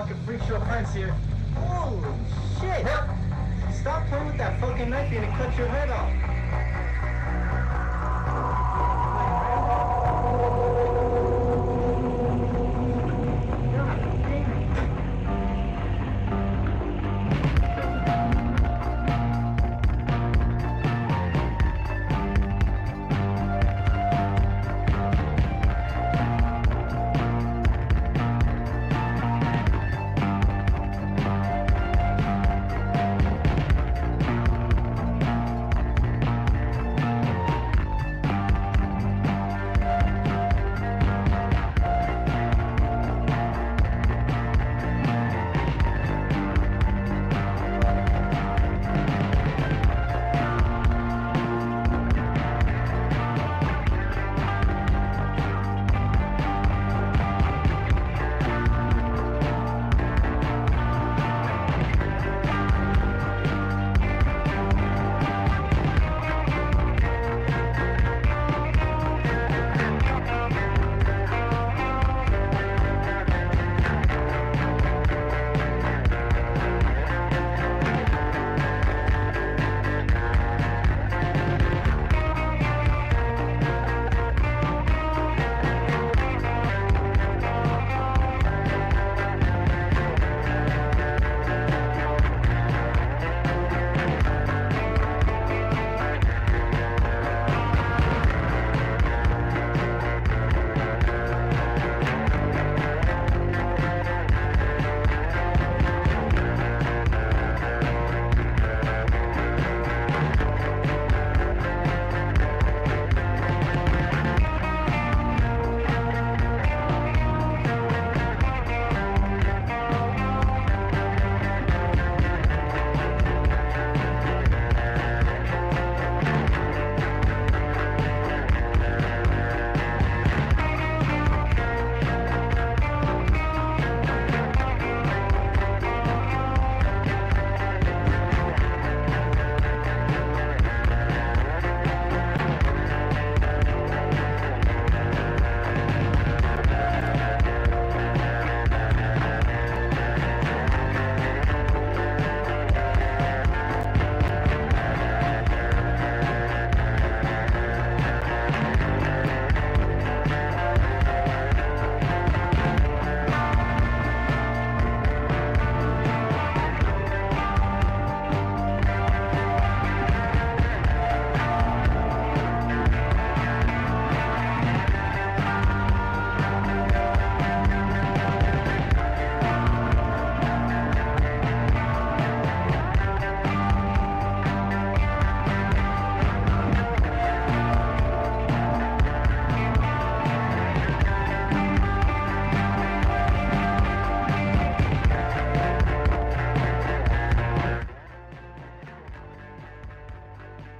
fucking freak show pranks here. Holy shit! Stop playing with that fucking knife, you're gonna cut your head off.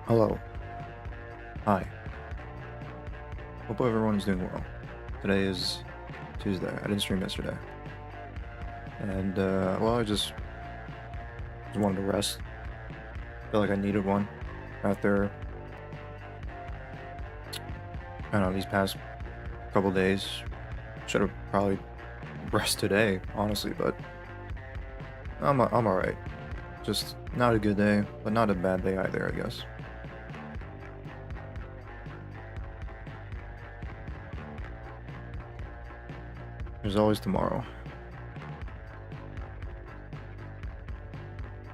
Hello. Hi. Hope everyone's doing well. Today is Tuesday. I didn't stream yesterday. And, well, I just wanted to rest. Feel like I needed one after, I don't know, these past couple days. Should have probably rest today, honestly, but I'm alright. Just not a good day, but not a bad day either, I guess. There's always tomorrow.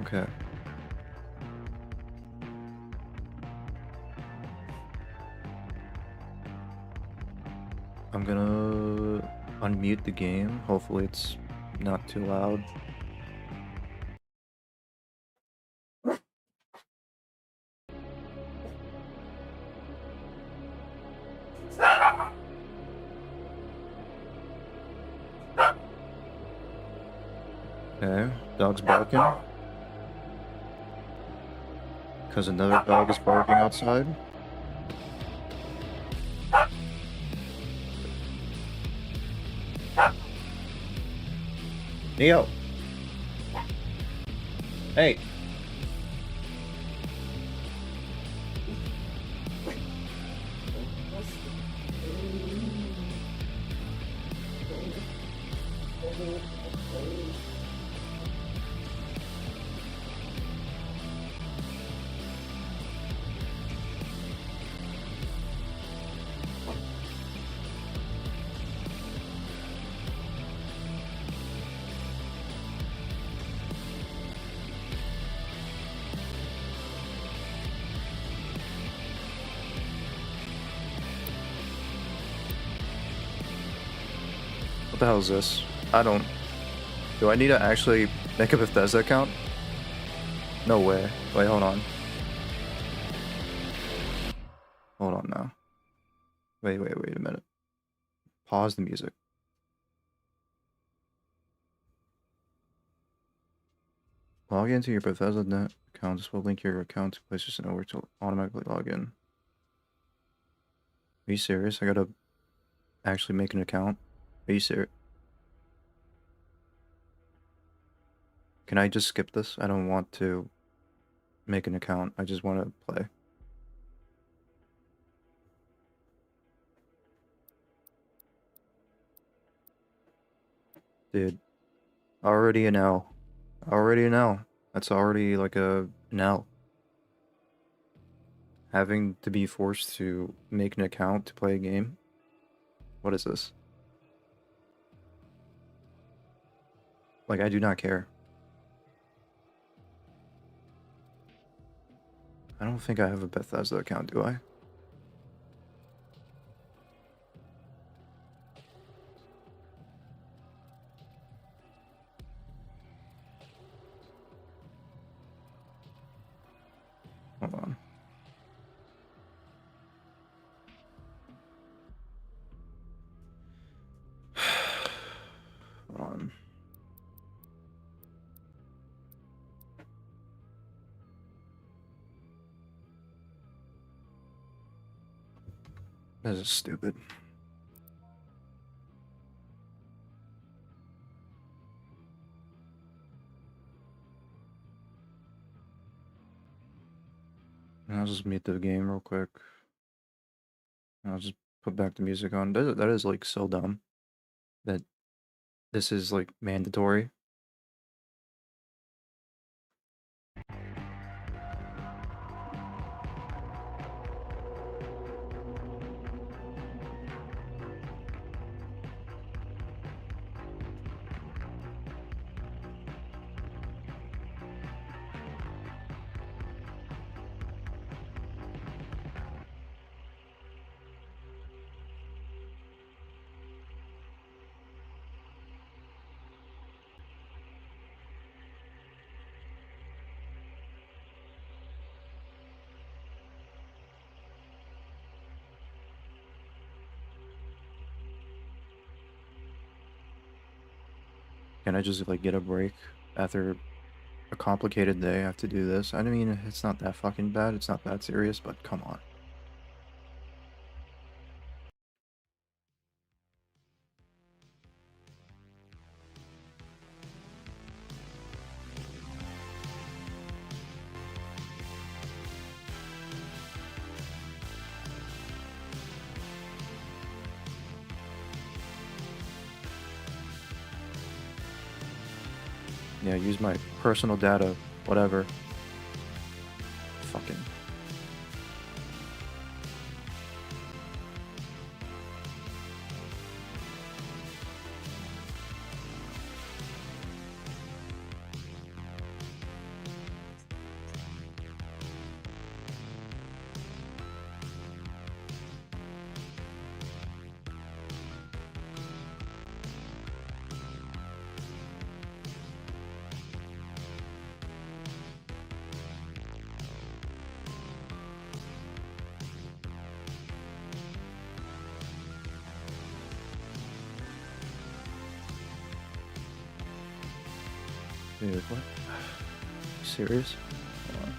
Okay. I'm gonna unmute the game. Hopefully it's not too loud. Okay, dog's barking. Because another dog is barking outside. Neo! Hey! What the hell is this? I don't... Do I need to actually make a Bethesda account? No way. Wait, hold on. Hold on now. Wait a minute. Pause the music. Log into your Bethesda .net account. This will link your account to places nowhere to automatically log in. Are you serious? I gotta actually make an account? Are you serious? Can I just skip this? I don't want to make an account. I just want to play. Dude, already an L. Already an L. That's already like an L. Having to be forced to make an account to play a game? What is this? Like, I do not care. I don't think I have a Bethesda account, do I? Hold on. Hold on. This is stupid. I'll just mute the game real quick. I'll just put back the music on. That is like so dumb that this is like mandatory. Can I just like get a break after a complicated day? I have to do this. I mean, it's not that fucking bad. It's not that serious, but come on. Yeah, use my personal data, whatever. Fucking. Dude, what? You serious? Hold on.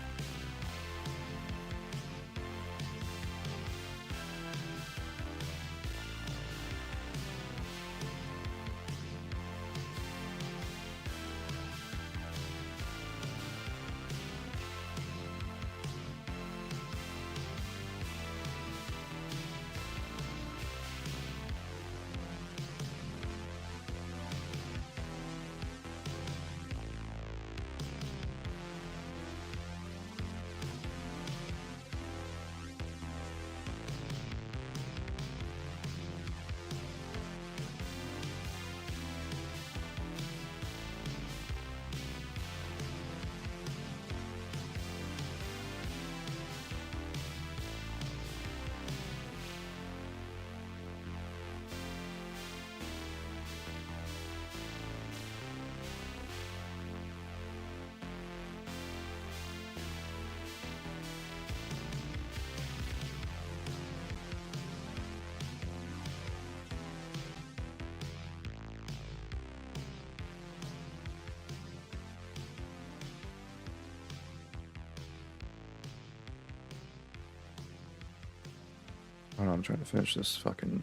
Hold on, I'm trying to finish this fucking...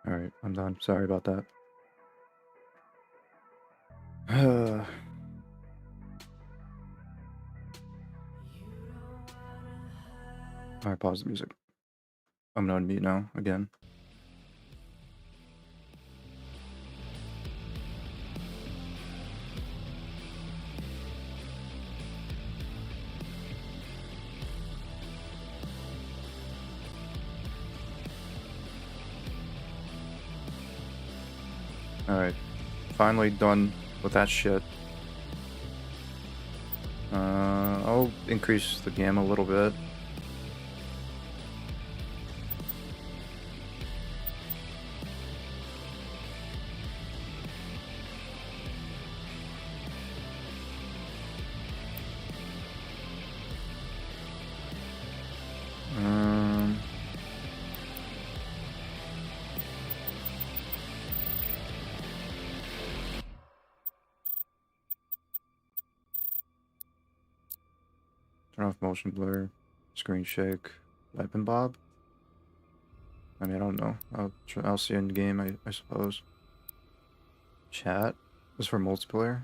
Alright, I'm done. Sorry about that. Alright, pause the music. I'm gonna unmute now, again. Alright, finally done with that shit. I'll increase the gamma a little bit. Turn off motion blur, screen shake, weapon bob. I mean, I don't know. I'll see in game, I suppose. Chat is for multiplayer.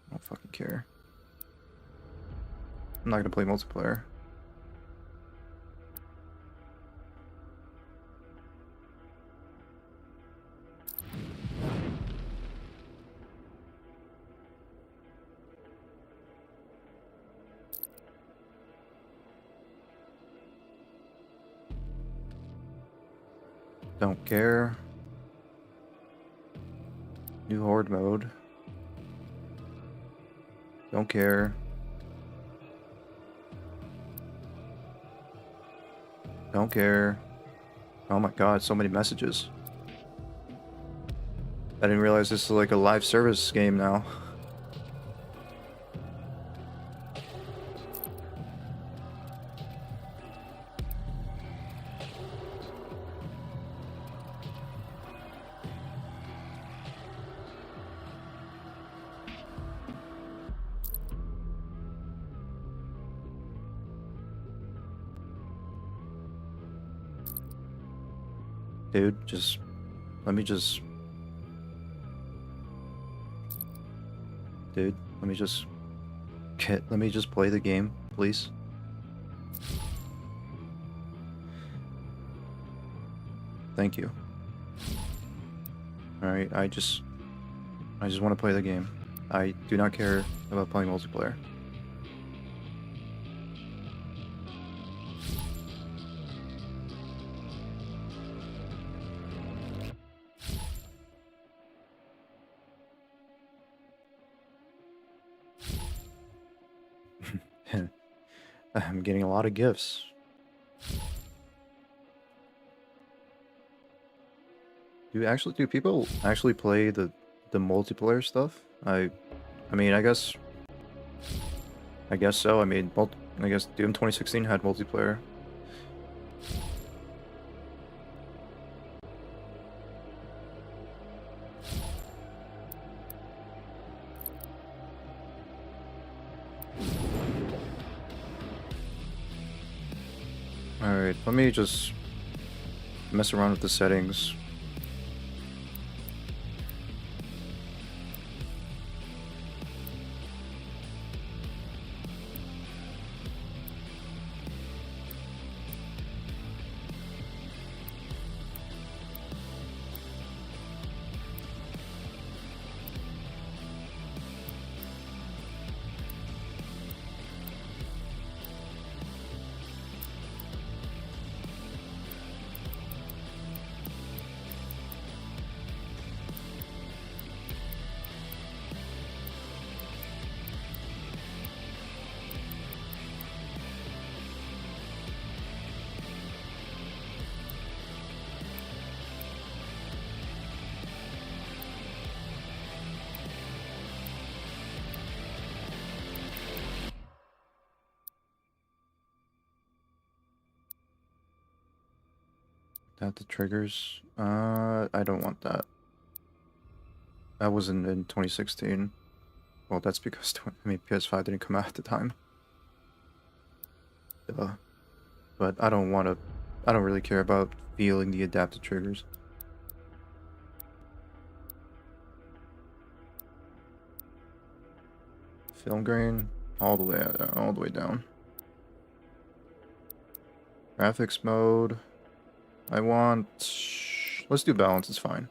I don't fucking care. I'm not gonna play multiplayer. Don't care. New horde mode. Don't care. Don't care. Oh my god, so many messages. I didn't realize this is like a live service game now. Dude, just... let me just... Dude, let me just... let me just play the game, please. Thank you. Alright, I just want to play the game. I do not care about playing multiplayer. I'm getting a lot of gifts. Do people actually play the multiplayer stuff? I mean, I guess so. I mean, I guess Doom 2016 had multiplayer. Alright, let me just mess around with the settings. Adaptive triggers. I don't want that. That wasn't in 2016. Well, that's because PS5 didn't come out at the time. But I don't want to. I don't really care about feeling the adaptive triggers. Film grain all the way down. Graphics mode. I want. Let's do balance. It's fine.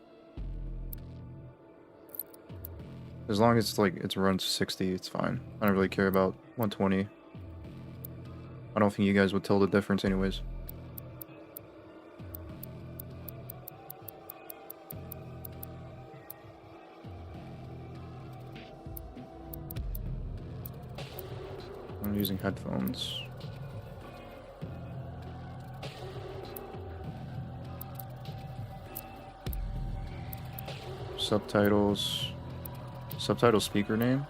As long as it's runs 60, it's fine. I don't really care about 120. I don't think you guys would tell the difference anyways. I'm using headphones. Subtitles. Subtitle speaker name.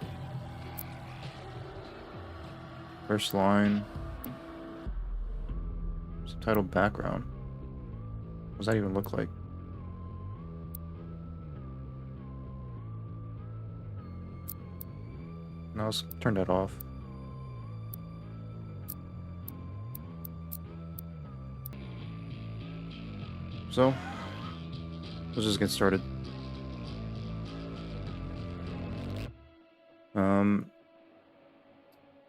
First line. Subtitle background. What does that even look like? Now let's turn that off. So, let's just get started.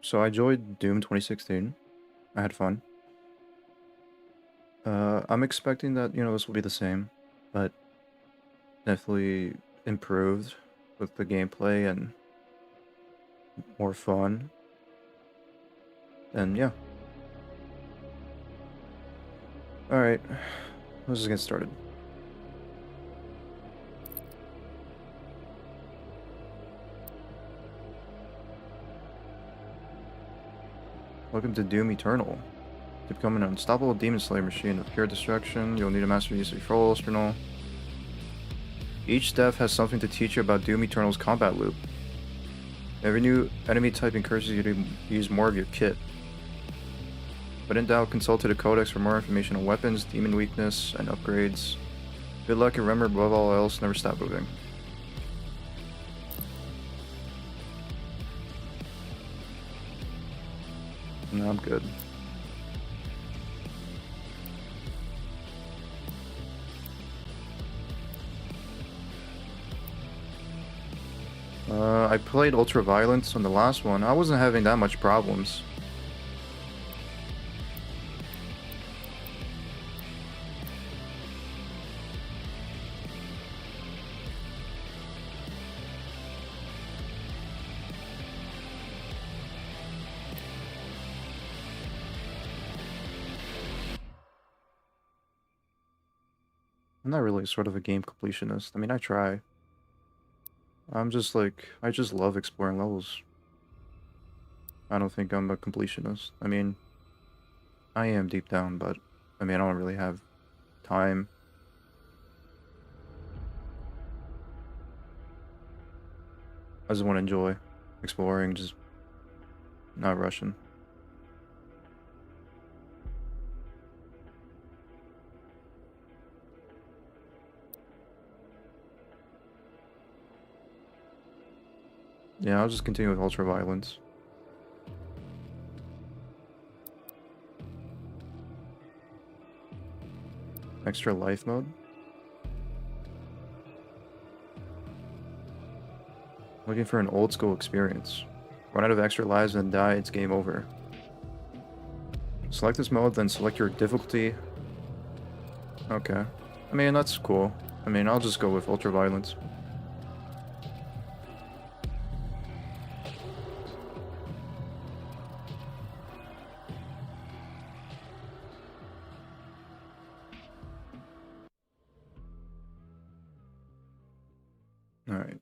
So I enjoyed Doom 2016. I had fun. I'm expecting that, this will be the same, but definitely improved with the gameplay and more fun. And yeah. Alright, let's just get started. Welcome to Doom Eternal. To become an unstoppable demon slayer machine of pure destruction, you'll need to master the use of your full arsenal. Each death has something to teach you about Doom Eternal's combat loop. Every new enemy type encourages you to use more of your kit. But in doubt, consult the codex for more information on weapons, demon weakness, and upgrades. Good luck, and remember, above all else, never stop moving. No, I'm good. I played Ultraviolence on the last one. I wasn't having that much problems. I'm not really sort of a game completionist. I mean, I try. I'm just I just love exploring levels. I don't think I'm a completionist. I mean, I am deep down, but I mean, I don't really have time. I just want to enjoy exploring, just not rushing. Yeah, I'll just continue with Ultraviolence. Extra life mode. Looking for an old school experience. Run out of extra lives and die, it's game over. Select this mode, then select your difficulty. Okay. I mean, that's cool. I mean, I'll just go with Ultraviolence. Alright.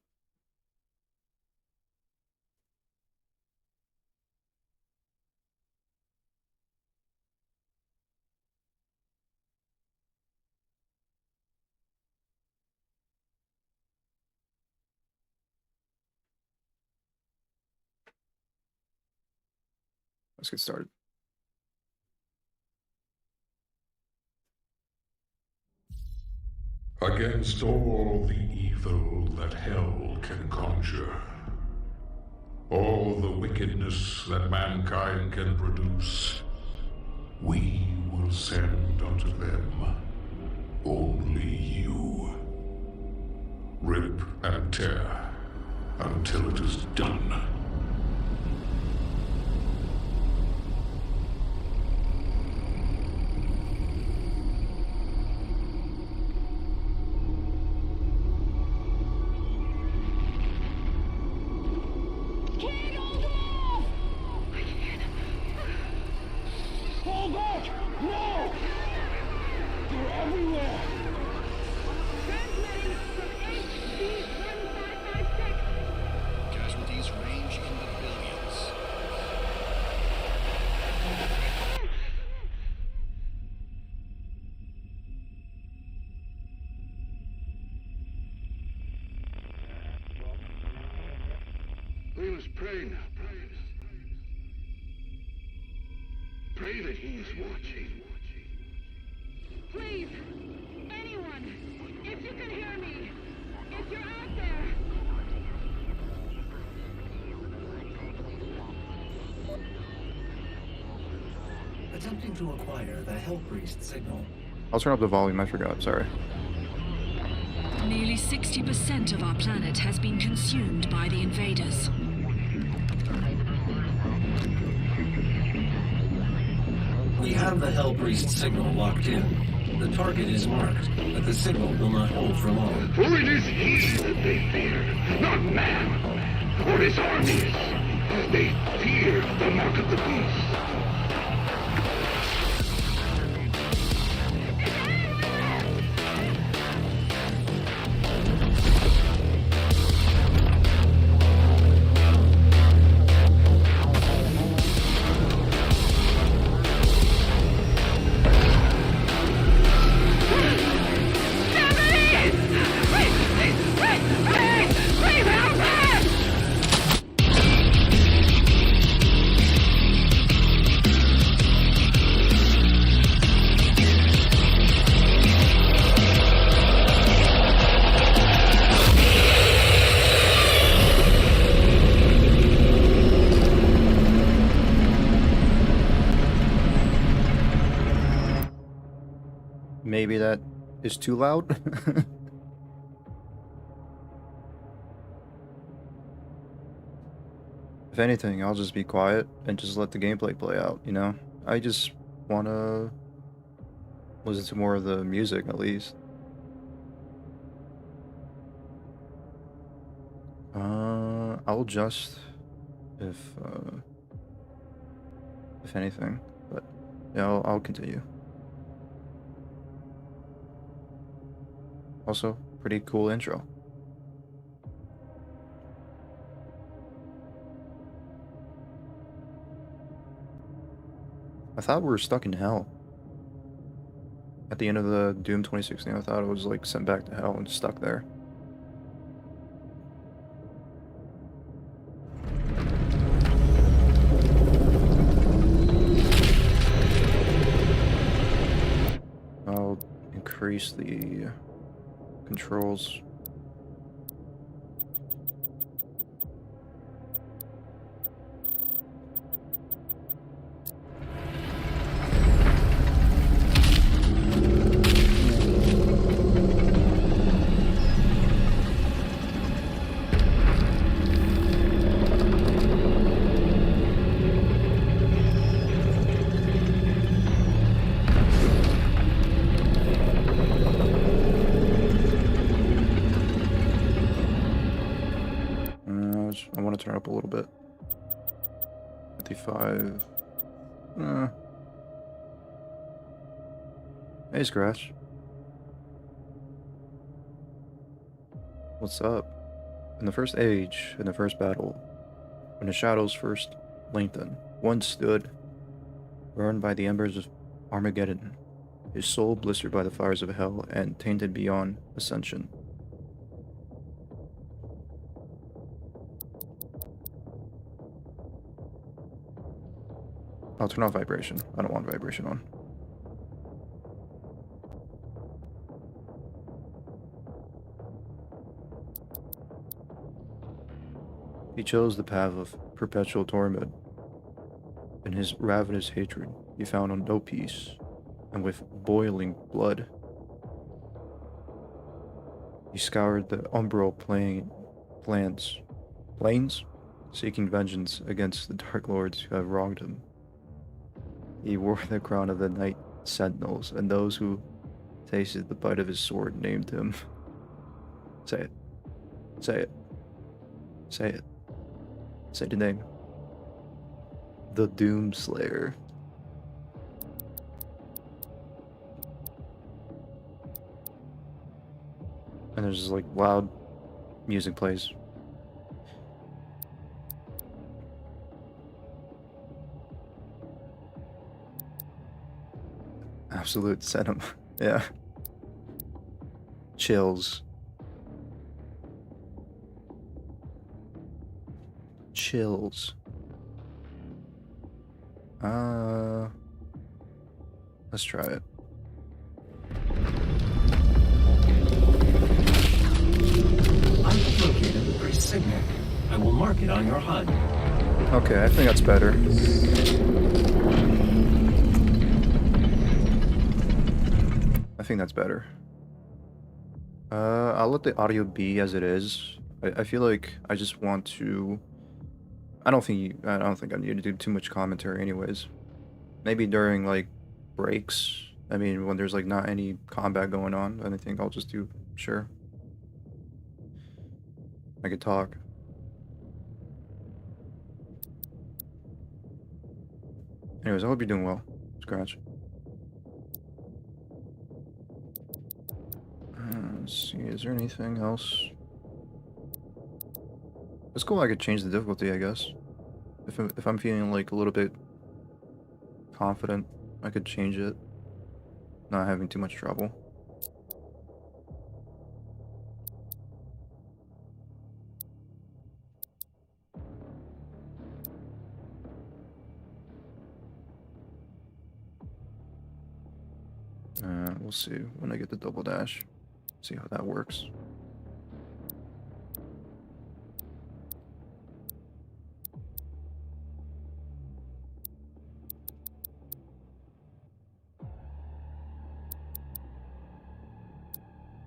Let's get started. against all the evil that hell can conjure, all the wickedness that mankind can produce, we will send unto them only you. Rip and tear until it is done. Hold back! No! They're everywhere! Transmitting from HC-1556. Casualties range in the billions. We must pray now, brothers. Pray that he is watching. Please, anyone, if you can hear me, if you're out there. Attempting to acquire the Hell Priest signal. I'll turn up the volume, I forgot, sorry. Nearly 60% of our planet has been consumed by the invaders. We have the Hell Priest signal locked in. The target is marked, but the signal will not hold for long. For it is he that they fear, not man, or his armies. They fear the mark of the beast. Maybe that is too loud? If anything, I'll just be quiet and just let the gameplay play out, you know? I just wanna listen to more of the music, at least. I'll adjust if anything, but yeah, I'll continue. Also, pretty cool intro. I thought we were stuck in hell. At the end of the Doom 2016, I thought it was like sent back to hell and stuck there. I'll increase the controls. I want to turn up a little bit. 55. Hey, Scratch. What's up? In the first age, in the first battle, when the shadows first lengthened, one stood, burned by the embers of Armageddon, his soul blistered by the fires of hell and tainted beyond ascension. I'll turn off vibration. I don't want vibration on. He chose the path of perpetual torment. In his ravenous hatred, he found no peace, and with boiling blood, he scoured the umbral plains, seeking vengeance against the Dark Lords who have wronged him. He wore the crown of the Night Sentinels, and those who tasted the bite of his sword named him. Say it. Say it. Say it. Say the name. The Doomslayer. And there's just like loud music plays. Absolute sentiment. Yeah. Chills. Chills. Let's try it. I've located the priest signal. I will mark it on your HUD. Okay, I think that's better. I think that's better. I'll let the audio be as it is. I feel like I just want to. I don't think I need to do too much commentary, anyways. Maybe during like breaks. I mean, when there's like not any combat going on, I think I'll just do. Sure. I could talk. Anyways, I hope you're doing well. Scratch. Let's see, is there anything else? It's cool I could change the difficulty, I guess. If I'm feeling like a little bit confident, I could change it. Not having too much trouble. We'll see when I get the double dash. See how that works.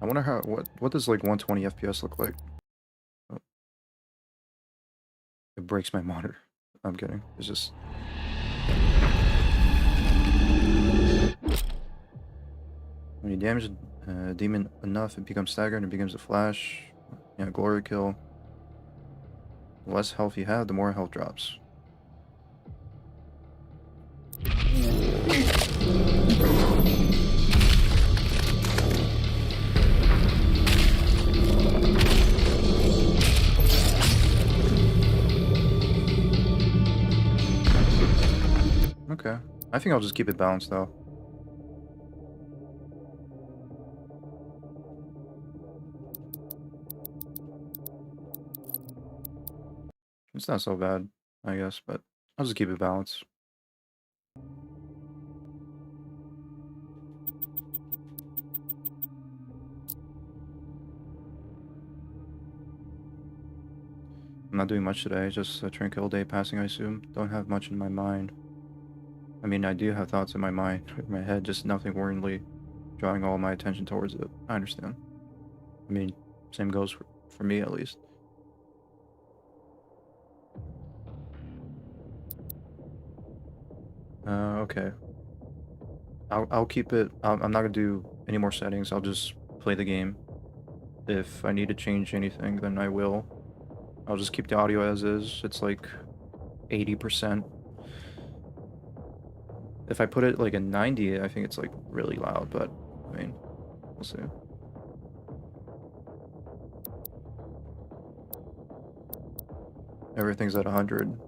I wonder how what does like 120 FPS look like? Oh. It breaks my monitor. I'm kidding. It's just when you damage a demon enough, it becomes staggered and becomes a flash. Yeah, glory kill. The less health you have, the more health drops. Okay. I think I'll just keep it balanced though. It's not so bad, I guess, but I'll just keep it balanced. I'm not doing much today, just a tranquil day passing, I assume. Don't have much in my mind. I mean, I do have thoughts in my mind, in my head, just nothing worryingly drawing all my attention towards it. I understand. I mean, same goes for me, at least. Okay. I'll keep it. I'm not gonna do any more settings. I'll just play the game. If I need to change anything, then I will. I'll just keep the audio as is. It's like 80%. If I put it like a 90, I think it's like really loud, but I mean, we'll see. Everything's at 100.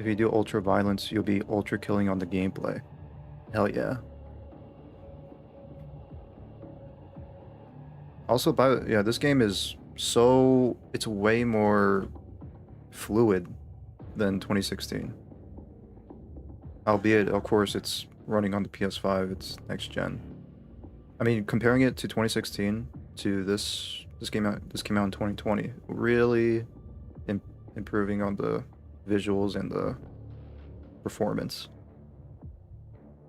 If you do ultra violence, you'll be ultra killing on the gameplay. Hell yeah. Also, this game is it's way more fluid than 2016. Albeit, of course, it's running on the PS5, it's next gen. I mean, comparing it to 2016 to this came out in 2020, really improving on the visuals and the performance.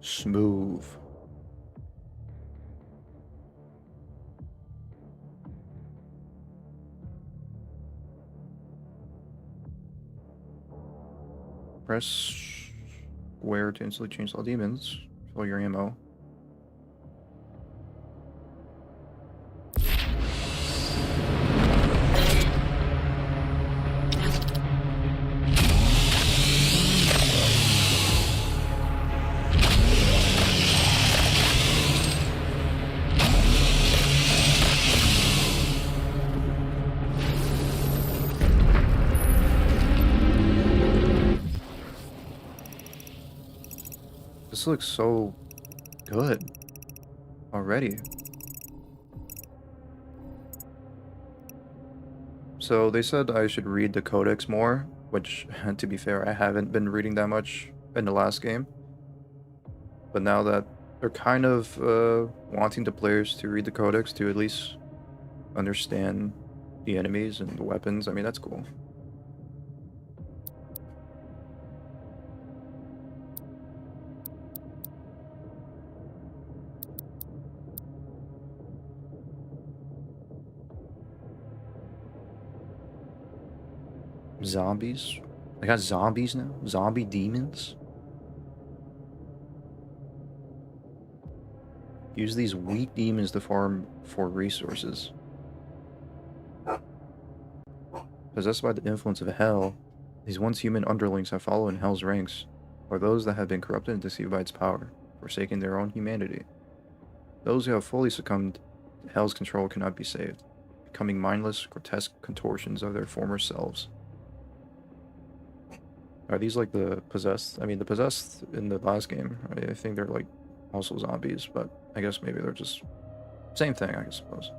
Smooth. Press square to instantly change all demons. Fill your ammo. This looks so good already. So they said I should read the codex more, which, to be fair, I haven't been reading that much in the last game. But now that they're kind of wanting the players to read the codex to at least understand the enemies and the weapons, I mean, that's cool. Zombies? I got zombies now? Zombie demons? Use these weak demons to farm for resources. Possessed by the influence of hell, these once human underlings have followed in hell's ranks, or those that have been corrupted and deceived by its power, forsaking their own humanity. Those who have fully succumbed to hell's control cannot be saved, becoming mindless, grotesque contortions of their former selves. Are these like the possessed? I mean, the possessed in the last game, I think they're like also zombies, but I guess maybe they're just same thing, I suppose.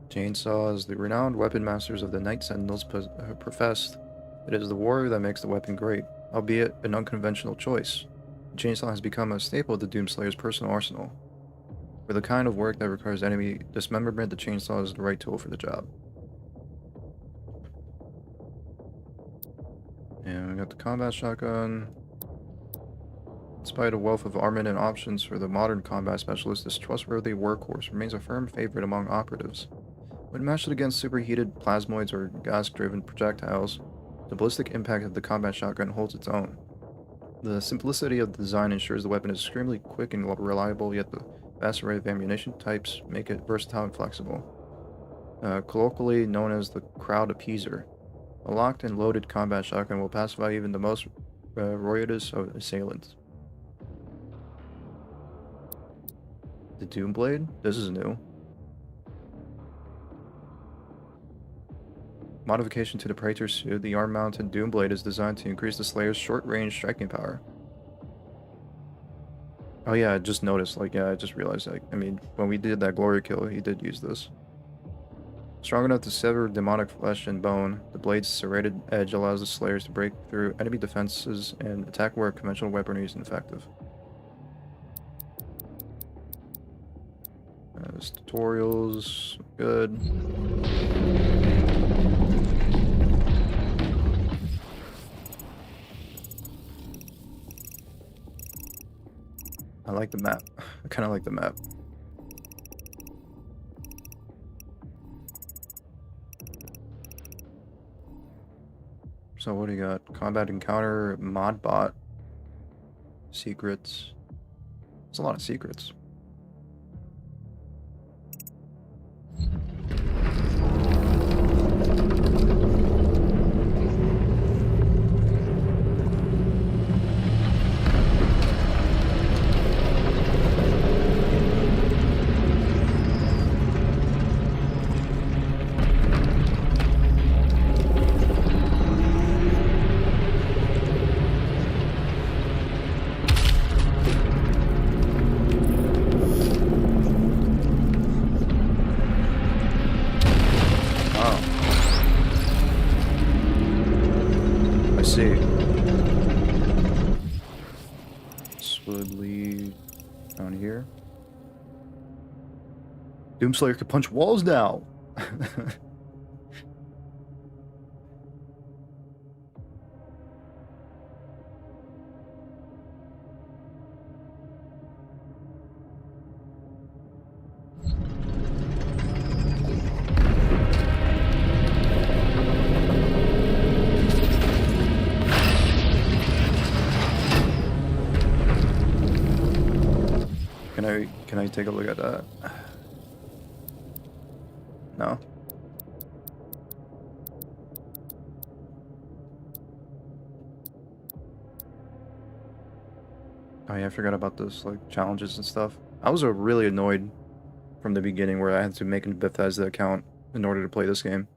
Chainsaws, the renowned weapon masters of the Night Sentinels professed it is the warrior that makes the weapon great, albeit an unconventional choice. The chainsaw has become a staple of the Doomslayer's personal arsenal. For the kind of work that requires enemy dismemberment, the chainsaw is the right tool for the job. And we got the combat shotgun. Despite a wealth of armament and options for the modern combat specialist, this trustworthy workhorse remains a firm favorite among operatives. When matched against superheated plasmoids or gas-driven projectiles, the ballistic impact of the combat shotgun holds its own. The simplicity of the design ensures the weapon is extremely quick and reliable, yet the vast array of ammunition types make it versatile and flexible. Colloquially known as the crowd appeaser, a locked and loaded combat shotgun will pacify even the most riotous of assailants. The Doomblade? This is new. Modification to the Praetor's suit, the arm-mounted Doomblade is designed to increase the Slayer's short-range striking power. Oh yeah, I just noticed, I just realized, I mean, when we did that glory kill, he did use this. Strong enough to sever demonic flesh and bone, the blade's serrated edge allows the Slayers to break through enemy defenses and attack where conventional weaponry is ineffective. There's tutorials, good. I like the map. I kind of like the map. So what do you got? Combat encounter, mod bot, secrets. There's a lot of secrets. would lead down here. Doomslayer can punch walls now! Can I take a look at that? No. Oh yeah, I forgot about this, like, challenges and stuff. I was really annoyed from the beginning where I had to make a Bethesda account in order to play this game.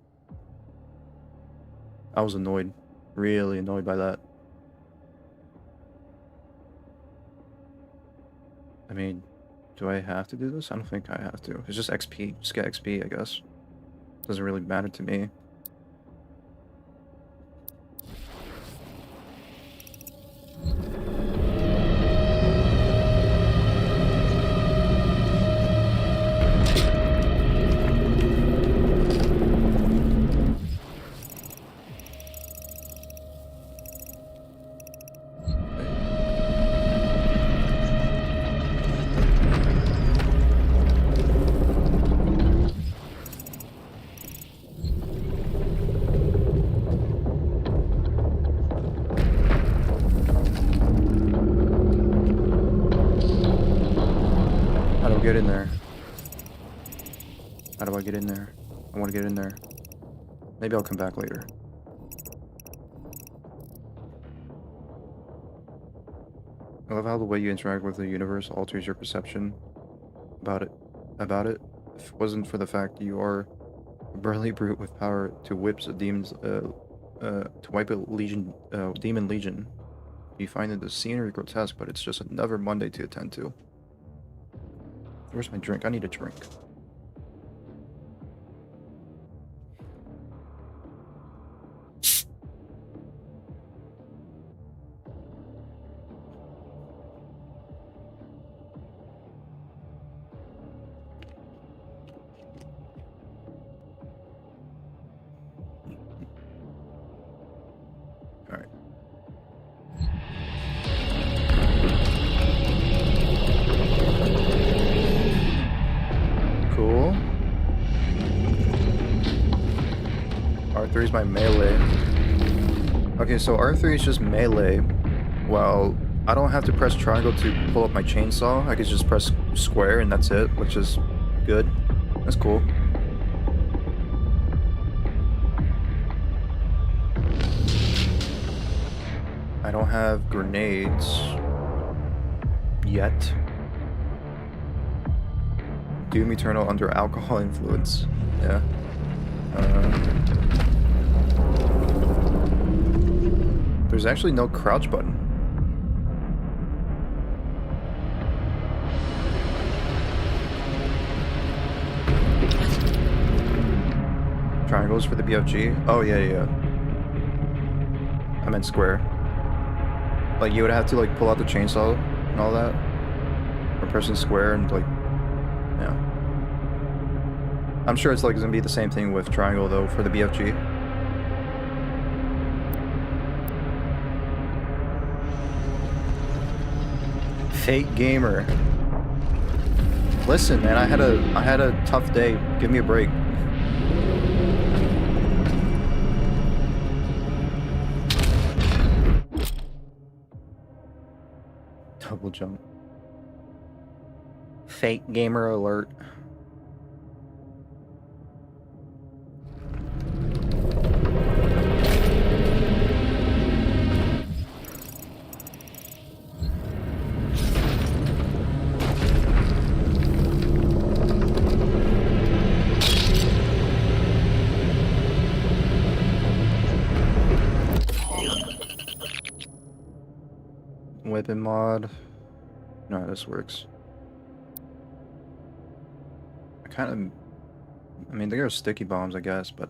I was annoyed. Really annoyed by that. I mean, do I have to do this? I don't think I have to. It's just XP. Just get XP, I guess. Doesn't really matter to me. Get in there. How do I get in there? I want to get in there. Maybe I'll come back later. I love how the way you interact with the universe alters your perception about it. If it wasn't for the fact you are a burly brute with power to whips a demon's to wipe a demon legion. You find that the scenery grotesque, but it's just another Monday to attend to. Where's my drink? I need a drink. All right. Cool. R3 is my melee. Okay, so R3 is just melee. Well, I don't have to press triangle to pull up my chainsaw. I could just press square and that's it, which is good. That's cool. I don't have grenades yet. Doom Eternal under alcohol influence. Yeah. There's actually no crouch button. Triangles for the BFG? Oh, yeah. I meant square. Like, you would have to, like, pull out the chainsaw and all that. Or pressing square and, like, yeah. I'm sure it's, like, gonna be the same thing with triangle, though, for the BFG. Fake gamer. Listen, man, I had a tough day. Give me a break. Double jump. Fake gamer alert. Weapon mod. No, this works. I mean, they are sticky bombs, I guess, but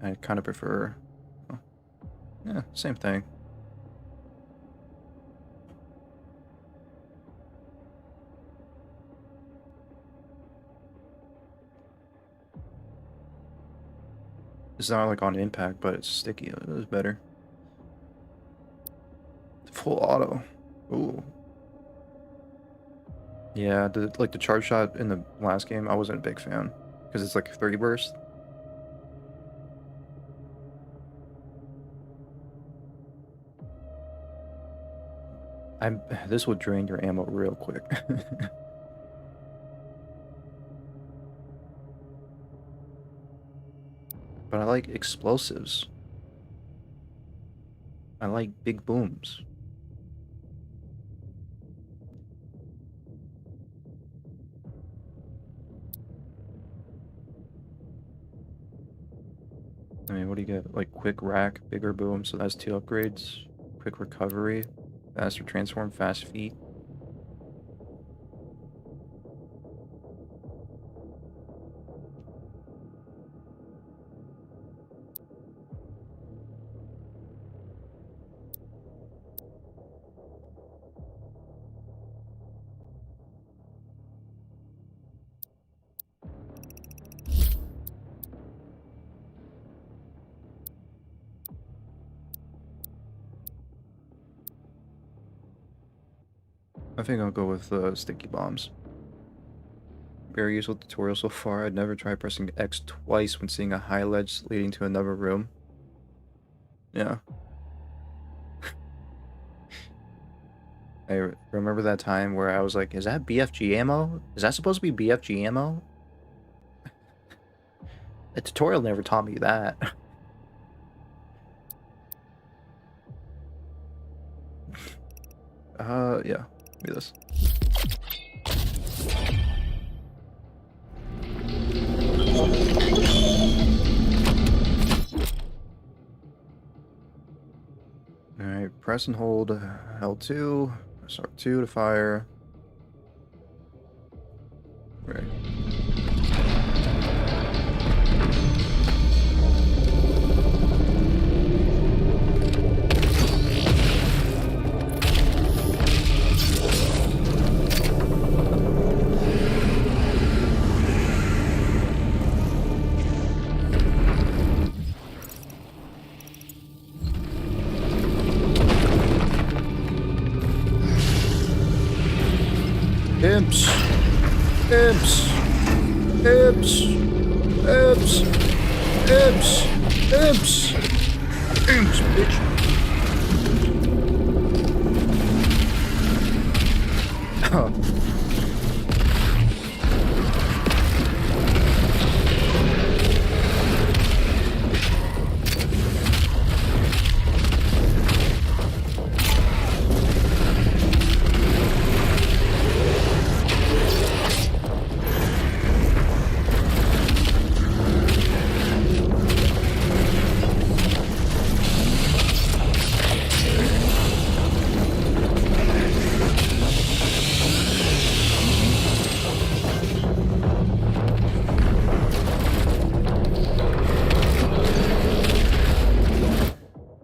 I kind of prefer. Oh, yeah, same thing. It's not like on impact, but it's sticky. It was better. Full auto. Ooh. Yeah, the charge shot in the last game, I wasn't a big fan because it's like 30 burst. This would drain your ammo real quick. But I like explosives. I like big booms. I mean, what do you get? Like quick rack, bigger boom, so that's 2 upgrades. Quick recovery, faster transform, fast feet. I think I'll go with sticky bombs. Very useful tutorial so far. I'd never try pressing X twice when seeing a high ledge leading to another room. Yeah. I remember that time where I was like, is that BFG ammo? Is that supposed to be BFG ammo? The tutorial never taught me that. Yeah. Give me this. Alright, press and hold L2, press R2 to fire. Right. Imps! Imps! Imps! Imps! Imps! Imps! Imps, bitch!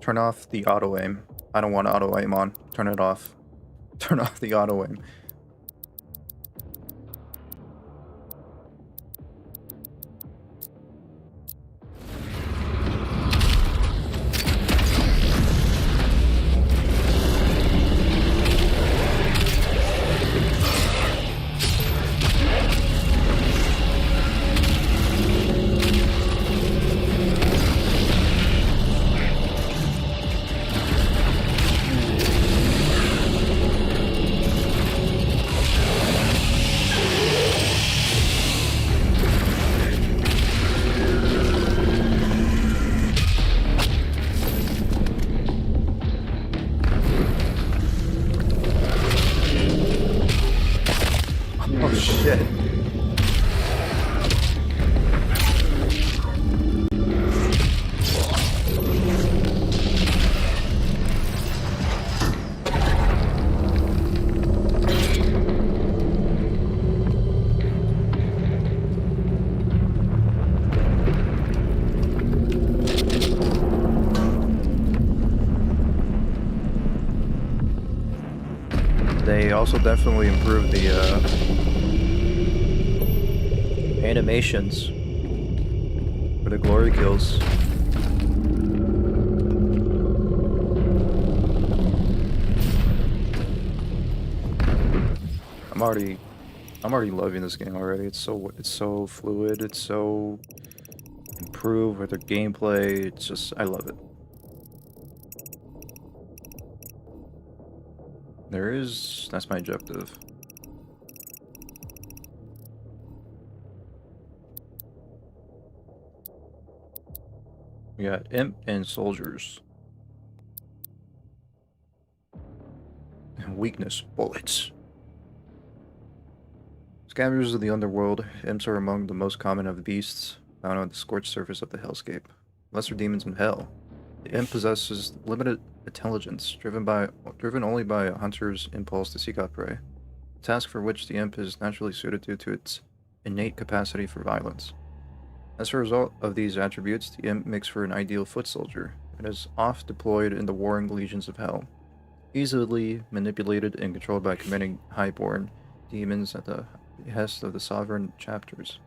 Turn off the auto aim. I don't want auto aim on. Turn it off. Turn off the auto aim. Oh shit. They also definitely improved the animations for the glory kills. I'm already loving this game already. It's so fluid. It's so improved with the gameplay. It's just, I love it. That's my objective. We got imp and soldiers. And weakness, bullets. Scavengers of the underworld, imps are among the most common of the beasts found on the scorched surface of the hellscape. Lesser demons in hell. The imp possesses limited intelligence, driven only by a hunter's impulse to seek out prey, a task for which the imp is naturally suited due to its innate capacity for violence. As a result of these attributes, the imp makes for an ideal foot soldier, and is oft deployed in the warring legions of hell, easily manipulated and controlled by committing highborn demons at the behest of the sovereign chapters.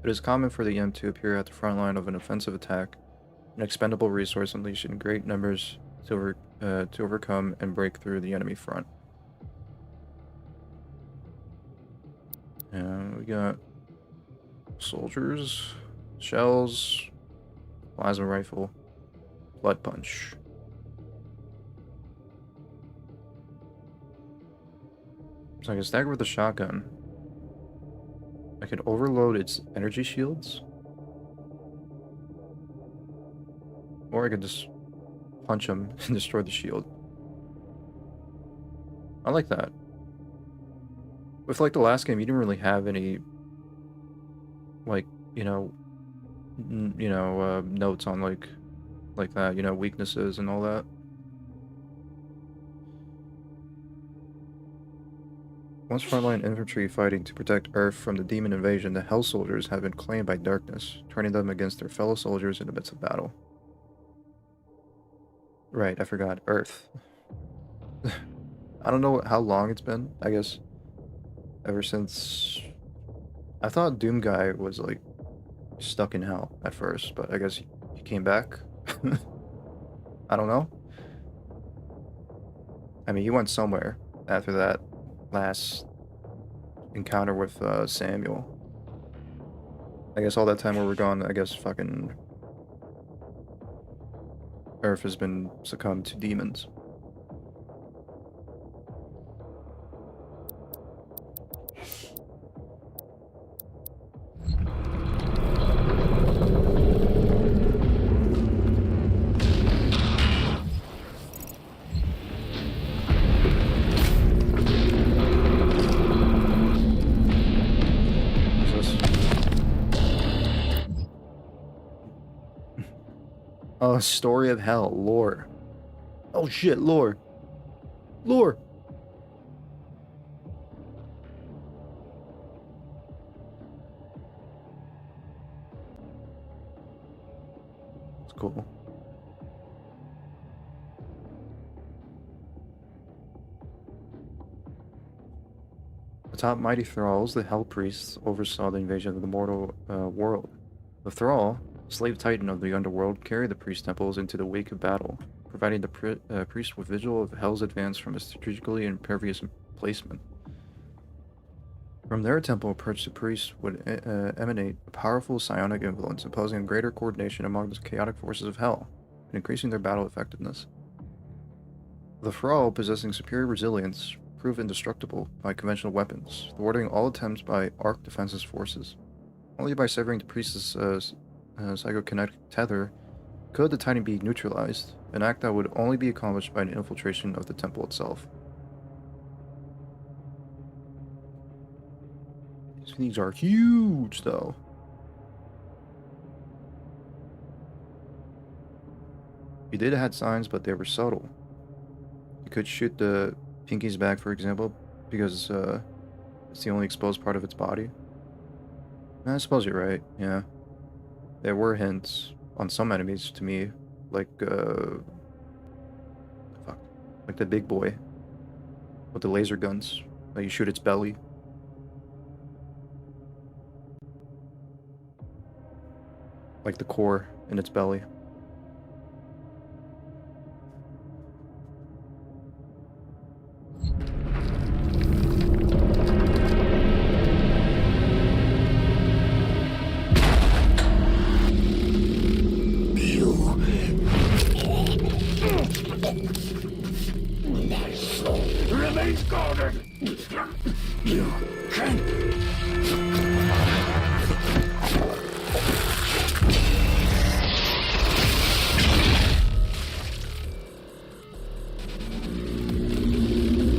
It is common for the imp to appear at the front line of an offensive attack, an expendable resource unleashed in great numbers to overcome and break through the enemy front. And we got soldiers, shells, plasma rifle, blood punch. So I can stagger with the shotgun. I can overload its energy shields. Or I could just punch him and destroy the shield. I like that. With like the last game, you didn't really have any, like, notes on like that, weaknesses and all that. Once frontline infantry fighting to protect Earth from the demon invasion, the Hell Soldiers have been claimed by darkness, turning them against their fellow soldiers in the midst of battle. Right, I forgot. Earth. I don't know how long it's been, I guess. Ever since... I thought Doom Guy was, like, stuck in hell at first, but I guess he came back. I don't know. I mean, he went somewhere after that last encounter with Samuel. I guess all that time we were gone, I guess fucking Earth has been succumbed to demons. Oh, Story of Hell, lore. Oh shit, lore. Lore. It's cool. Atop mighty thralls, the Hell Priests oversaw the invasion of the mortal world. The thrall, slave titan of the underworld, carried the priest temples into the wake of battle, providing the priest with vigil of Hell's advance from a strategically impervious placement. From their temple perched, the priest would emanate a powerful psionic influence, imposing greater coordination among the chaotic forces of Hell, and increasing their battle effectiveness. The thrall, possessing superior resilience, proved indestructible by conventional weapons, thwarting all attempts by Arc Defense's forces. Only by severing the priest's psychokinetic tether could the titan be neutralized, an act that would only be accomplished by an infiltration of the temple itself. These things are huge, though. You did have signs, but they were subtle. You could shoot the Pinky's back, for example, because it's the only exposed part of its body. I suppose you're right, yeah. There were hints on some enemies to me, like the big boy with the laser guns. Like you shoot its belly. Like the core in its belly. Everybody's guarded. You can't.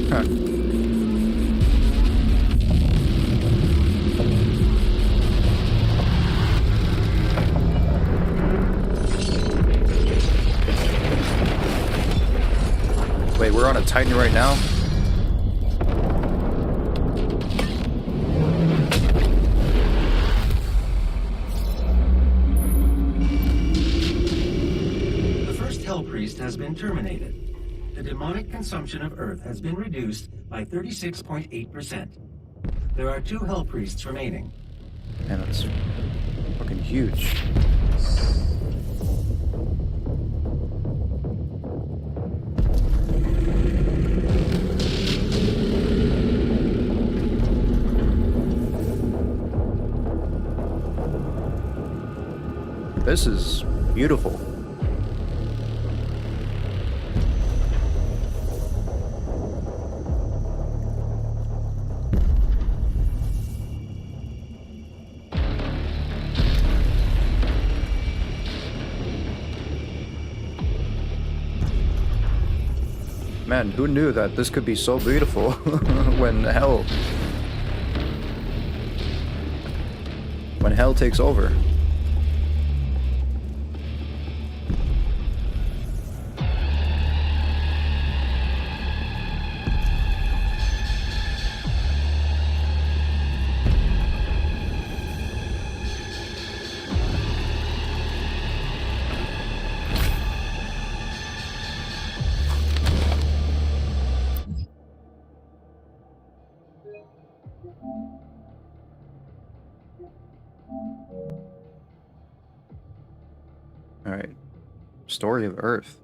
Huh. Wait, we're on a Titan right now? The first Hell Priest has been terminated. The demonic consumption of Earth has been reduced by 36.8%. There are 2 Hell Priests remaining. Man, that's fucking huge. This is beautiful. Man, who knew that this could be so beautiful when hell takes over? All right. Story of Earth.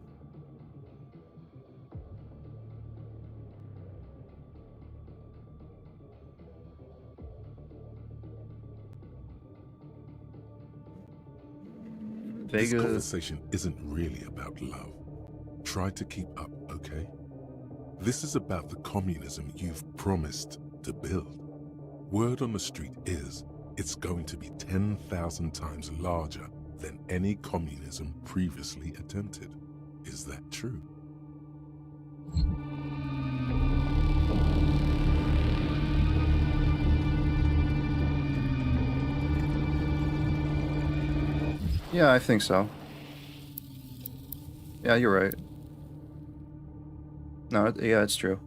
This Vega. conversation isn't really about love. Try to keep up, okay? This is about the communism you've promised to build. Word on the street is it's going to be 10,000 times larger than any communism previously attempted. Is that true? Yeah, I think so. Yeah, you're right. No, yeah, it's true.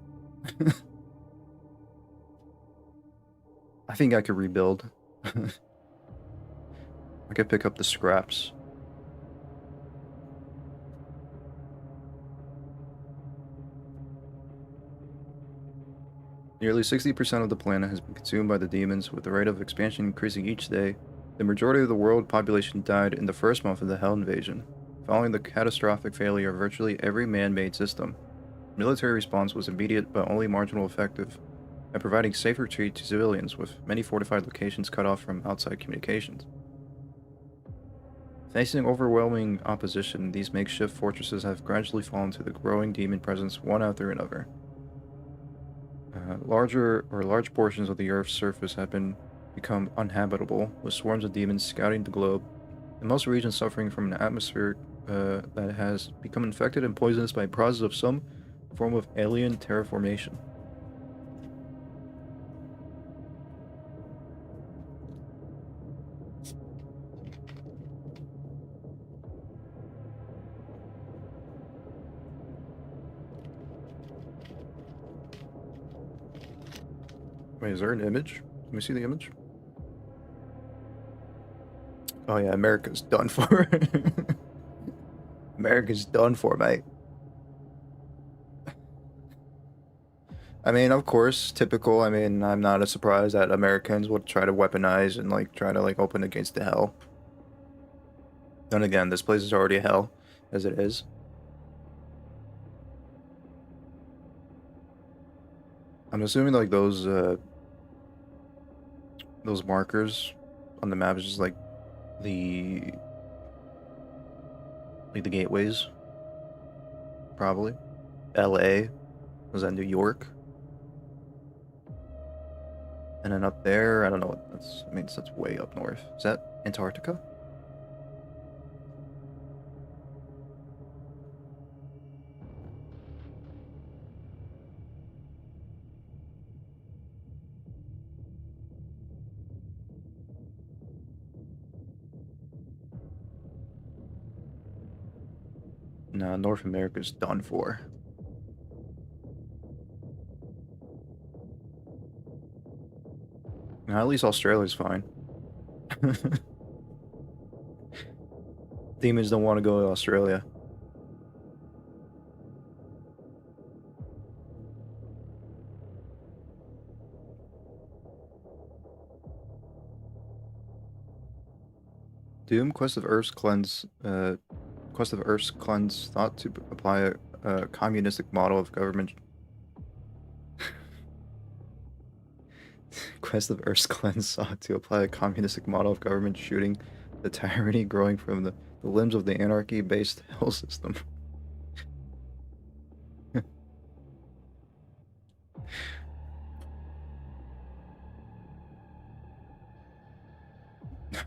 I think I could rebuild. I could pick up the scraps. Nearly 60% of the planet has been consumed by the demons, with the rate of expansion increasing each day. The majority of the world population died in the first month of the Hell invasion, following the catastrophic failure of virtually every man-made system. Military response was immediate but only marginal effective at providing safe retreat to civilians, with many fortified locations cut off from outside communications. Facing overwhelming opposition, these makeshift fortresses have gradually fallen to the growing demon presence one after another. Large portions of the Earth's surface have become uninhabitable, with swarms of demons scouting the globe, and most regions suffering from an atmosphere that has become infected and poisonous by a process of some form of alien terraformation. Wait, is there an image? Let me see the image. Oh yeah, America's done for. America's done for, mate. I mean, of course, typical. I mean, I'm not surprised that Americans would try to weaponize and try to open against the hell. And again, this place is already hell as it is. I'm assuming those markers on the map is just the gateways. Probably. LA. Was that New York? And then up there, I don't know what that's. I mean, that's way up north. Is that Antarctica? No, North America's done for. Now, at least Australia's fine. Demons don't want to go to Australia. Doom, Quest of Earth's Cleanse, thought to apply a communistic model of government. Quest of Earth's Cleanse sought to apply a communistic model of government, shooting the tyranny growing from the limbs of the anarchy-based hell system.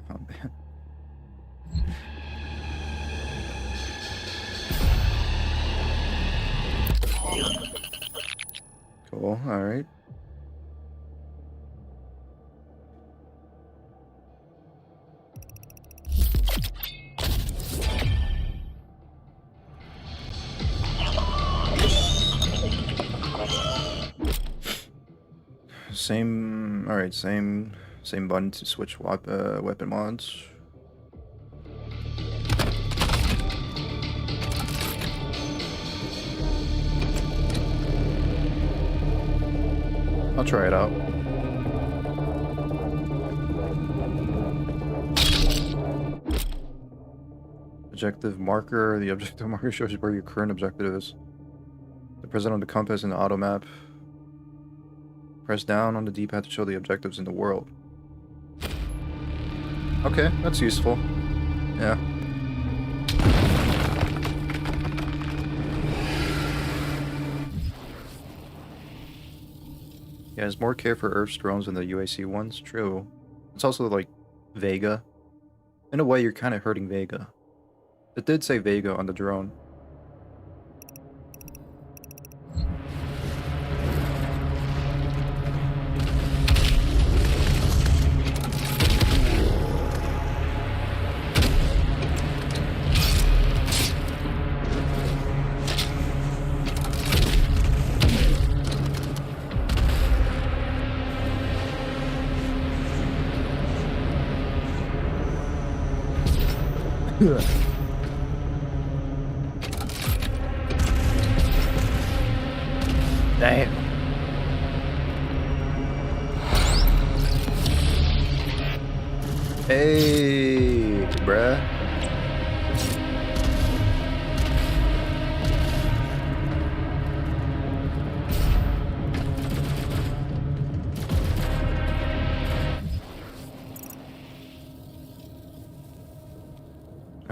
Oh man. Cool, alright. Alright, same button to switch weapon mods. I'll try it out. Objective marker. The objective marker shows you where your current objective is. The present on the compass and the auto map. Press down on the D-pad to show the objectives in the world. Okay, that's useful. Yeah. Yeah, there's more care for Earth's drones than the UAC ones. True. It's also like Vega. In a way, you're kind of hurting Vega. It did say Vega on the drone. Damn. Hey, bruh.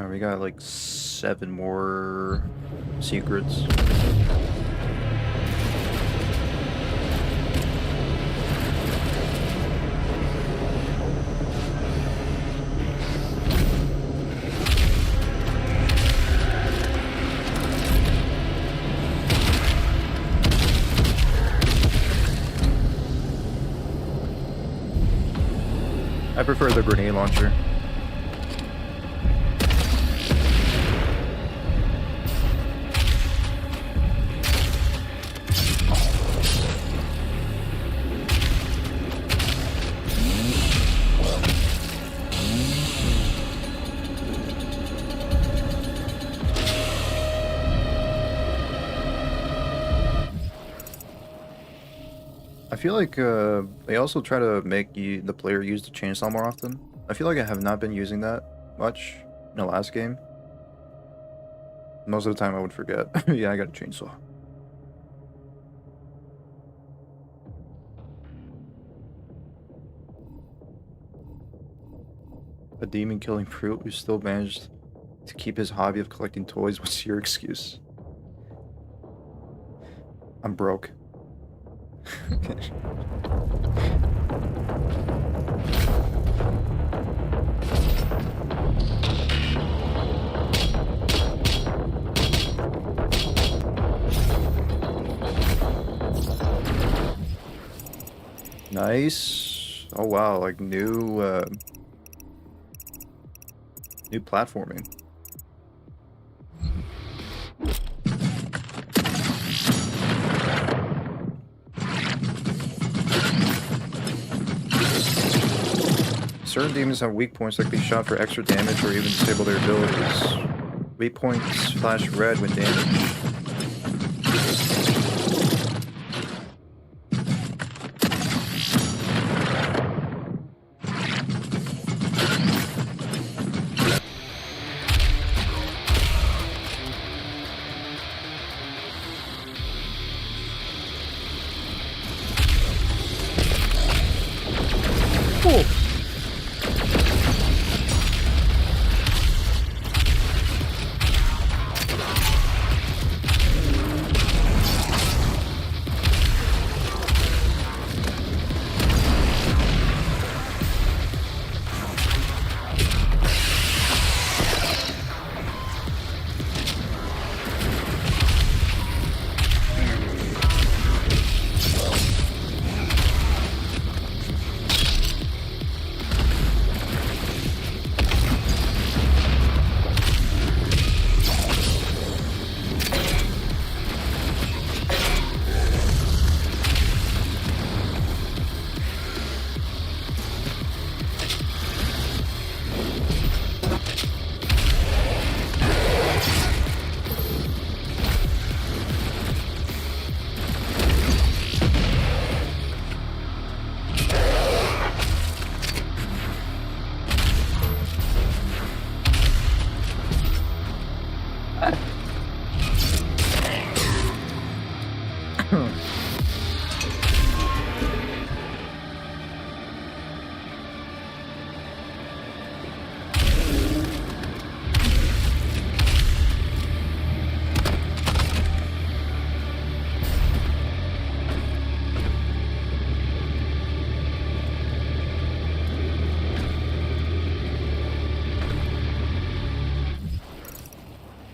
We got like 7 more secrets. I prefer the grenade launcher. I feel like they also try to make the player use the chainsaw more often. I feel like I have not been using that much in the last game. Most of the time I would forget. Yeah, I got a chainsaw. A demon killing fruit who still managed to keep his hobby of collecting toys. What's your excuse? I'm broke. Nice. Oh wow, like new platforming. Certain demons have weak points that can be shot for extra damage or even disable their abilities. Weak points flash red when damaged. Cool.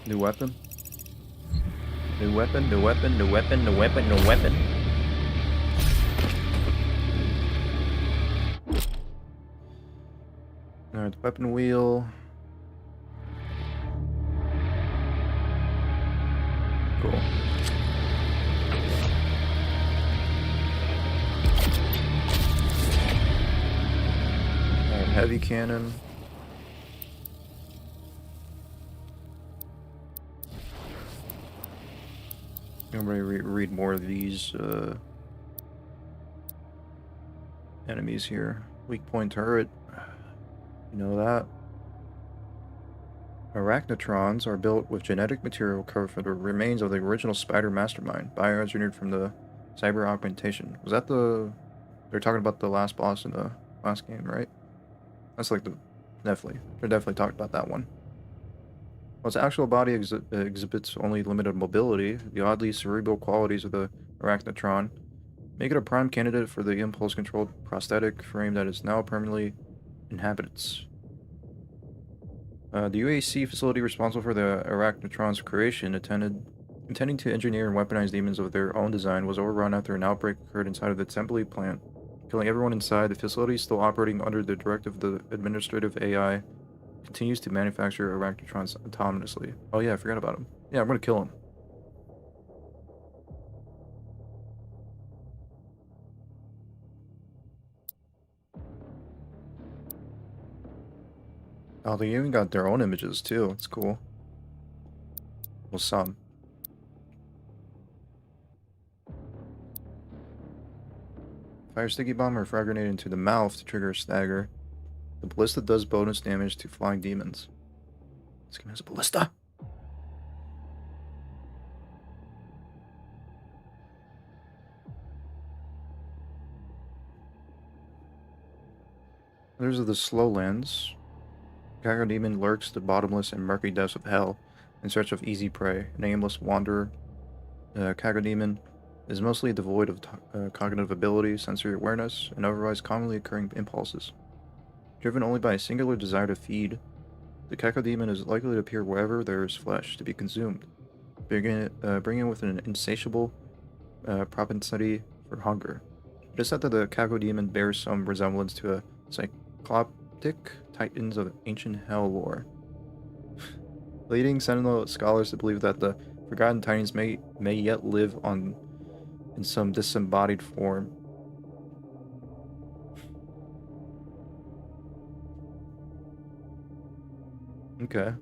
New weapon. New weapon, new weapon, new weapon, new weapon, new weapon. Alright, weapon wheel. Cool. Alright, heavy cannon. I'm gonna read more of these enemies here. Weak point turret. You know that. Arachnotrons are built with genetic material covered from the remains of the original spider mastermind, bioengineered from the cyber augmentation. Was that the... They're talking about the last boss in the last game, right? That's like the... Definitely. They're definitely talking about that one. While its actual body exhibits only limited mobility, the oddly cerebral qualities of the Arachnotron make it a prime candidate for the impulse-controlled prosthetic frame that is now permanently inhabits. The UAC facility responsible for the Arachnotron's creation, intending to engineer and weaponize demons of their own design, was overrun after an outbreak occurred inside of the Temple plant, killing everyone inside. The facility is still operating under the directive of the administrative AI. Continues to manufacture Arachnotrons autonomously. Oh yeah, I forgot about him. Yeah, I'm gonna kill him. Oh, they even got their own images too. It's cool. Well, some. Fire sticky bomb or frag grenade into the mouth to trigger a stagger. The ballista does bonus damage to flying demons. This game has a ballista. There's the Slowlands. Cago demon lurks the bottomless and murky depths of hell in search of easy prey. An aimless wanderer, Cago demon is mostly devoid of cognitive ability, sensory awareness, and otherwise commonly occurring impulses. Driven only by a singular desire to feed, the cacodemon is likely to appear wherever there is flesh to be consumed, bringing with an insatiable propensity for hunger. It is said that the cacodemon bears some resemblance to a cycloptic titans of ancient hell lore, leading Sentinel scholars to believe that the forgotten titans may yet live in some disembodied form. Okay.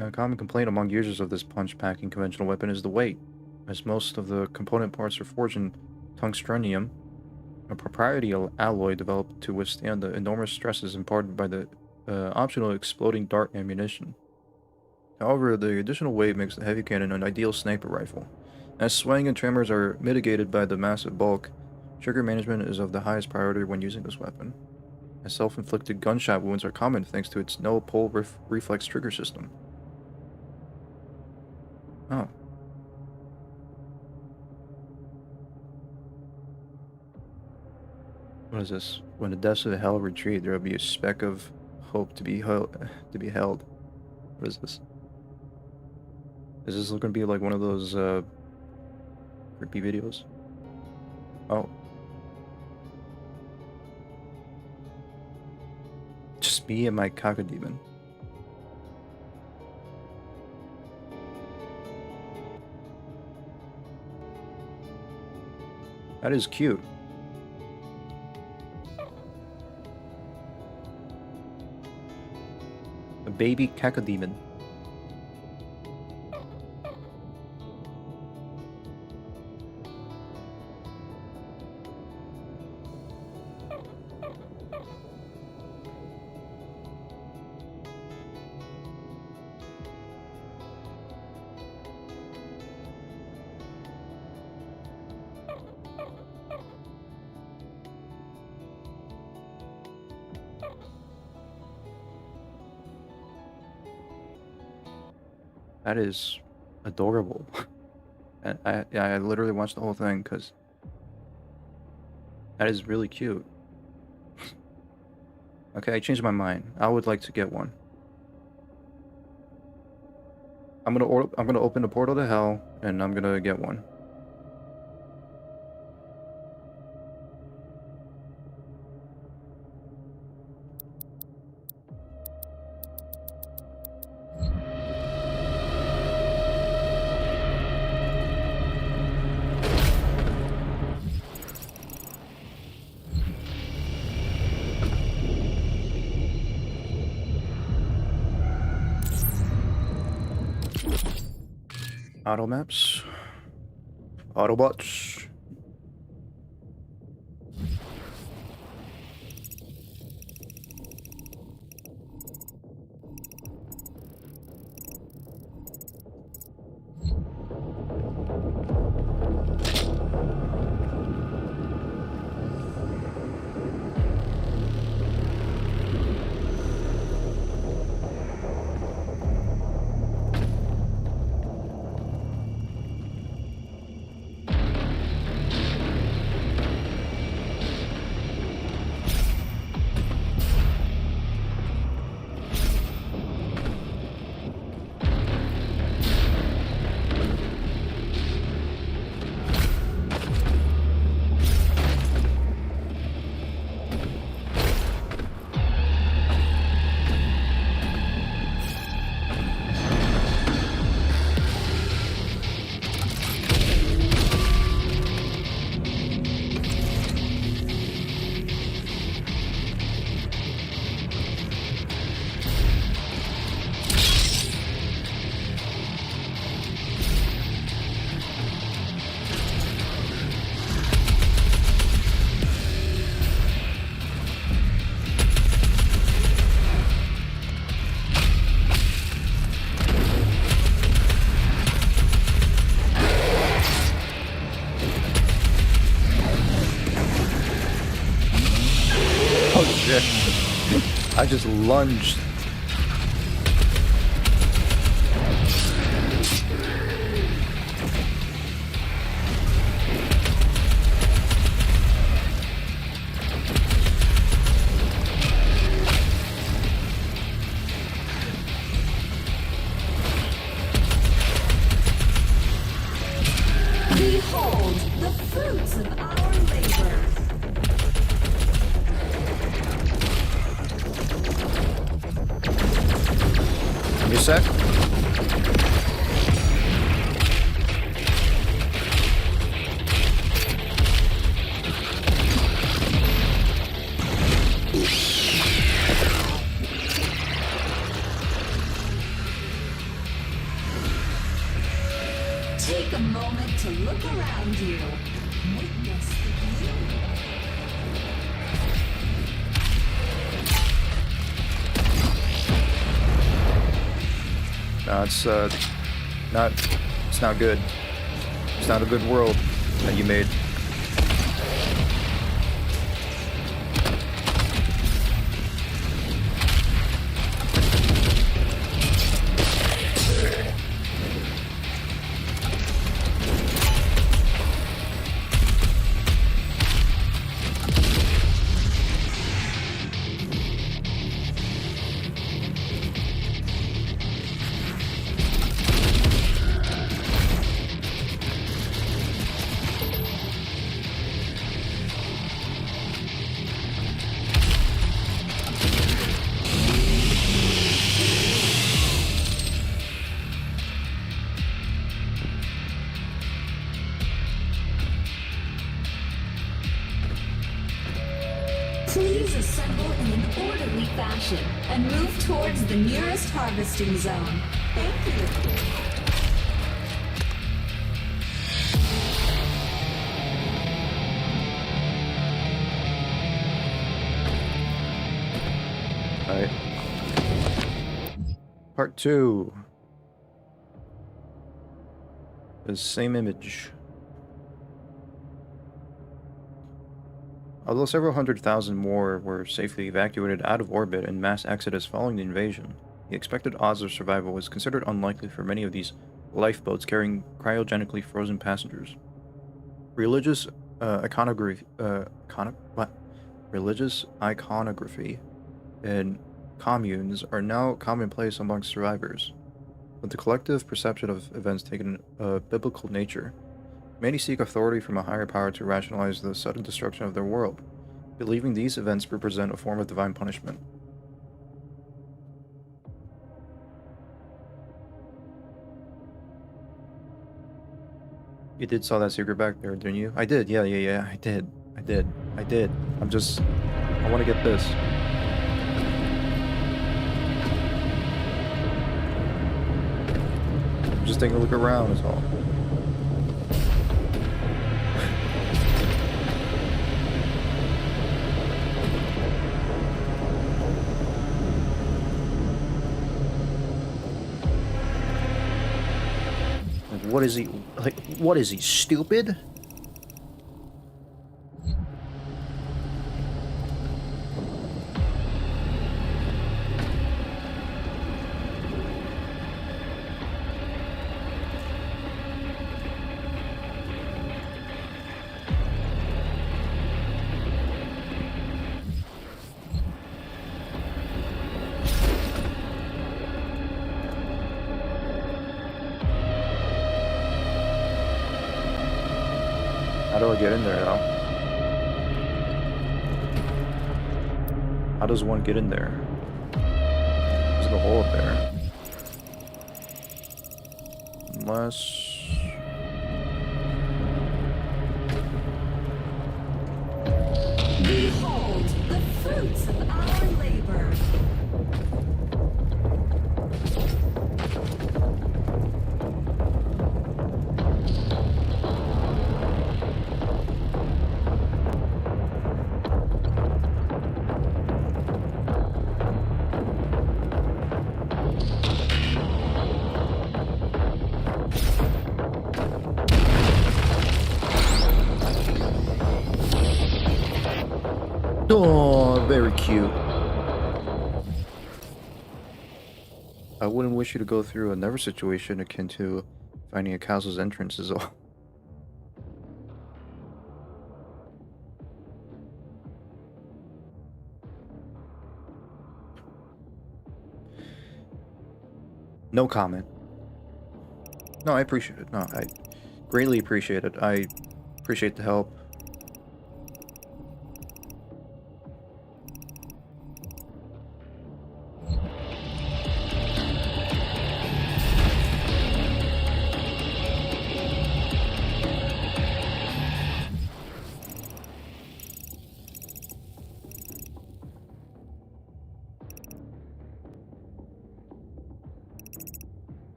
A common complaint among users of this punch-packing conventional weapon is the weight, as most of the component parts are forged in tungstenium, a proprietary alloy developed to withstand the enormous stresses imparted by the optional exploding dart ammunition. However, the additional weight makes the heavy cannon an ideal sniper rifle. As swaying and tremors are mitigated by the massive bulk, trigger management is of the highest priority when using this weapon, as self-inflicted gunshot wounds are common thanks to its no-pull reflex trigger system. Oh. What is this? When the depths of hell retreat, there will be a speck of hope to be held. What is this? Is this going to be like one of those creepy videos? Oh. Just me and my cacodemon. That is cute. A baby cacodemon. That is adorable. And I literally watched the whole thing because that is really cute. Okay, I changed my mind. I would like to get one. I'm gonna open the portal to hell, and I'm gonna get one. Auto maps. Autobots. I just lunged. Behold the fruits of our labor. Give me a sec. Take a moment to look around you. Witness the beauty. No, it's not good. It's not a good world that you made. Please assemble in an orderly fashion and move towards the nearest harvesting zone. Thank you. Alright. Part 2. The same image. Although several 100,000 more were safely evacuated out of orbit in mass exodus following the invasion, the expected odds of survival was considered unlikely for many of these lifeboats carrying cryogenically frozen passengers. Religious iconography in communes are now commonplace amongst survivors. With the collective perception of events taking a biblical nature, many seek authority from a higher power to rationalize the sudden destruction of their world, believing these events represent a form of divine punishment. You did saw that secret back there, didn't you? I did, yeah, I did. I want to get this. I'm just taking a look around is all. What is he, like, what is he, stupid? How do I get in there, though? How does one get in there? There's a hole up there. Unless... Behold the fruits of our labor. Oh, very cute. I wouldn't wish you to go through another situation akin to finding a castle's entrance is all. No comment. No, I appreciate it. No, I greatly appreciate it. I appreciate the help.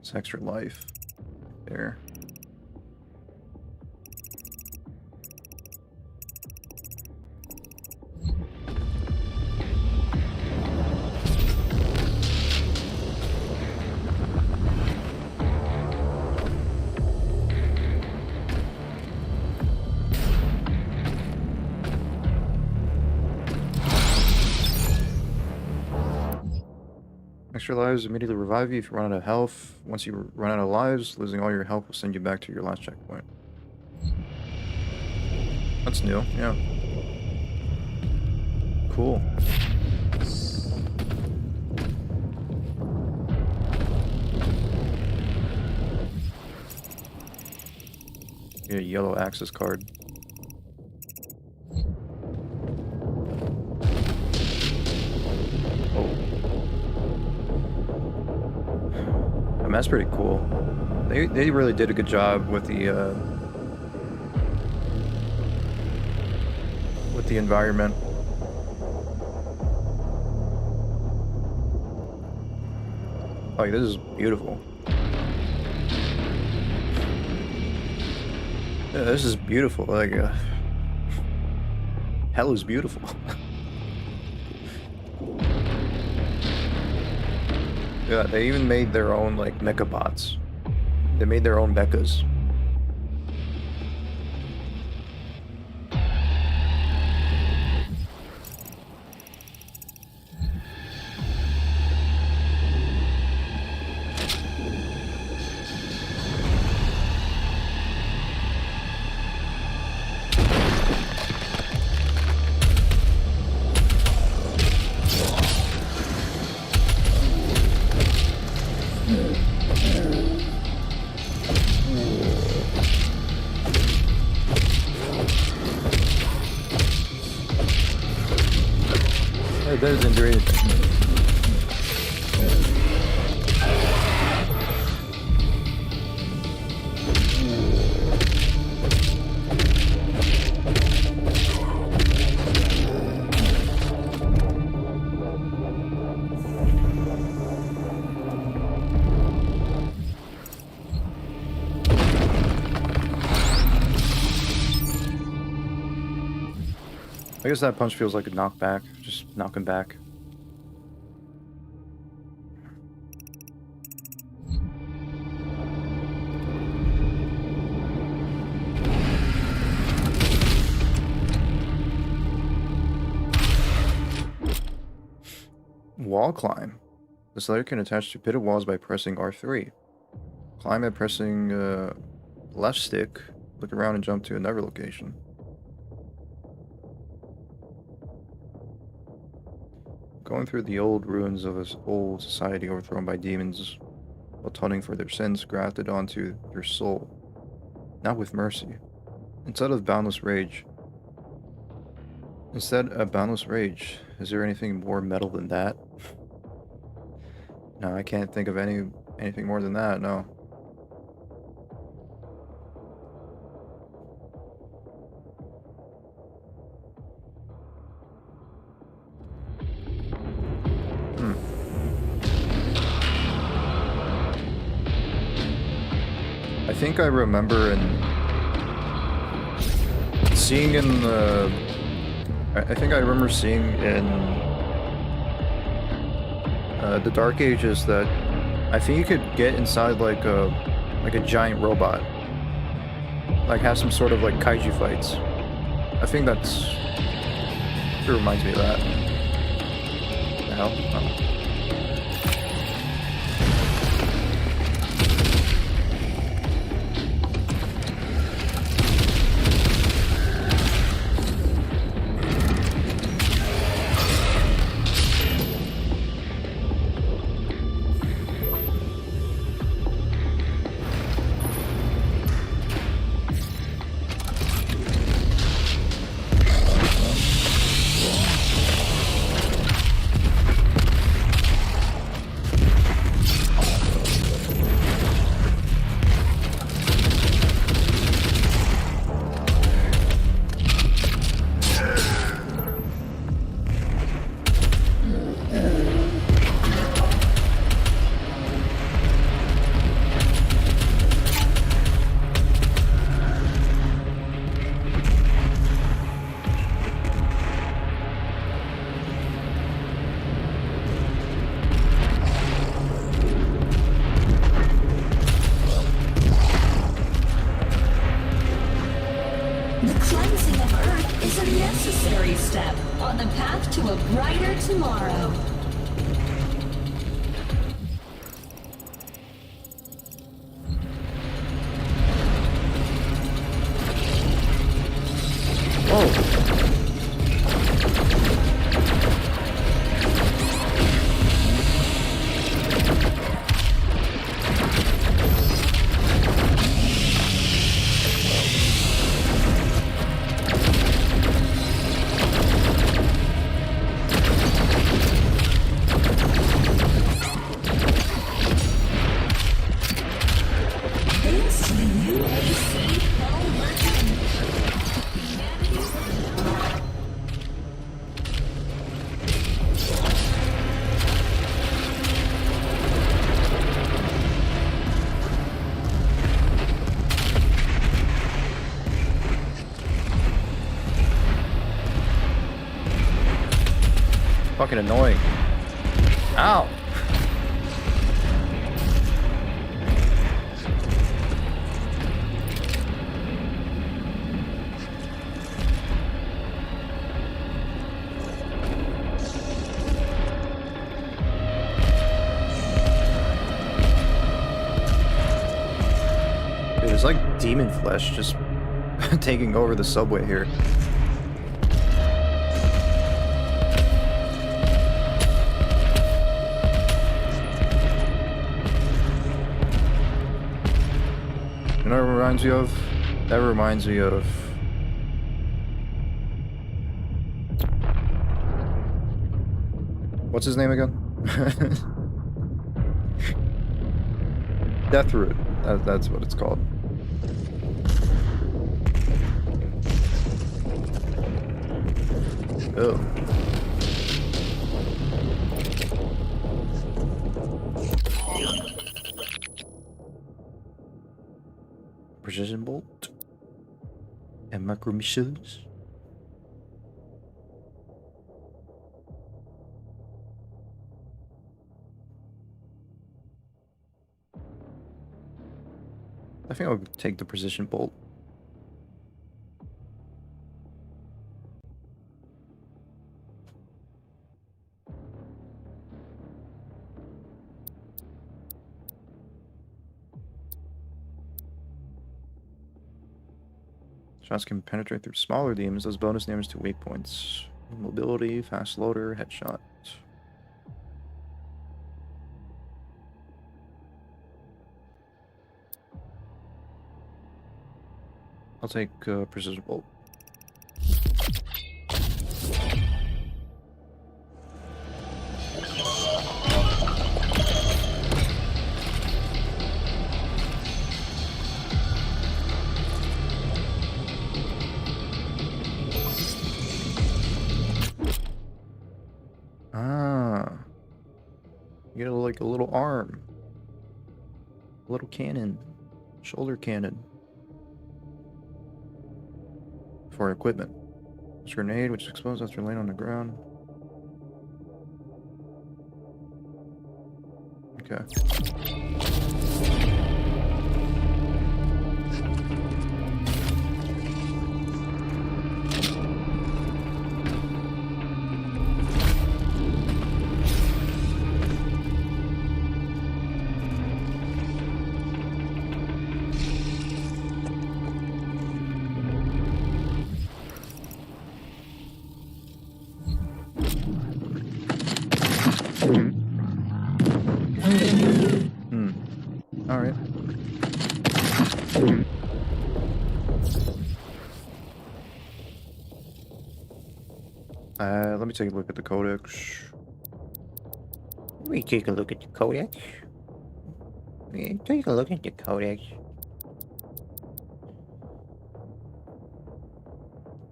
It's extra life there. Extra lives immediately revive you if you run out of health. Once you run out of lives, losing all your health will send you back to your last checkpoint. That's new, yeah. Cool. Get a yellow access card. That's pretty cool. They really did a good job with the environment. Like, this is beautiful. Yeah, this is beautiful. Like, hell is beautiful. Yeah, they even made their own, like, mecha bots. They made their own mechas. That isn't great. I guess that punch feels like a knockback, just knocking back. Wall climb. This ladder can attach to pitted walls by pressing R3. Climb by pressing left stick, look around and jump to another location. Going through the old ruins of this old society overthrown by demons, atoning for their sins grafted onto your soul, not with mercy. Instead of boundless rage. Instead of boundless rage. Is there anything more metal than that? No, I can't think of anything more than that, no. I think I remember seeing in the... I think I remember seeing in the Dark Ages that I think you could get inside like a giant robot, like have some sort of like kaiju fights. I think it reminds me of that. The hell? Oh. fucking annoying. Ow! Dude, it's like demon flesh just taking over the subway here. You know what it reminds you of? That reminds me of... What's his name again? Deathroot. That's what it's called. Oh. Precision bolt and micro missiles. I think I'll take the precision bolt. Shots can penetrate through smaller demons, does bonus damage to weak points. Mobility, fast loader, headshot. I'll take precision bolt. You get like a little arm, a little cannon, shoulder cannon for equipment. It's a grenade which explodes after laying on the ground. Okay. Alright. Let me take a look at the codex. Let me take a look at the codex. Take a look at the codex.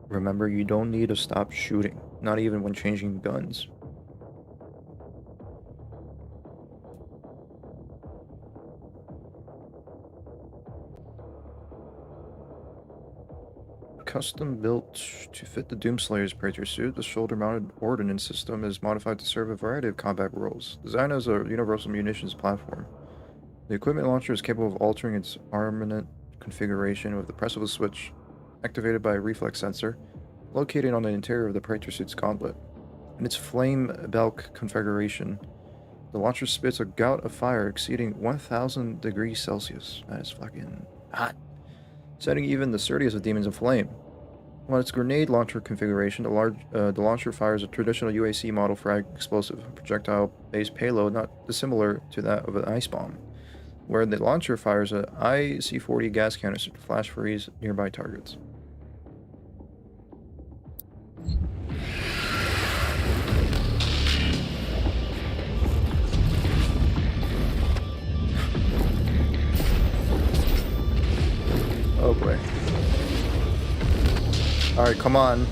Remember, you don't need to stop shooting, not even when changing guns. Custom built to fit the Doomslayer's Praetor suit, the shoulder-mounted ordnance system is modified to serve a variety of combat roles. Designed as a universal munitions platform, the equipment launcher is capable of altering its armament configuration with the press of a switch, activated by a reflex sensor, located on the interior of the Praetor suit's gauntlet. In its flame belt configuration, the launcher spits a gout of fire exceeding 1,000 degrees Celsius. That is fucking hot. Setting even the sturdiest of demons aflame. On its grenade launcher configuration, the launcher fires a traditional UAC model frag explosive, a projectile-based payload not dissimilar to that of an ice bomb, where the launcher fires an IC-40 gas canister to flash freeze nearby targets. Oh boy. Alright, come on.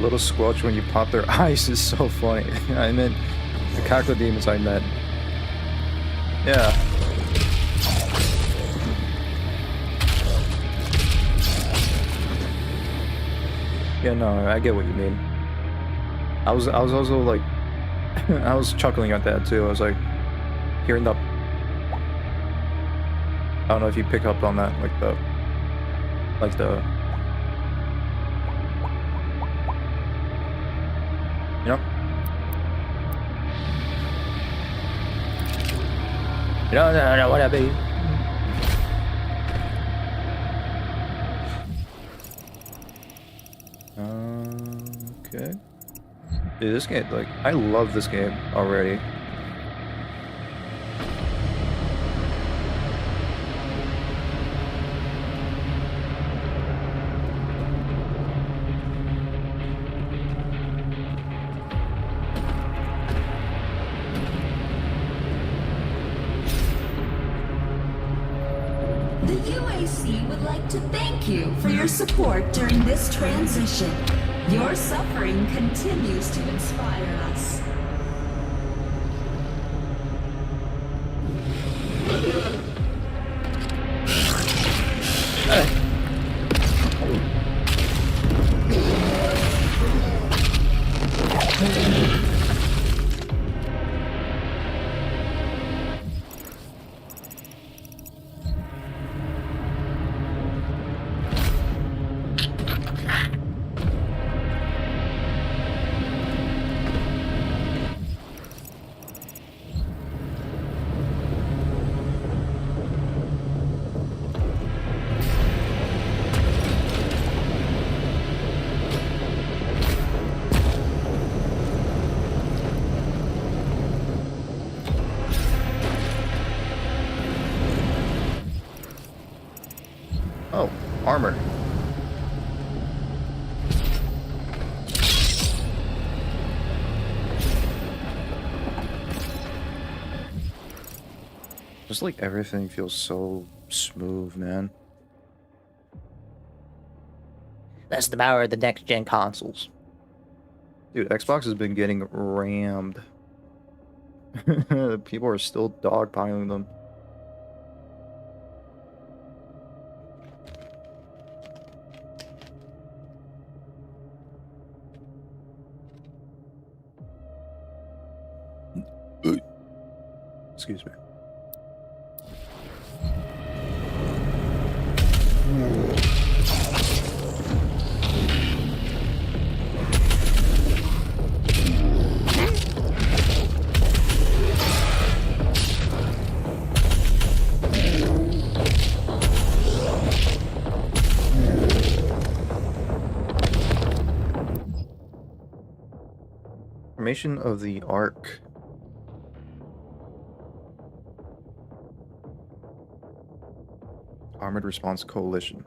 little squelch when you pop their eyes is so funny. I meant the cacodemons I met. Yeah. Yeah, no, I get what you mean. I was also like, I was chuckling at that too. I was like, hearing the, I don't know if you pick up on that, like the, you know? No, whatever. Okay. Dude, this game, like, I love this game already. The UAC would like to thank you for your support during this transition. Your suffering continues to inspire us. Oh, armor. Just like everything feels so smooth, man. That's the power of the next-gen consoles. Dude, Xbox has been getting rammed. People are still dogpiling them. Excuse me. Formation of the Ark. Armored Response Coalition.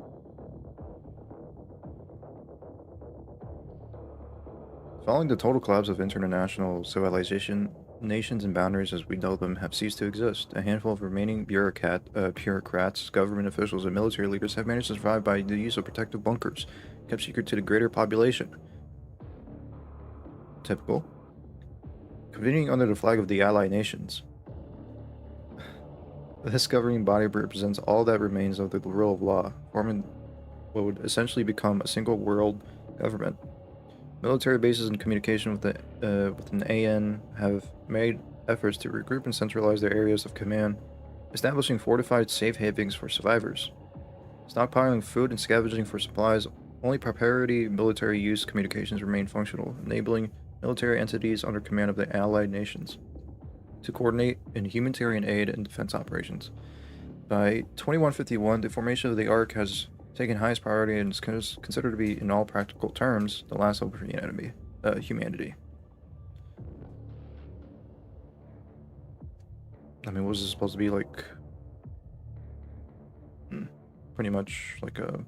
Following the total collapse of international civilization, nations and boundaries as we know them have ceased to exist. A handful of remaining bureaucrats, government officials, and military leaders have managed to survive by the use of protective bunkers, kept secret to the greater population. Typical. Convening under the flag of the Allied Nations. This governing body represents all that remains of the rule of law, forming what would essentially become a single world government. Military bases and communication with an AN have made efforts to regroup and centralize their areas of command, establishing fortified safe havens for survivors. Stockpiling food and scavenging for supplies, only priority military use communications remain functional, enabling military entities under command of the Allied Nations to coordinate in humanitarian aid and defense operations. By 2151, the formation of the Ark has taken highest priority and is considered to be, in all practical terms, the last hope for humanity. I mean, was this supposed to be like... pretty much like a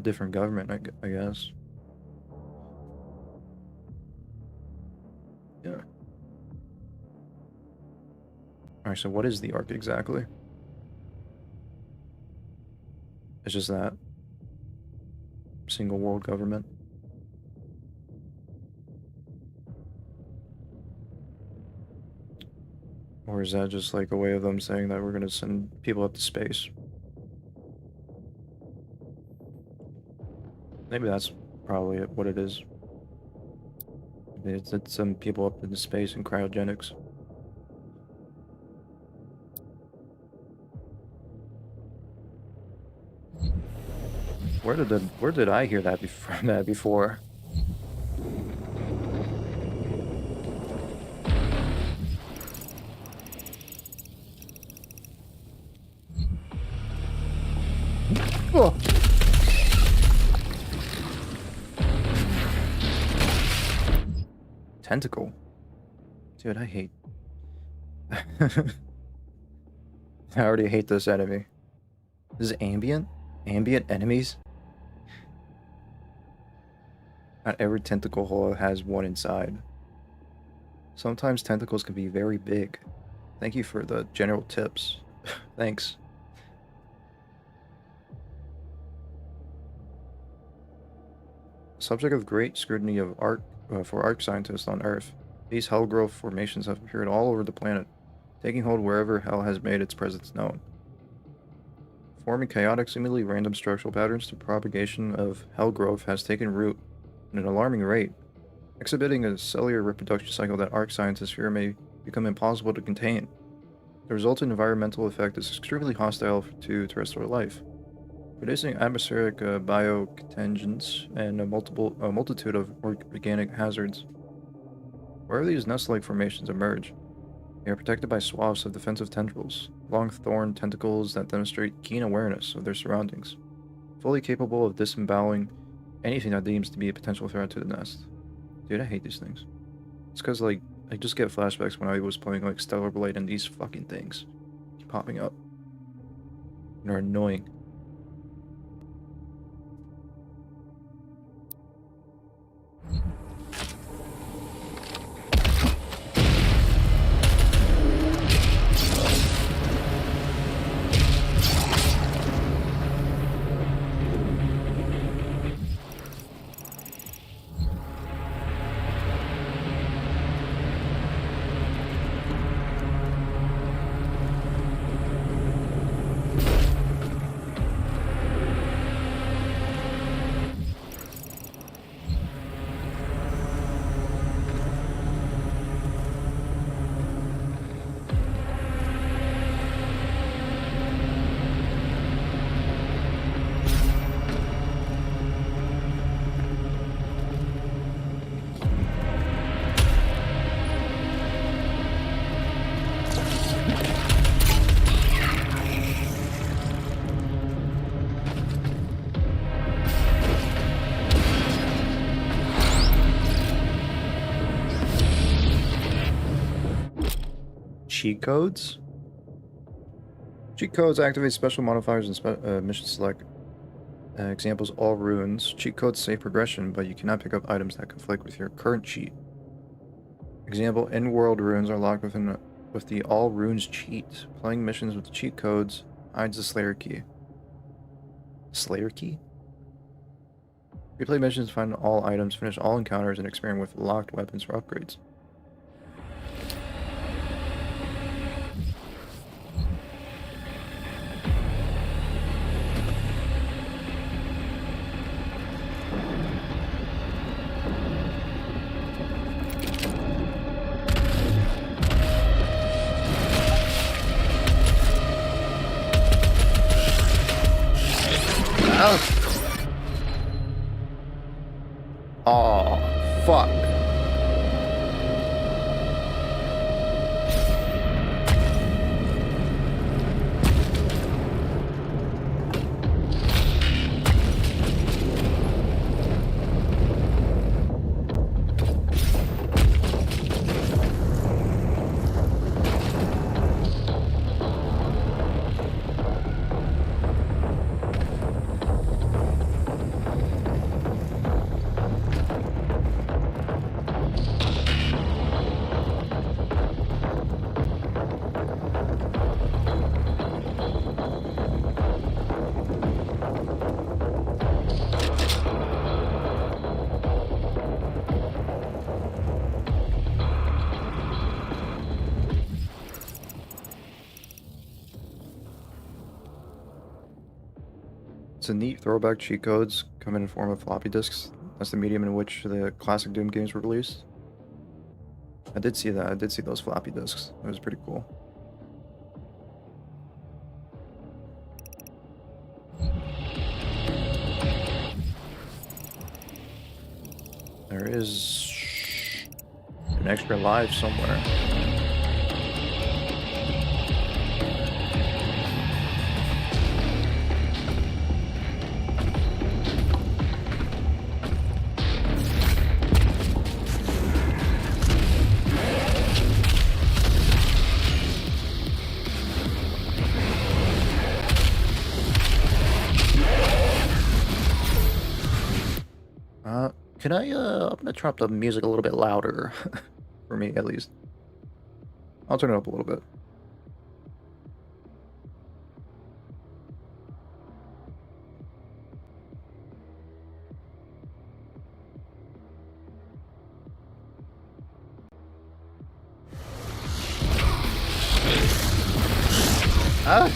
different government, I guess. Yeah. Alright, so what is the Ark exactly? It's just that. single world government. Or is that just like a way of them saying that we're gonna send people up to space? Maybe that's probably what it is. It's send people up into space in cryogenics. Where did I hear that before? Oh. Tentacle. Dude, I hate... I already hate this enemy. This is ambient? Ambient enemies? Not every tentacle hole has one inside. Sometimes tentacles can be very big. Thank you for the general tips. Thanks. Subject of great scrutiny of for arc scientists on Earth. These hell growth formations have appeared all over the planet, taking hold wherever hell has made its presence known. Forming chaotic, seemingly random structural patterns, the propagation of hell growth has taken root at an alarming rate, exhibiting a cellular reproduction cycle that arc scientists fear may become impossible to contain. The resultant environmental effect is extremely hostile to terrestrial life, producing atmospheric biocontagions and a multitude of organic hazards. Wherever these nest-like formations emerge, they are protected by swaths of defensive tendrils, long thorn tentacles that demonstrate keen awareness of their surroundings, fully capable of disemboweling anything that deems to be a potential threat to the nest. Dude, I hate these things. It's because, like, I just get flashbacks when I was playing, like, Stellar Blade and these fucking things keep popping up. And they're annoying. Cheat codes? Cheat codes activate special modifiers and mission select. Examples: all runes. Cheat codes save progression, but you cannot pick up items that conflict with your current cheat. Example: in-world runes are locked with the all runes cheat. Playing missions with cheat codes hides the Slayer key. Slayer key? Replay missions, find all items, finish all encounters, and experiment with locked weapons for upgrades. Oh, fuck. It's a neat throwback. Cheat codes come in form of floppy disks. That's the medium in which the classic Doom games were released. I did see that. I did see those floppy disks. It was pretty cool. There is an extra live somewhere. Can I, I'm gonna drop the music a little bit louder, for me at least. I'll turn it up a little bit. Ah!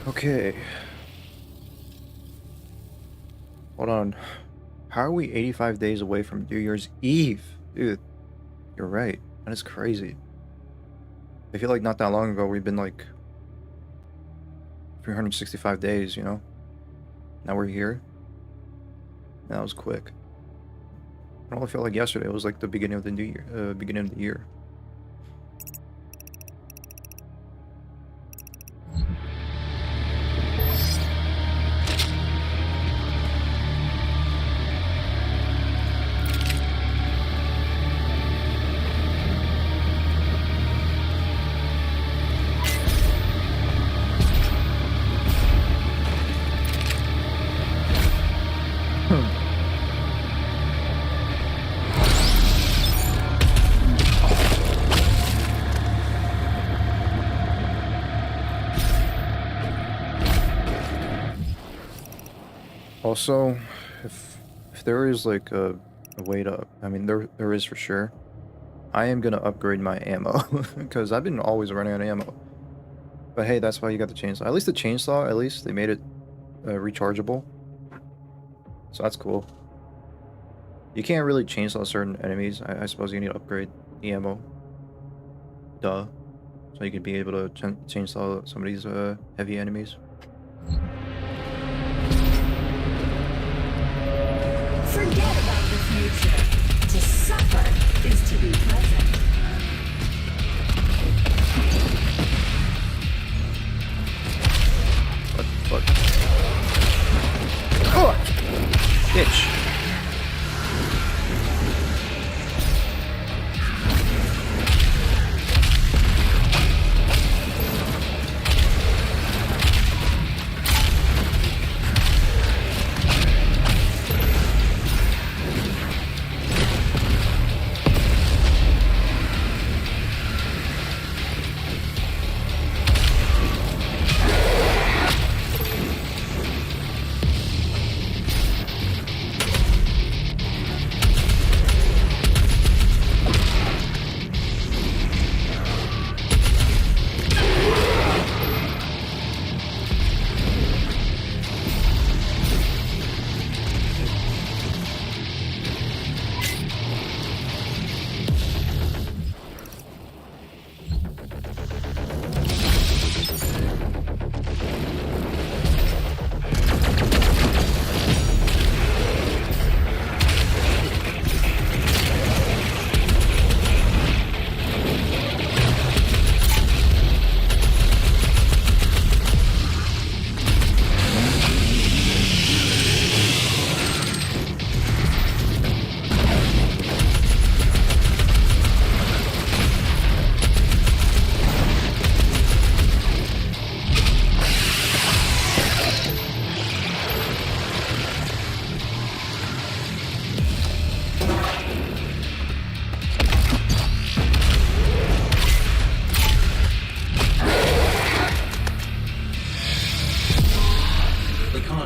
Okay. Hold on. How are we 85 days away from New Year's Eve? Dude, you're right. That is crazy. I feel like not that long ago we've been like 365 days, you know? Now we're here. That was quick. I don't feel like yesterday. It was like the beginning of the new year. Beginning of the year. Also, if there is like a way to, I mean there is for sure. I am gonna upgrade my ammo because I've been always running out of ammo. But hey, that's why you got the chainsaw. At least the chainsaw, at least they made it rechargeable. So that's cool. You can't really chainsaw certain enemies. I suppose you need to upgrade the ammo. Duh. So you can be able to chainsaw some of these heavy enemies. Forget about the future. To suffer is to be present. What the fuck? Oh! Bitch.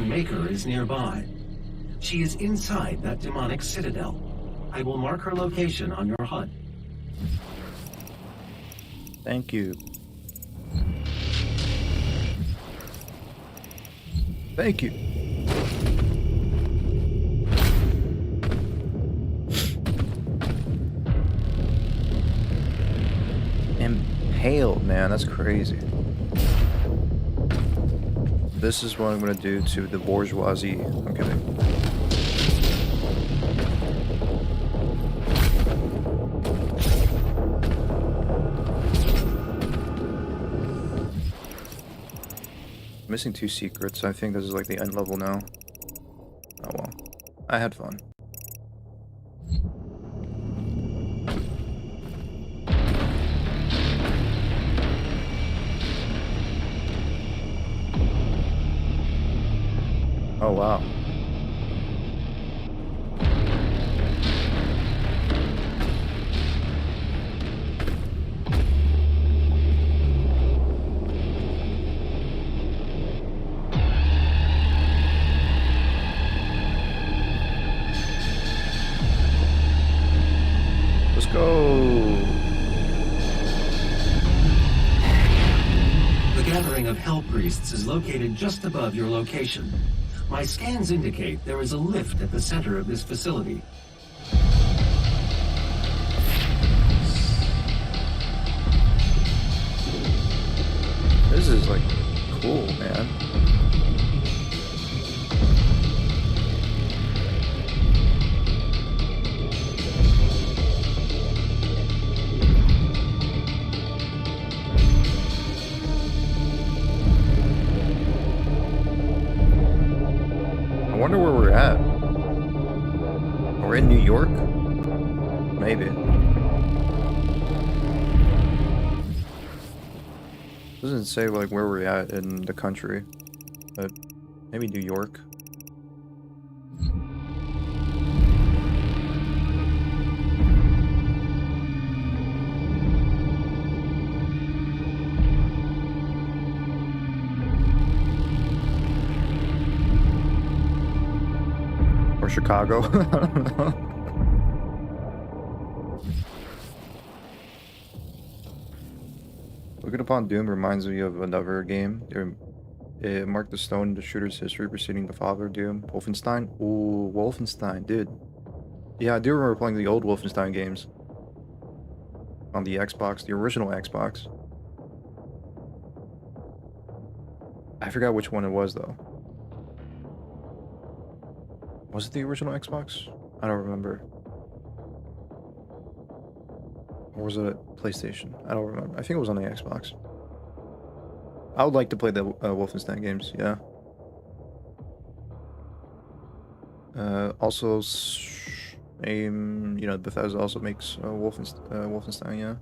Maker is nearby. She is inside that demonic citadel. I will mark her location on your HUD. Thank you. Thank you. Impaled, man, that's crazy. This is what I'm gonna do to the bourgeoisie. I'm kidding. Missing 2 secrets. I think this is like the end level now. Oh well. I had fun. Oh wow. Let's go. The gathering of Hell Priests is located just above your location. My scans indicate there is a lift at the center of this facility. This is like cool, man. I wonder where we're at. We're in New York? Maybe. Doesn't say like where we're at in the country, but maybe New York. Or Chicago. I don't know. Looking upon Doom reminds me of another game. It marked the stone in the shooter's history preceding the father of Doom. Wolfenstein? Ooh, Wolfenstein, dude. Yeah, I do remember playing the old Wolfenstein games. On the Xbox, the original Xbox. I forgot which one it was, though. Was it the original Xbox? I don't remember. Or was it PlayStation? I don't remember. I think it was on the Xbox. I would like to play the Wolfenstein games, yeah. Also, you know, Bethesda also makes Wolfenstein, yeah.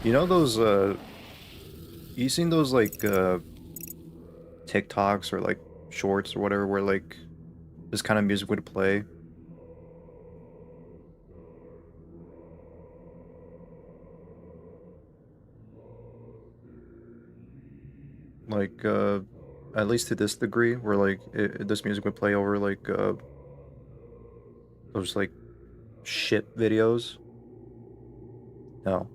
You know those, you seen those, like, TikToks or, like, shorts or whatever where, like, this kind of music would play? Like, at least to this degree, where, like, this music would play over, like, those, like, shit videos? No.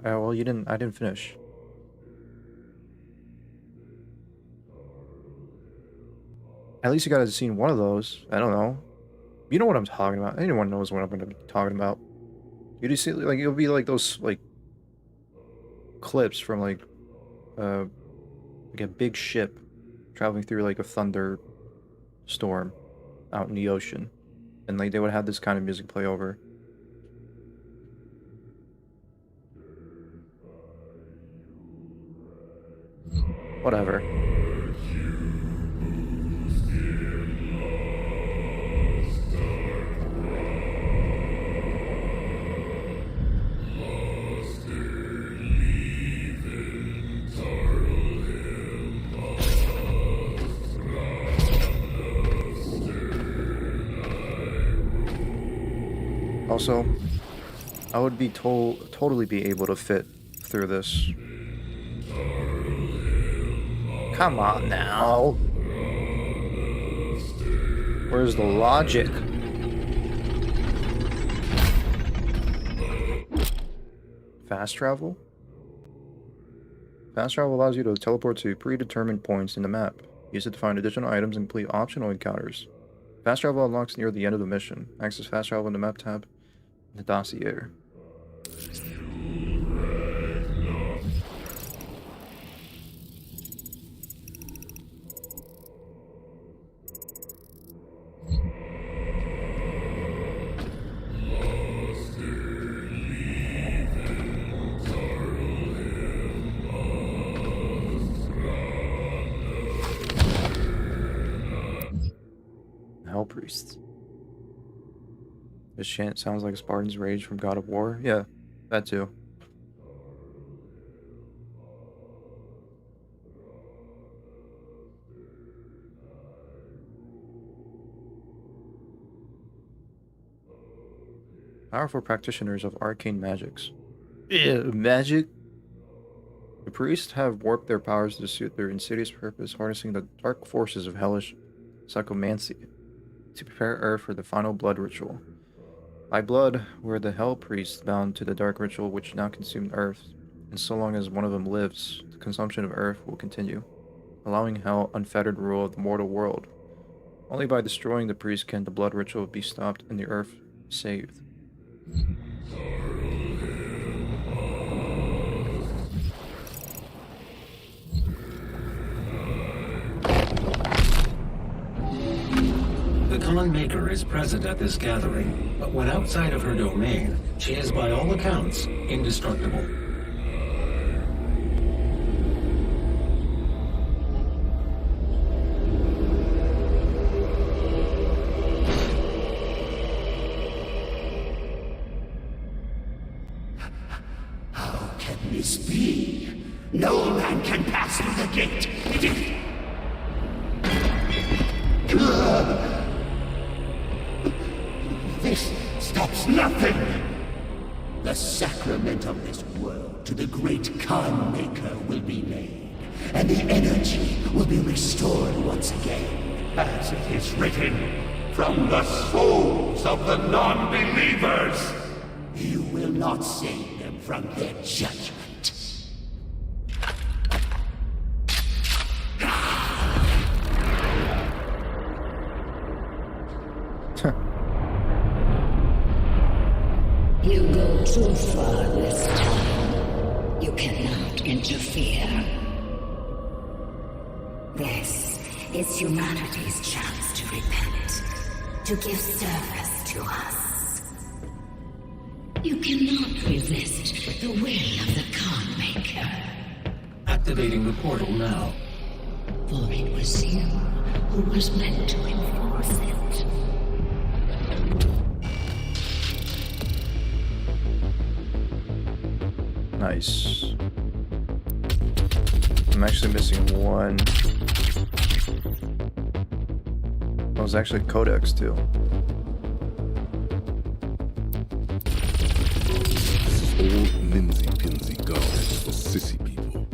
Well, I didn't finish. At least you guys have seen one of those. I don't know. You know what I'm talking about. Anyone knows what I'm going to be talking about. You just see, like, it'll be like those, like, clips from, like a big ship traveling through, like, a thunder storm out in the ocean. And, like, they would have this kind of music play over. Whatever. Also, I would be totally be able to fit through this. Come on now. Where's the logic? Fast travel? Fast travel allows you to teleport to predetermined points in the map. Use it to find additional items and complete optional encounters. Fast travel unlocks near the end of the mission. Access fast travel in the map tab in the dossier. Hell priests. This chant sounds like Spartan's rage from God of War. Yeah, that too. Powerful practitioners of arcane magics. Magic? The priests have warped their powers to suit their insidious purpose, harnessing the dark forces of hellish psychomancy to prepare Earth for the final blood ritual. By blood were the Hell Priests bound to the dark ritual which now consumed Earth, and so long as one of them lives, the consumption of Earth will continue, allowing Hell unfettered rule of the mortal world. Only by destroying the priest can the blood ritual be stopped and the Earth saved. The Con Maker is present at this gathering, but when outside of her domain, she is by all accounts indestructible. How can this be? No man can pass through the gate. This stops nothing. The sacrament of this world to the great Khan Maker will be made, and the energy will be restored once again. As it is written, from the souls of the non-believers. You will not save them from their judgment. You go too far this time. You cannot interfere. This is humanity's chance to repent, to give service to us. You cannot resist the will of the Khan Maker. Activating the portal now. For it was you who was meant to enforce it. Nice. I'm actually missing one. Oh, it was actually Codex too. This is all Lindsay Pinsy garbage for sissy people.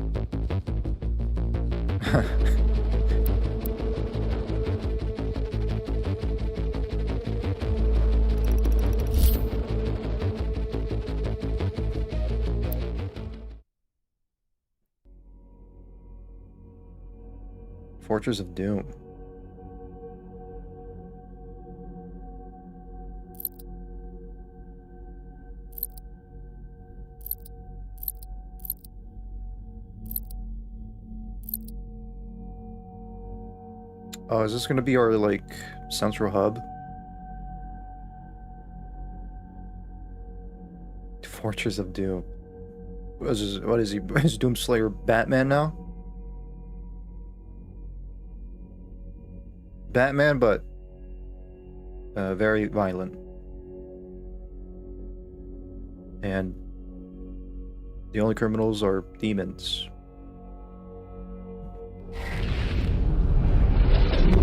Fortress of Doom. Oh, is this gonna be our, like, central hub? Fortress of Doom. What is he? Is Doomslayer Batman now? Batman, but very violent. And the only criminals are demons.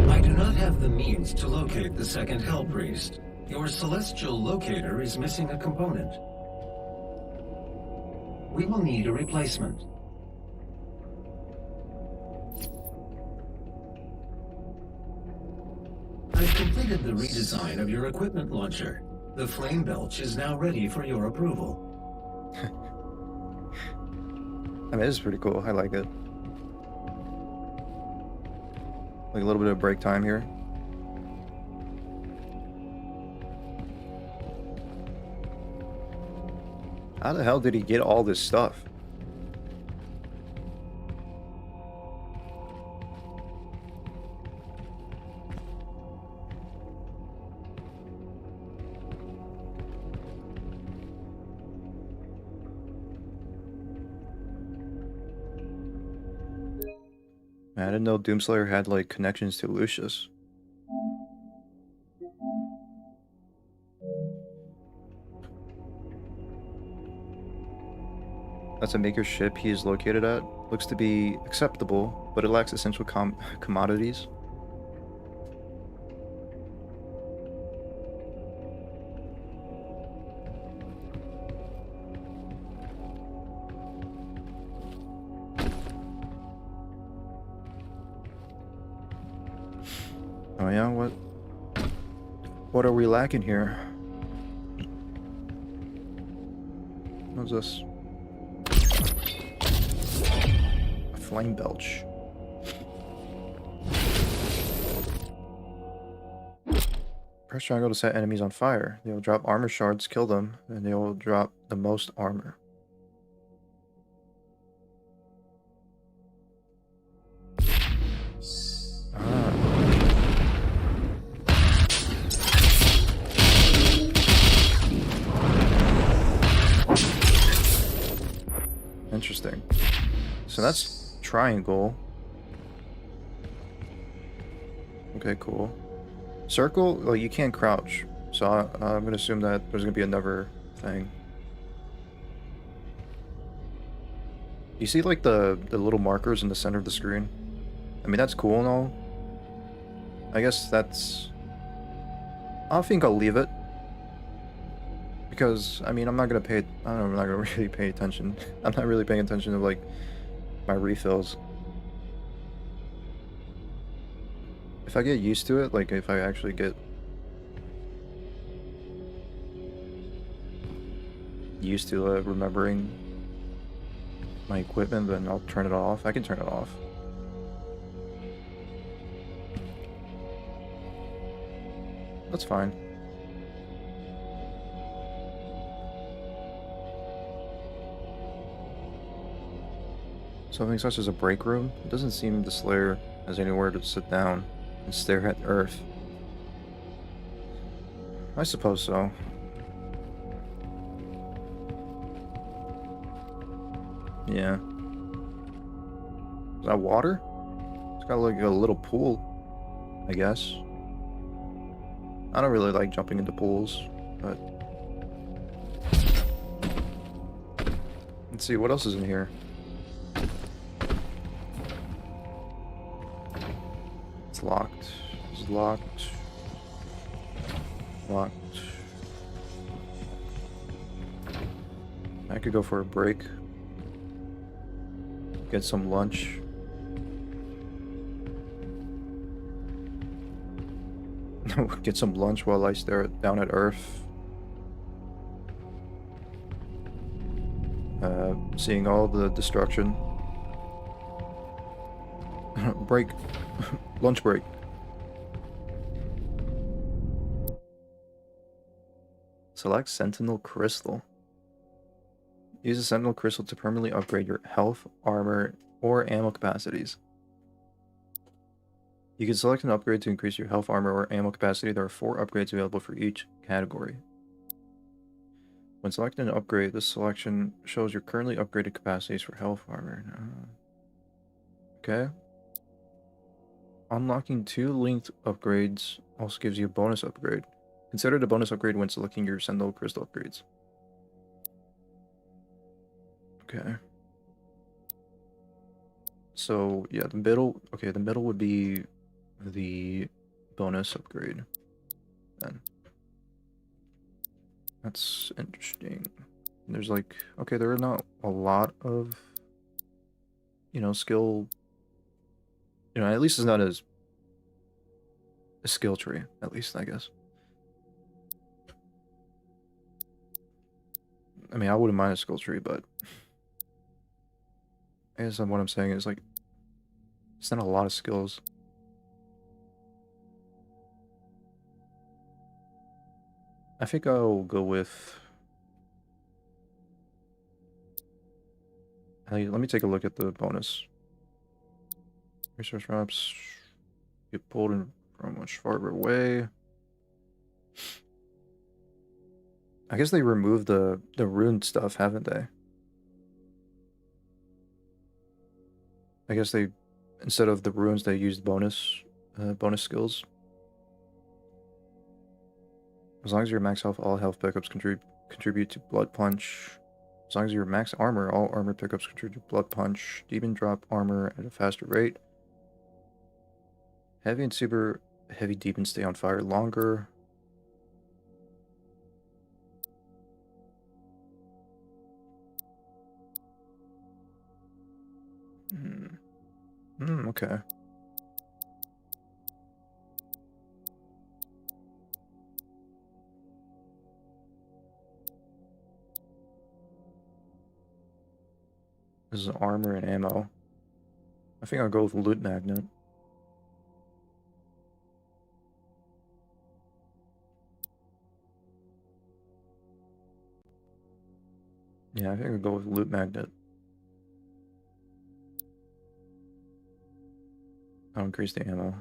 I do not have the means to locate the second Hell Priest. Your celestial locator is missing a component. We will need a replacement. I've completed the redesign of your equipment launcher. The flame belch is now ready for your approval. I mean, it's pretty cool. I like it. Like a little bit of break time here. How the hell did he get all this stuff? Man, I didn't know Doomslayer had, like, connections to Lucius. That's a maker ship he is located at. Looks to be acceptable, but it lacks essential commodities. Oh yeah, what are we lacking here? What's this? A flame belch. Press triangle to set enemies on fire. They will drop armor shards, kill them, and they will drop the most armor. Interesting. So that's triangle. Okay, cool. Circle, well, you can't crouch. So I'm gonna assume that there's gonna be another thing. You see, like, the little markers in the center of the screen? I mean, that's cool and all. I guess that's... I think I'll leave it. Because, I mean, I'm not gonna pay... I don't know, I'm not gonna really pay attention. I'm not really paying attention to, like, my refills. If I get used to it, like, if I actually get... used to remembering my equipment, then I'll turn it off. I can turn it off. That's fine. Something such as a break room? It doesn't seem the Slayer has anywhere to sit down and stare at Earth. I suppose so. Yeah. Is that water? It's got like a little pool, I guess. I don't really like jumping into pools, but... Let's see, what else is in here? It's locked. It's locked. Locked. I could go for a break. Get some lunch. Get some lunch while I stare down at Earth. Seeing all the destruction. Break. Lunch break. Select Sentinel Crystal. Use a Sentinel Crystal to permanently upgrade your health, armor, or ammo capacities. You can select an upgrade to increase your health, armor, or ammo capacity. There are 4 upgrades available for each category. When selecting an upgrade, this selection shows your currently upgraded capacities for health, armor. Okay. Unlocking 2 linked upgrades also gives you a bonus upgrade. Consider the bonus upgrade when selecting your Sentinel Crystal upgrades. Okay. So, yeah, the middle... Okay, the middle would be the bonus upgrade. Then. That's interesting. There's like... Okay, there are not a lot of... You know, skill... You know, at least it's not as... a skill tree, at least, I guess. I mean, I wouldn't mind a skill tree, but... I guess what I'm saying is, like... It's not a lot of skills. I think I'll go with... Hey, let me take a look at the bonus. Resource drops. Get pulled in from much farther away. I guess they removed the rune stuff, haven't they? I guess they, instead of the runes, they used bonus skills. As long as you're max health, all health pickups contribute to Blood Punch. As long as you're max armor, all armor pickups contribute to Blood Punch. Demon drop armor at a faster rate. Heavy and super heavy demons stay on fire longer. Okay. This is armor and ammo. I think I'll go with loot magnet. Yeah, I think I'll go with loot magnet. I'll increase the ammo.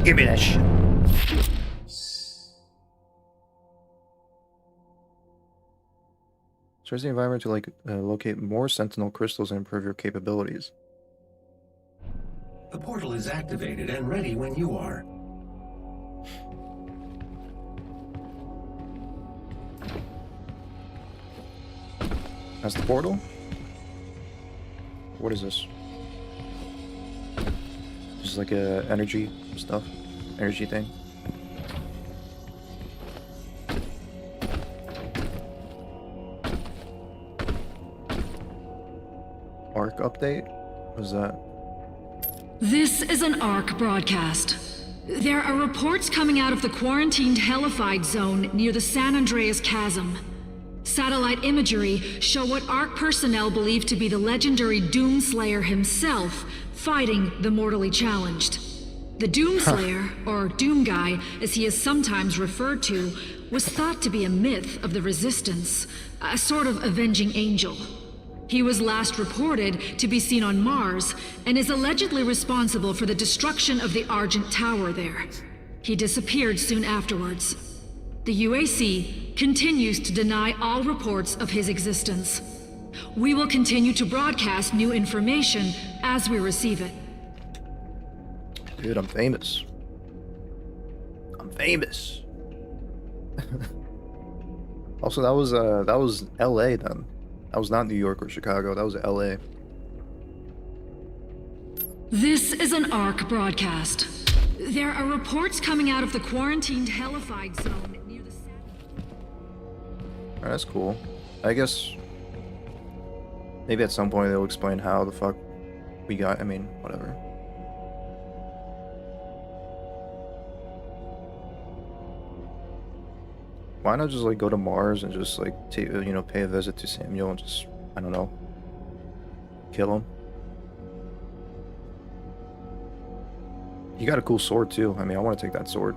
Give me that shit. Search the environment to locate more Sentinel crystals and improve your capabilities. The portal is activated and ready when you are. That's the portal? What is this? This is like a energy stuff. Energy thing. Arc update? What is that? This is an ARC broadcast. There are reports coming out of the quarantined hellified zone near the San Andreas Chasm. Satellite imagery show what ARC personnel believe to be the legendary Doomslayer himself fighting the mortally challenged. The Doomslayer, or Doom Guy, as he is sometimes referred to, was thought to be a myth of the Resistance, a sort of avenging angel. He was last reported to be seen on Mars, and is allegedly responsible for the destruction of the Argent Tower there. He disappeared soon afterwards. The UAC continues to deny all reports of his existence. We will continue to broadcast new information as we receive it. Dude, I'm famous. I'm famous. Also, that was LA then. That was not New York or Chicago. That was LA. This is an ARC broadcast. There are reports coming out of the quarantined hellified zone near the... Alright, that's cool. I guess maybe at some point they'll explain how the fuck we got, I mean, whatever. Why not just like go to Mars and just like pay a visit to Samuel and just, I don't know, kill him? He got a cool sword too. I mean, I want to take that sword.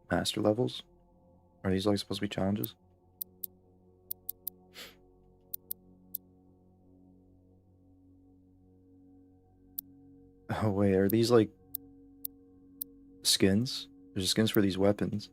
Master levels? Are these like supposed to be challenges? Oh wait, are these like skins? There's skins for these weapons.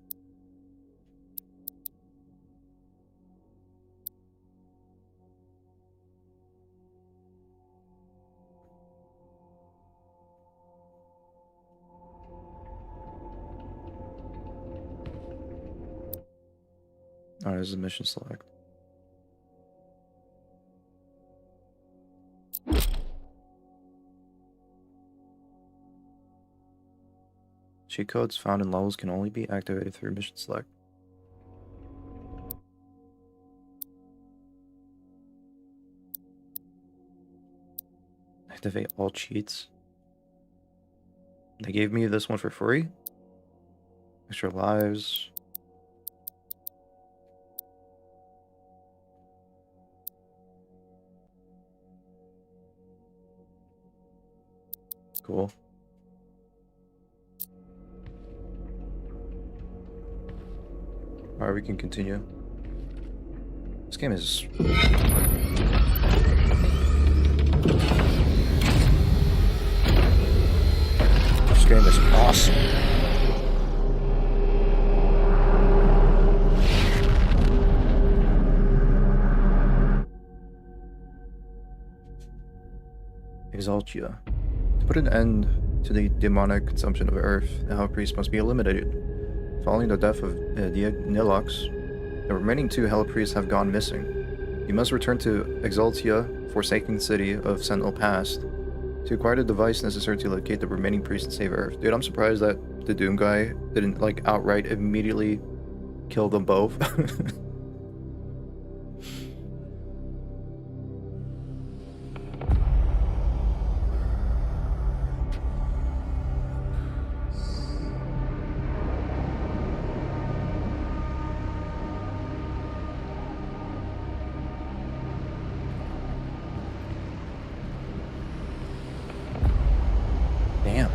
Alright, this is a mission select. Cheat codes found in levels can only be activated through mission select. Activate all cheats. They gave me this one for free. Extra lives. Cool. Alright, we can continue. This game is... This game is awesome. Exaltia. To put an end to the demonic consumption of Earth, the Hell Priest must be eliminated. Following the death of Nilox, the remaining 2 Hell Priests have gone missing. You must return to Exaltia, Forsaken City of Sentinel Pass, to acquire the device necessary to locate the remaining priests and save Earth. Dude, I'm surprised that the Doom guy didn't, like, outright immediately kill them both. Damn.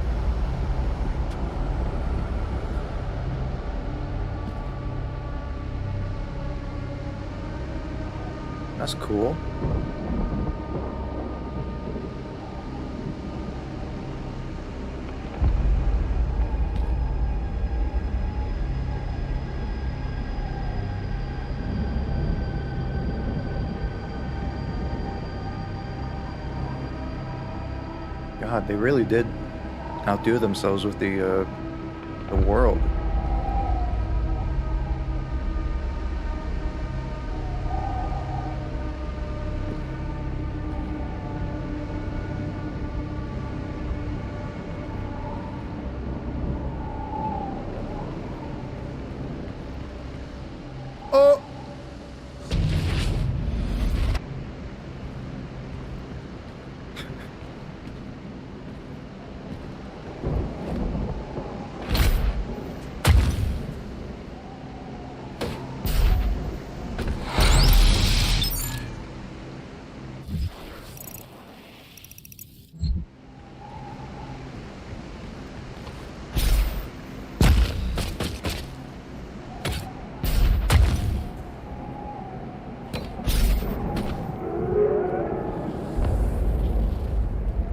That's cool. God, they really did outdo themselves with the world.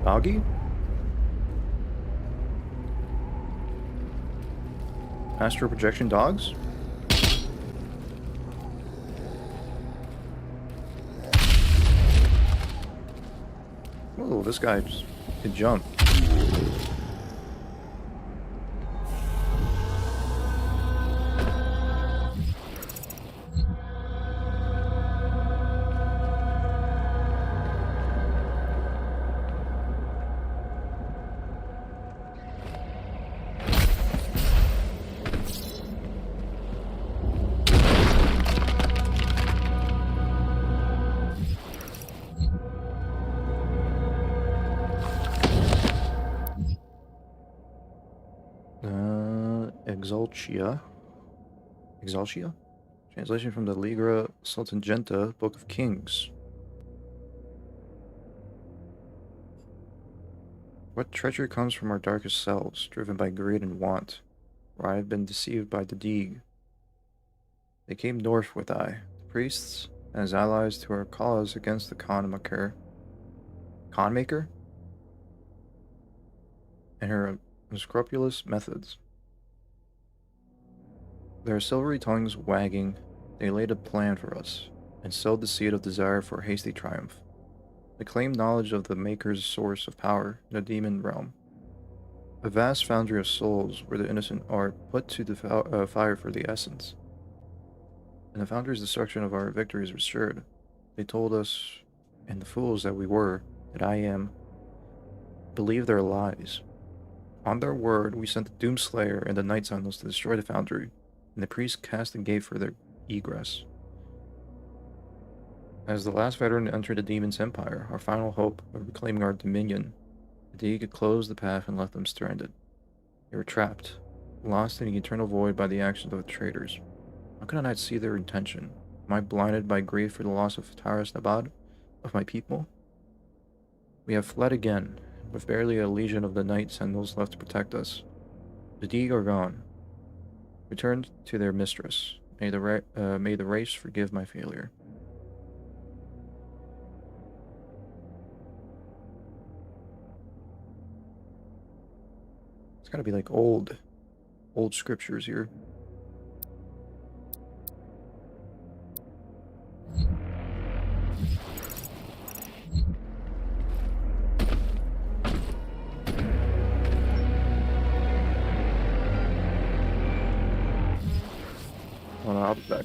Doggy? Astral projection dogs? Oh, this guy just can jump. Exaltia. Exaltia? Translation from the Ligra Sultangenta, Book of Kings. What treachery comes from our darkest selves, driven by greed and want, where I have been deceived by the Deeg. They came north with the priests, as allies to our cause against the Conmaker. Conmaker? And her unscrupulous methods. Their silvery tongues wagging, they laid a plan for us, and sowed the seed of desire for hasty triumph. They claimed knowledge of the Maker's source of power in the demon realm. A vast foundry of souls where the innocent are put to the fire for the essence. And the foundry's destruction of our victories was assured. They told us, and the fools that we were, that I am, believed their lies. On their word, we sent the Doomslayer and the Night Sentinels to destroy the foundry, and the priests cast a gate for their egress. As the last veteran entered the demon's empire, our final hope of reclaiming our dominion, the Deeg closed the path and left them stranded. They were trapped, lost in the eternal void by the actions of the traitors. How can I not see their intention? Am I blinded by grief for the loss of Taras Nabad, of my people? We have fled again, with barely a legion of the Night Sentinels left to protect us. The Deeg are gone. Returned to their mistress. May the race forgive my failure. It's gotta be like old scriptures here. Oh no, I'll be back.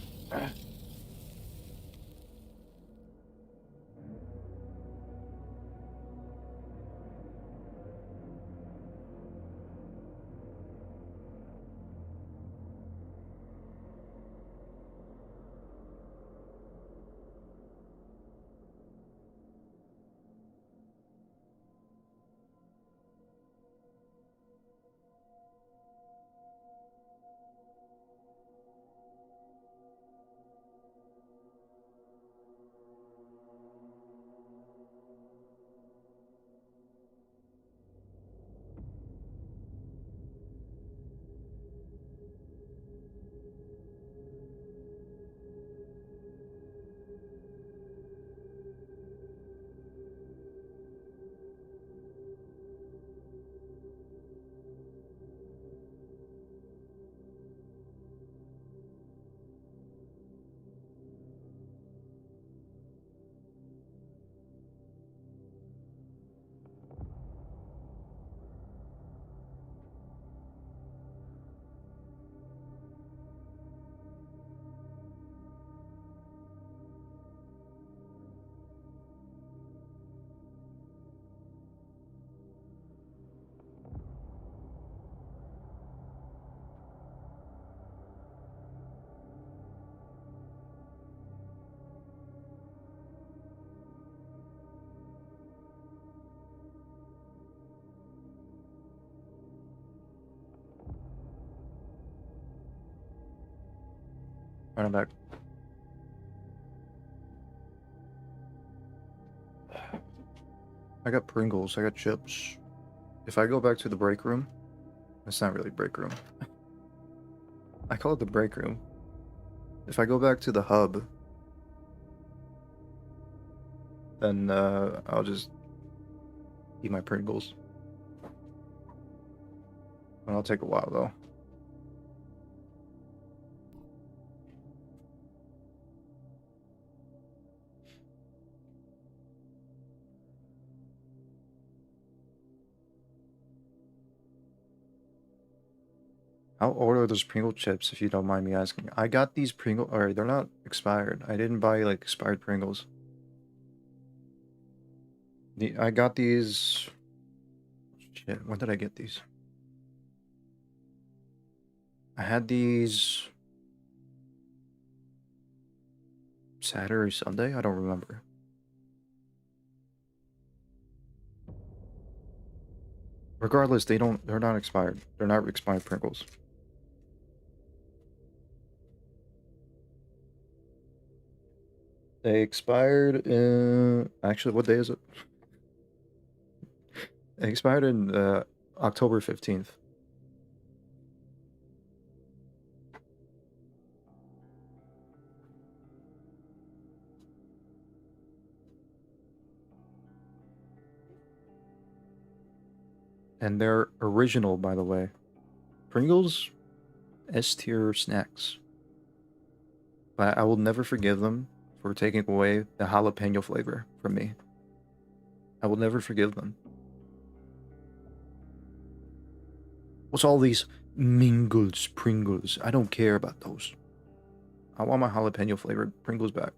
Alright, I'm back. I got Pringles, I got chips. If I go back to the break room, it's not really break room. I call it the break room. If I go back to the hub, then I'll just eat my Pringles. It'll take a while though. How old are those Pringle chips, if you don't mind me asking? I got these Pringle, or they're not expired. I didn't buy like expired Pringles. I got these. Shit, when did I get these? I had these Saturday, Sunday. I don't remember. Regardless, they're not expired. They're not expired Pringles. They expired in... Actually, what day is it? They expired in October 15th. And they're original, by the way. Pringles, S-tier snacks. But I will never forgive them for taking away the jalapeno flavor from me. I will never forgive them. What's all these Mingles, Pringles? I don't care about those. I want my jalapeno flavored Pringles back.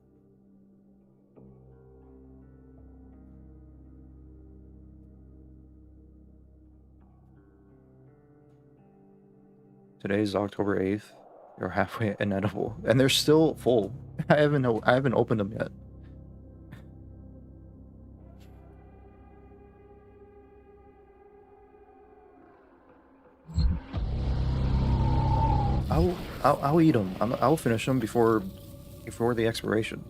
Today's October 8th. They're halfway inedible, and they're still full. I haven't opened them yet. I'll eat them. I'll finish them before the expiration.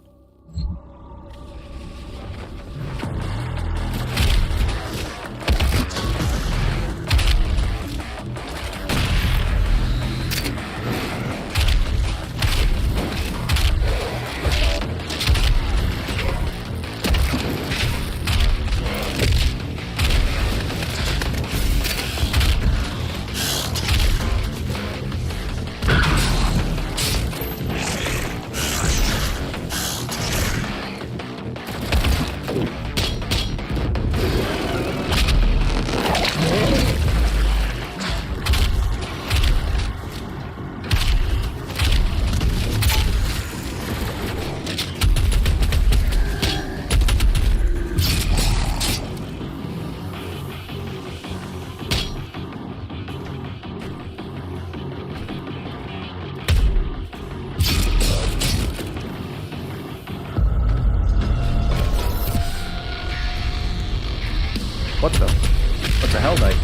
What the hell, Knight?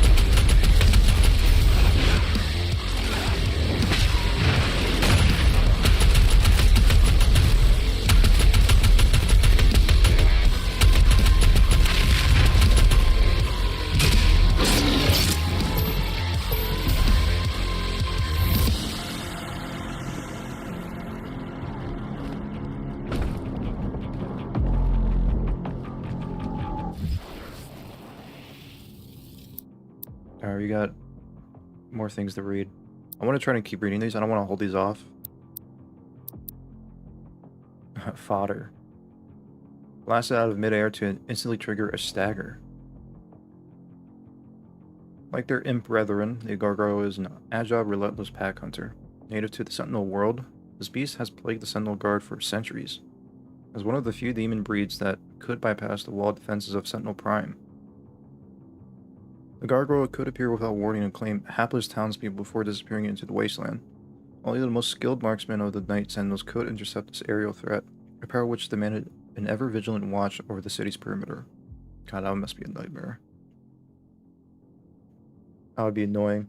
Alright, we got more things to read. I want to try to keep reading these. I don't want to hold these off. Fodder. Blasted out of midair to instantly trigger a stagger. Like their imp brethren, the Gargoyle is an agile, relentless pack hunter. Native to the Sentinel world, this beast has plagued the Sentinel Guard for centuries. As one of the few demon breeds that could bypass the wall defenses of Sentinel Prime. The gargoyle could appear without warning and claim hapless townspeople before disappearing into the wasteland. Only the most skilled marksmen of the Night Sentinels could intercept this aerial threat, a power which demanded an ever-vigilant watch over the city's perimeter. God, that must be a nightmare. That would be annoying.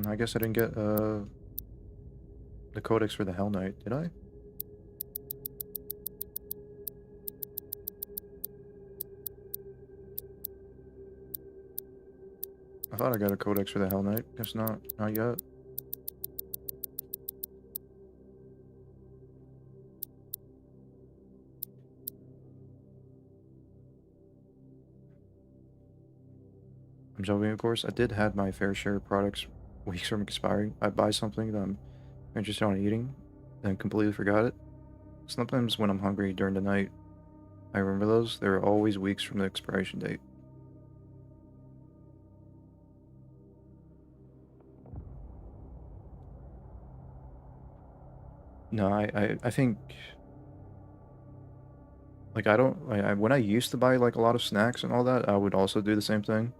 I guess I didn't get the codex for the Hell Knight, did I? I thought I got a codex for the Hell Knight. Guess not. Not yet. I'm joking, of course. I did have my fair share of products weeks from expiring. I buy something that I'm interested in eating, then completely forgot it. Sometimes when I'm hungry during the night, I remember those. They're always weeks from the expiration date. No, I think like I don't when I used to buy like a lot of snacks and all that, I would also do the same thing.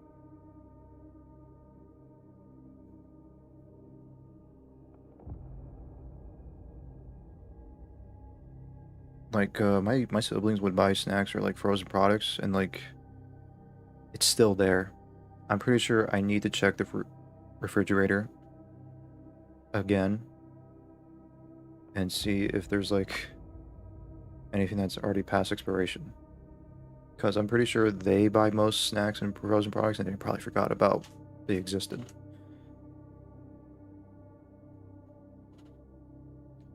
Like my siblings would buy snacks or like frozen products and like it's still there. I'm pretty sure I need to check the refrigerator again and see if there's like anything that's already past expiration. Because I'm pretty sure they buy most snacks and frozen products and they probably forgot about they existed.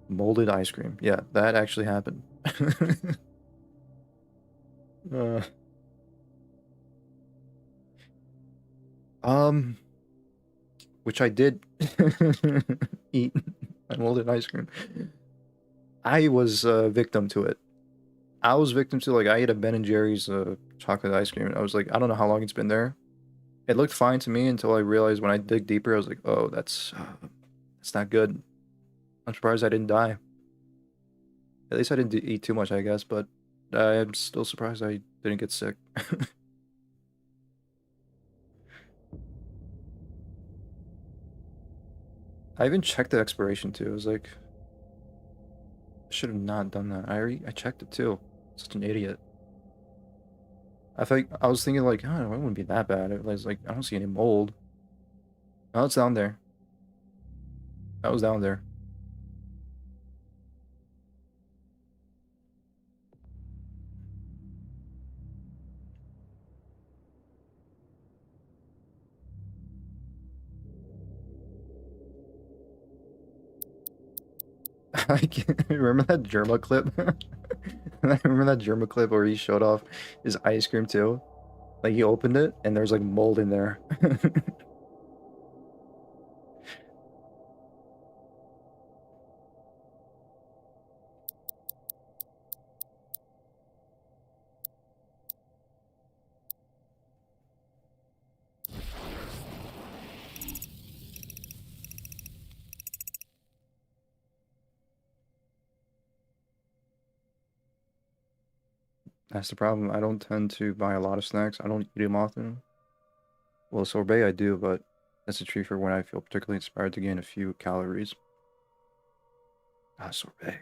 Molded ice cream. Yeah, that actually happened. uh, which I did eat. I molded ice cream. I was a victim to it. I was victim to like I ate a Ben & Jerry's chocolate ice cream and I was like, I don't know how long it's been there. It looked fine to me until I realized when I dig deeper, I was like, oh, that's not good. I'm surprised I didn't die. At least I didn't eat too much, I guess, but I'm still surprised I didn't get sick. I even checked the expiration too. I was like, I should have not done that. I checked it too. Such an idiot. I was thinking like, oh, it wouldn't be that bad. It was like, I don't see any mold. Oh, it's down there. That was down there. I remember that Germa clip. I remember that Germa clip where he showed off his ice cream too. Like he opened it and there's like mold in there. That's the problem. I don't tend to buy a lot of snacks. I don't eat them often. Well, sorbet I do, but that's a treat for when I feel particularly inspired to gain a few calories. Ah, sorbet.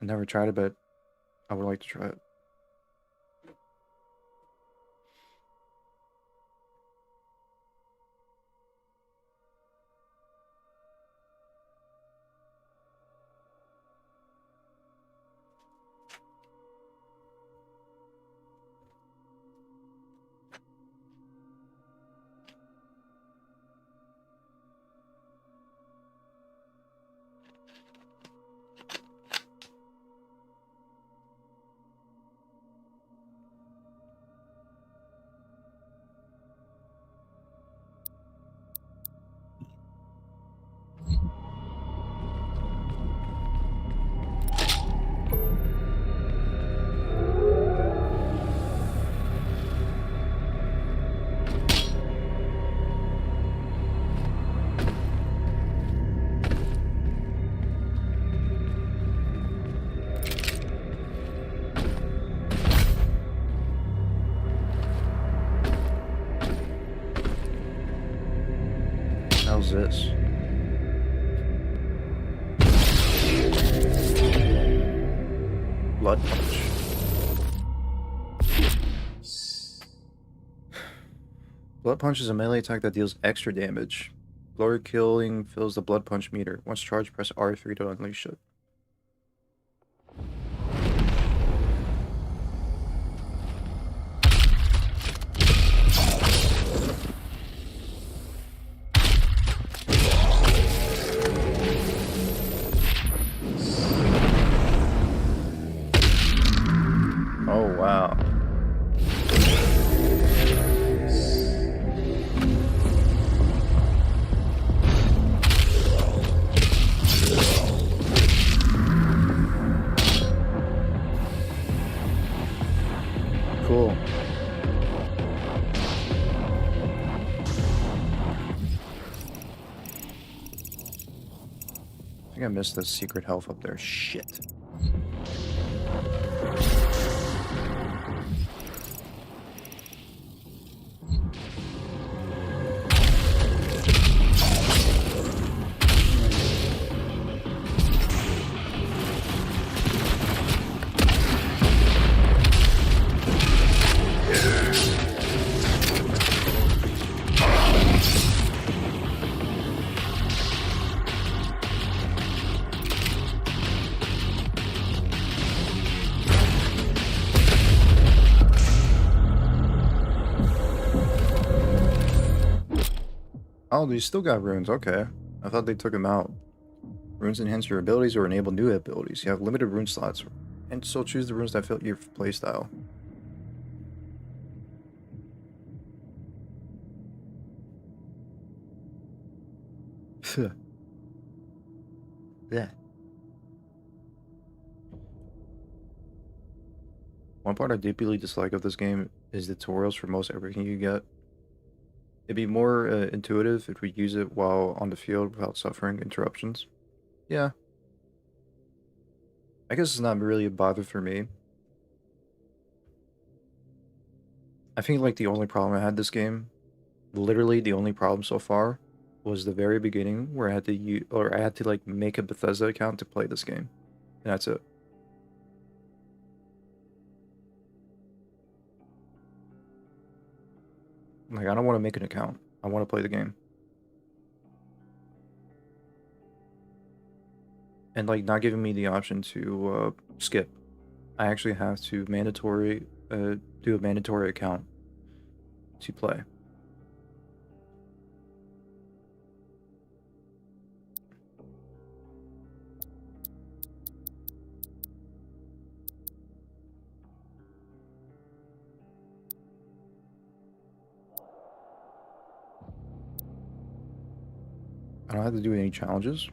I never tried it, but I would like to try it. How's this? Blood punch. Blood punch is a melee attack that deals extra damage. Glory killing fills the blood punch meter. Once charged, press R3 to unleash it. think I missed the secret health up there. Shit. Oh, they still got runes. Okay. I thought they took them out. Runes enhance your abilities or enable new abilities. You have limited rune slots, and so choose the runes that fit your playstyle. Yeah. One part I deeply dislike of this game is the tutorials for most everything you get. It'd be more intuitive if we use it while on the field without suffering interruptions. Yeah. I guess it's not really a bother for me. I think like the only problem I had this game, literally the only problem so far, was the very beginning where I had to like make a Bethesda account to play this game. And that's it. Like, I don't want to make an account. I want to play the game. And, like, not giving me the option to skip. I actually have to do a mandatory account to play. I don't have to do any challenges.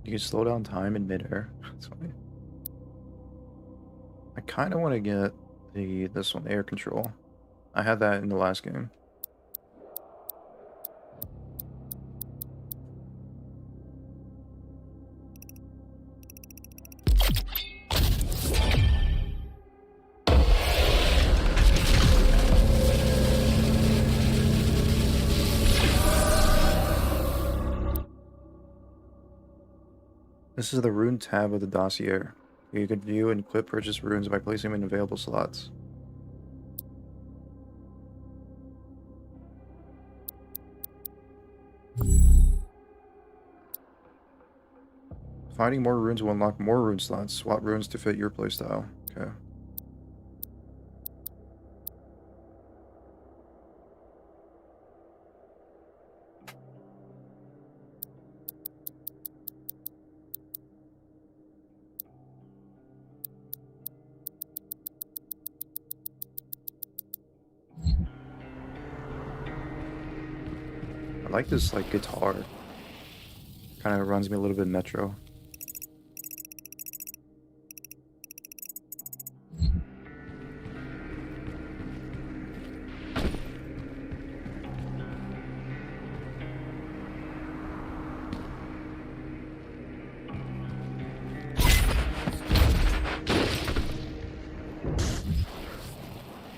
You can slow down time in midair. That's funny. I kind of want to get this one, air control. I had that in the last game. This is the rune tab of the dossier. You can view and equip purchase runes by placing them in available slots. Finding more runes will unlock more rune slots. Swap runes to fit your playstyle. Okay. I like this like guitar. Kind of reminds me a little bit of Metro.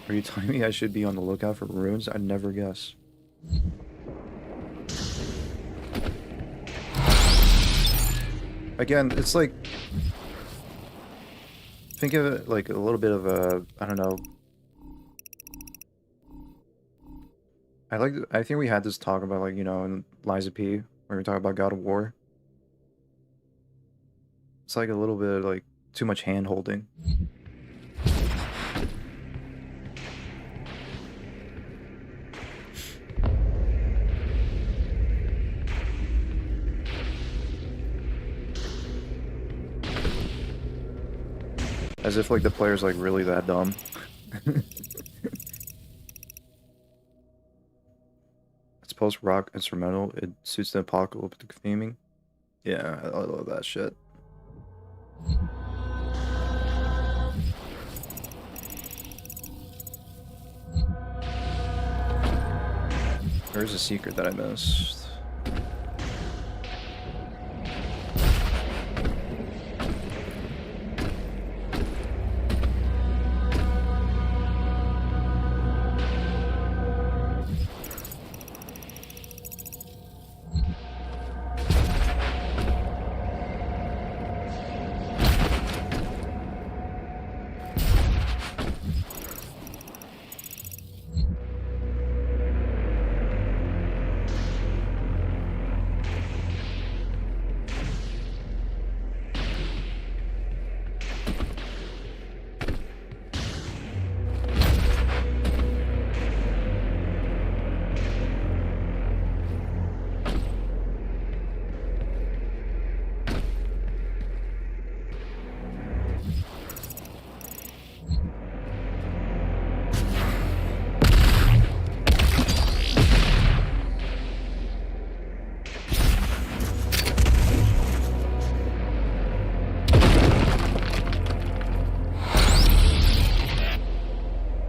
Are you telling me I should be on the lookout for runes? I'd never guess. Again, it's like, think of it like a little bit of a, I don't know. I think we had this talk about, like, you know, in Liza P, where we talk about God of War. It's like a little bit like too much hand holding. As if like the player's like really that dumb. It's post-rock instrumental. It suits the apocalyptic theming. Yeah, I love that shit. There's a secret that I missed.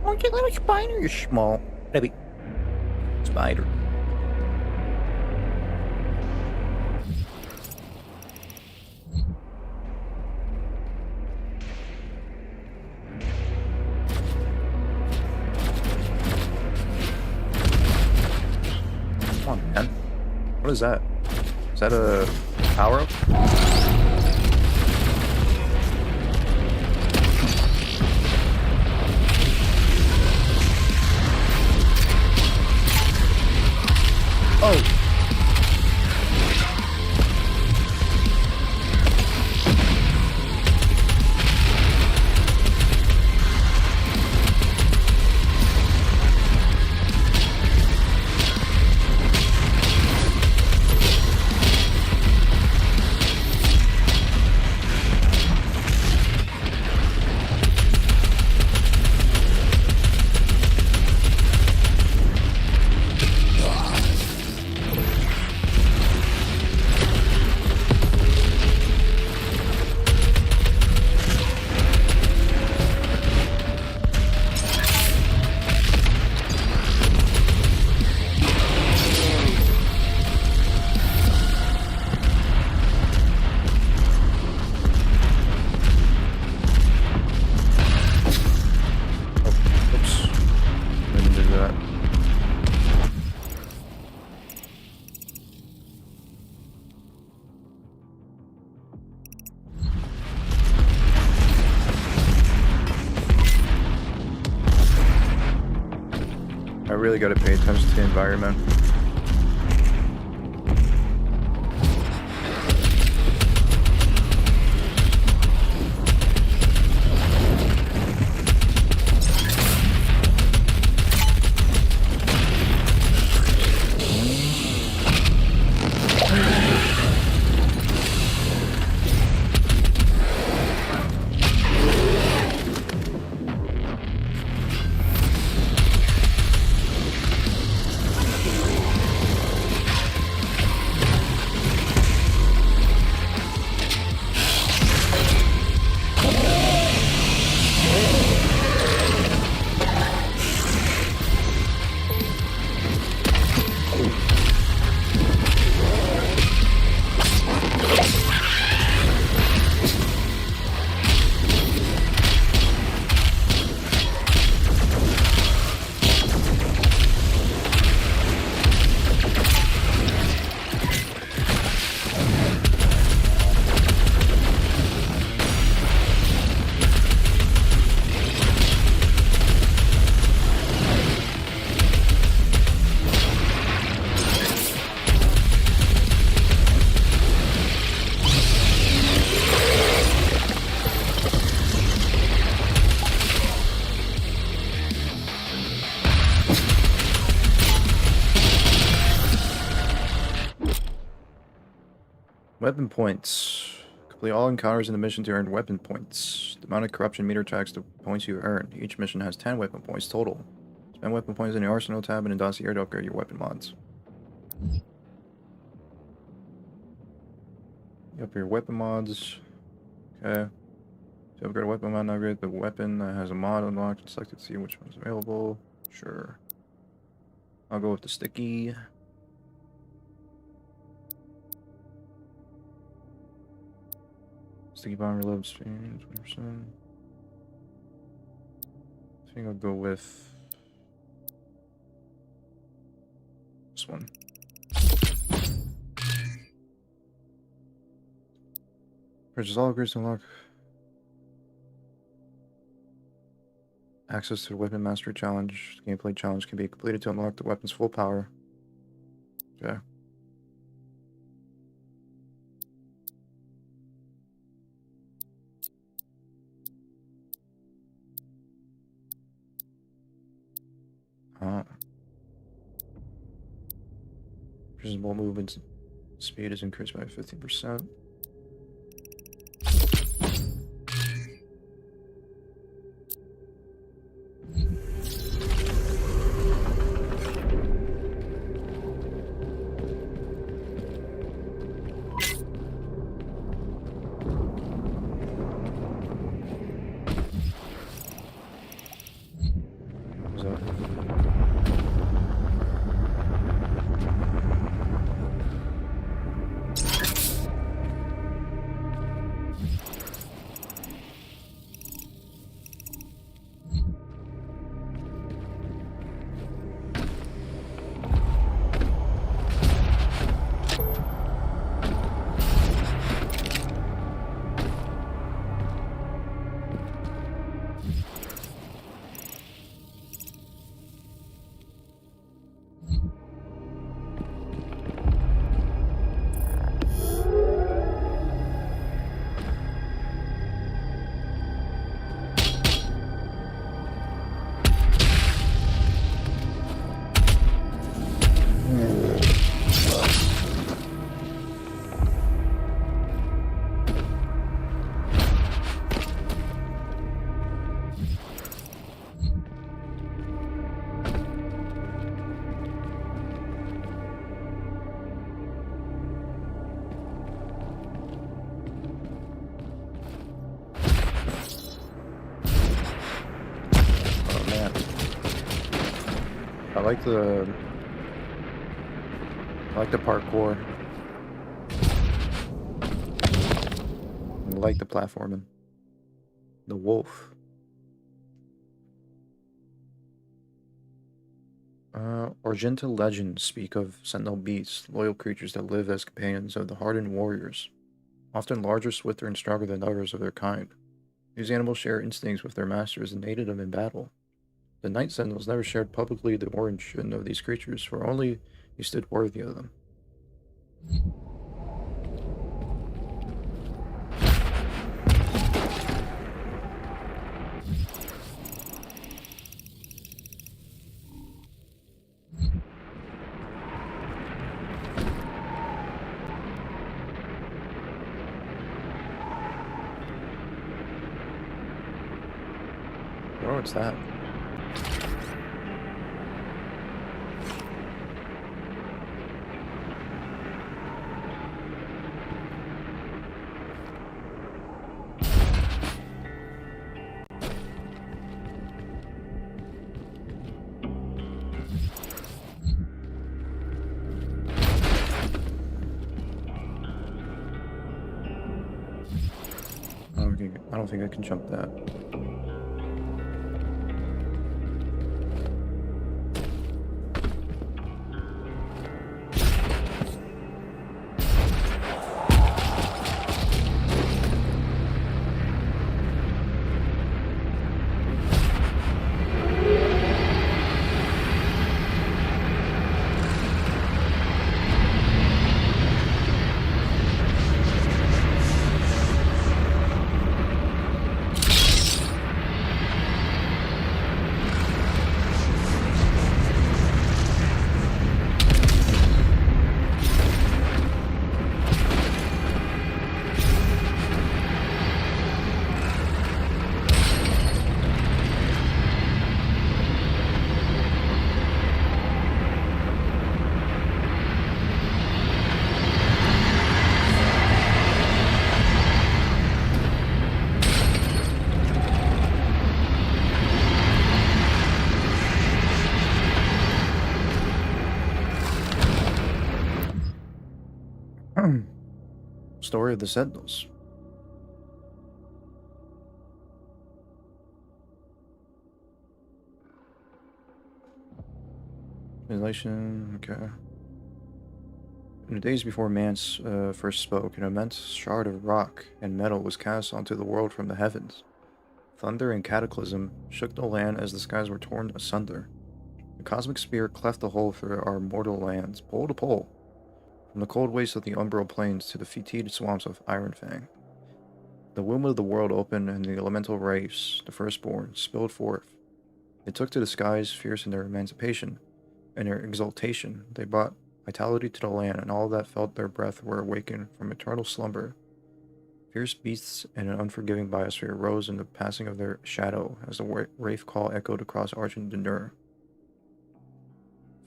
Aren't you a little spider? You're small. Maybe. Spider. Come on, man. What is that? Is that a power-up? Oh! I really gotta pay attention to the environment. Weapon points. Complete all encounters in the mission to earn weapon points. The amount of corruption meter tracks the points you earn. Each mission has 10 weapon points total. Spend weapon points in the arsenal tab and in dossier to upgrade your weapon mods. Up your weapon mods. Okay. To upgrade a weapon mod and upgrade the weapon that has a mod unlocked. Select it to see which one's available. Sure. I'll go with the sticky. Sticky bomb reload speed 20%. I think I'll go with this one. Purchase all upgrades to unlock access to the Weapon Mastery Challenge. The gameplay challenge can be completed to unlock the weapon's full power. Okay. Reasonable movement speed is increased by 15%. I like the parkour. I like the platforming. The wolf. Argenta legends speak of sentinel beasts, loyal creatures that live as companions of the hardened warriors, often larger, swifter, and stronger than others of their kind. These animals share instincts with their masters and aided them in battle. The Night Sentinels never shared publicly the origin of these creatures, for only he stood worthy of them. Oh, what's that? I don't think I can jump that. Story of the Sentinels. Translation, okay. In the days before man first spoke, an immense shard of rock and metal was cast onto the world from the heavens. Thunder and cataclysm shook the land as the skies were torn asunder. The cosmic spear cleft a hole through our mortal lands, pole to pole, from the cold wastes of the umbral plains to the fetid swamps of Ironfang. The womb of the world opened, and the elemental race, the firstborn, spilled forth. They took to the skies, fierce in their emancipation and their exultation. They brought vitality to the land, and all that felt their breath were awakened from eternal slumber. Fierce beasts and an unforgiving biosphere rose in the passing of their shadow as the wraith call echoed across Argent Denur.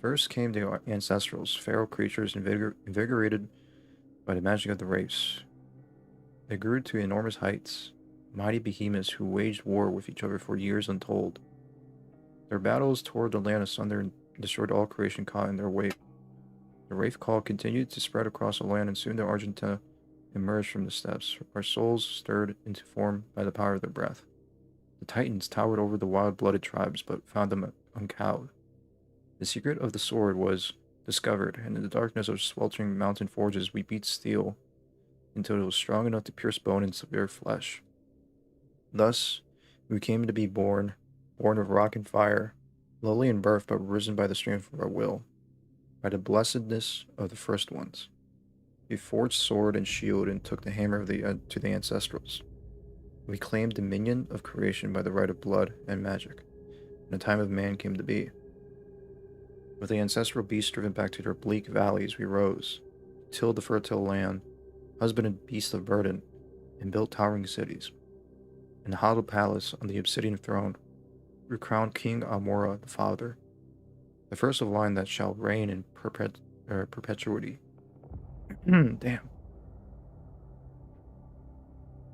First came the ancestrals, feral creatures invigorated by the magic of the race. They grew to enormous heights, mighty behemoths who waged war with each other for years untold. Their battles tore the land asunder and destroyed all creation caught in their wake. The wraith call continued to spread across the land, and soon the Argenta emerged from the steppes, our souls stirred into form by the power of their breath. The Titans towered over the wild-blooded tribes, but found them uncowed. The secret of the sword was discovered, and in the darkness of sweltering mountain forges we beat steel until it was strong enough to pierce bone and severe flesh. Thus, we came to be born of rock and fire, lowly in birth but risen by the strength of our will, by the blessedness of the first ones. We forged sword and shield and took the hammer to the ancestrals. We claimed dominion of creation by the right of blood and magic, and the time of man came to be. With the ancestral beasts driven back to their bleak valleys, we rose, tilled the fertile land, husbanded beasts of burden, and built towering cities. In the hallowed palace on the obsidian throne, we crowned King Amora the Father, the first of line that shall reign in perpetuity. Damn.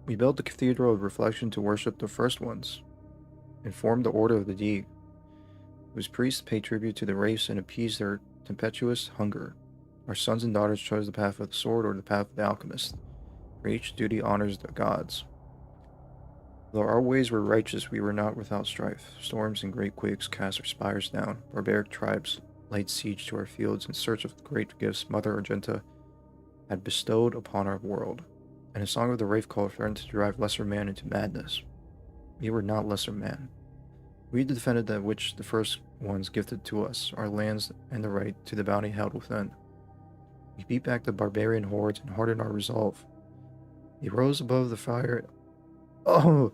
We built the Cathedral of Reflection to worship the first ones, and formed the Order of the Deed, whose priests pay tribute to the race and appease their tempestuous hunger. Our sons and daughters chose the path of the sword or the path of the alchemist, for each duty honors the gods. Though our ways were righteous, we were not without strife. Storms and great quakes cast our spires down. Barbaric tribes laid siege to our fields in search of the great gifts Mother Argenta had bestowed upon our world. And a song of the Wraith Call threatened to drive lesser man into madness. We were not lesser man. We defended that which the first ones gifted to us, our lands and the right to the bounty held within. We beat back the barbarian hordes and hardened our resolve. We rose above the fire. Oh!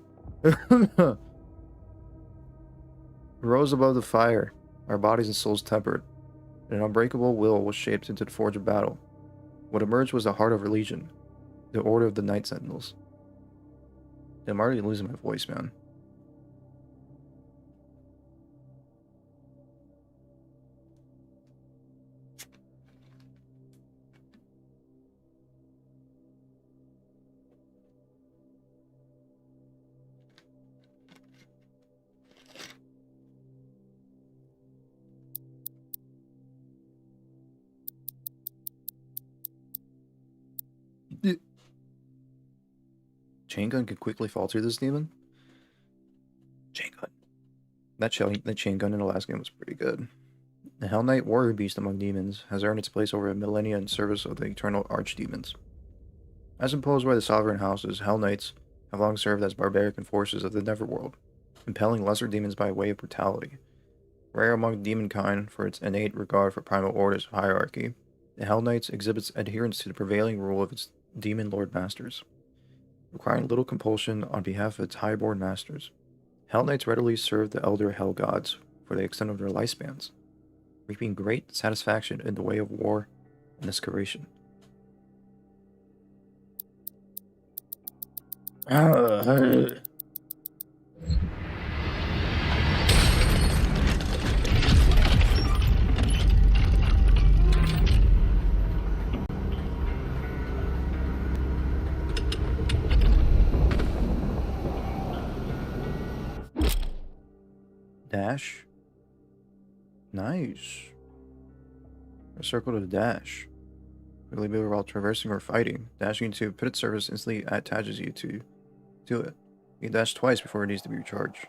Rose above the fire, our bodies and souls tempered, and an unbreakable will was shaped into the forge of battle. What emerged was the heart of our legion, the Order of the Night Sentinels. I'm already losing my voice, man. Chain gun could quickly falter this demon. Chain gun. That chain gun in the last game was pretty good. The Hell Knight warrior beast among demons has earned its place over a millennia in service of the eternal archdemons. As imposed by the sovereign houses, Hell Knights have long served as barbaric enforcers of the Neverworld, impelling lesser demons by way of brutality. Rare among demonkind for its innate regard for primal orders of hierarchy, the Hell Knights exhibits adherence to the prevailing rule of its demon lord masters, requiring little compulsion on behalf of its highborn masters. Hell Knights readily serve the elder Hell Gods for the extent of their lifespans, reaping great satisfaction in the way of war and escalation. Dash. Nice. A circle to the dash. Really move while traversing or fighting. Dashing into pitted surface instantly attaches you to it. You can dash twice before it needs to be recharged.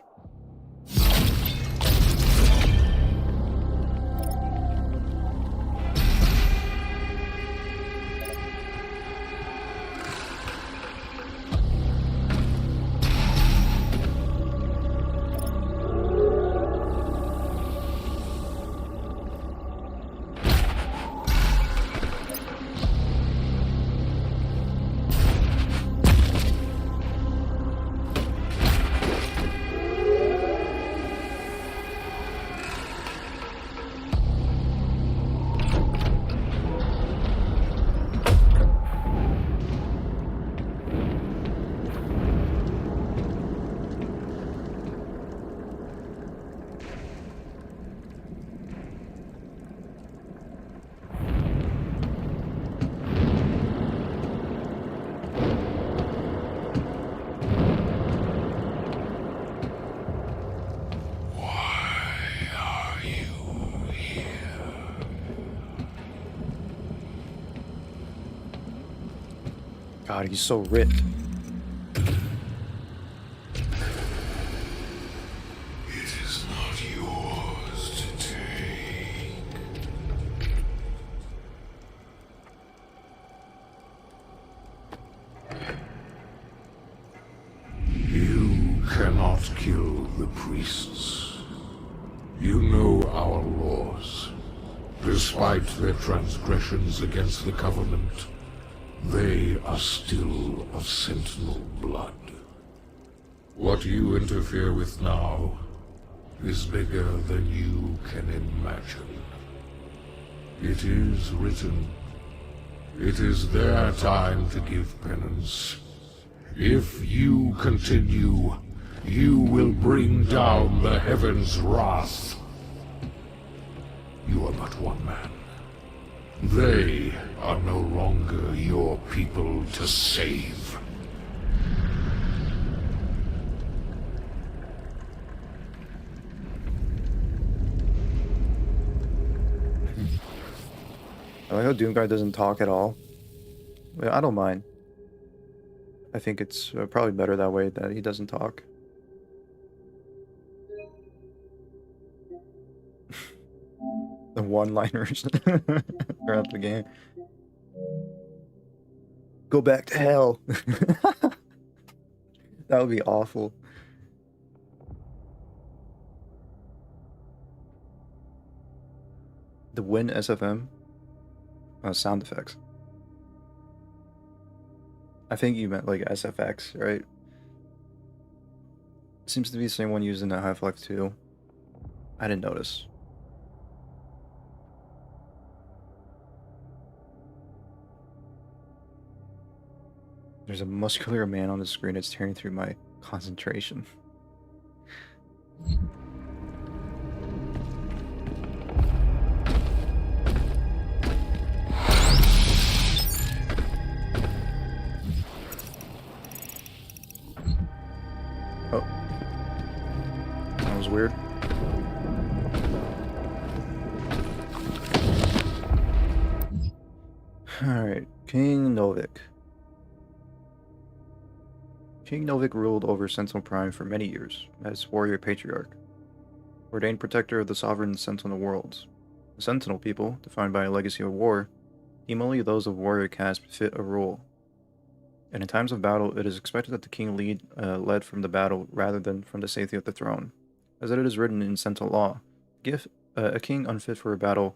God, he's so ripped. It is not yours to take. You cannot kill the priests. You know our laws. Despite their transgressions against the Covenant, they are still of Sentinel blood. What you interfere with now is bigger than you can imagine. It is written. It is their time to give penance. If you continue, you will bring down the heavens' wrath. You are but one man. They are no longer your people to save. I like how Doomguy doesn't talk at all. I don't mind. I think it's probably better that way, that he doesn't talk. The one-liners throughout the game. Go back to hell. That would be awful. The Win SFM? Sound effects. I think you meant like SFX, right? Seems to be the same one used in Half-Life 2. I didn't notice. There's a muscular man on the screen that's tearing through my concentration. Oh. That was weird. Alright, King Novik. King Novik ruled over Sentinel Prime for many years as warrior patriarch, ordained protector of the sovereign Sentinel worlds. The Sentinel people, defined by a legacy of war, deem only those of warrior caste fit a rule. And in times of battle, it is expected that the king led from the battle rather than from the safety of the throne. As it is written in Sentinel law, a king unfit for a battle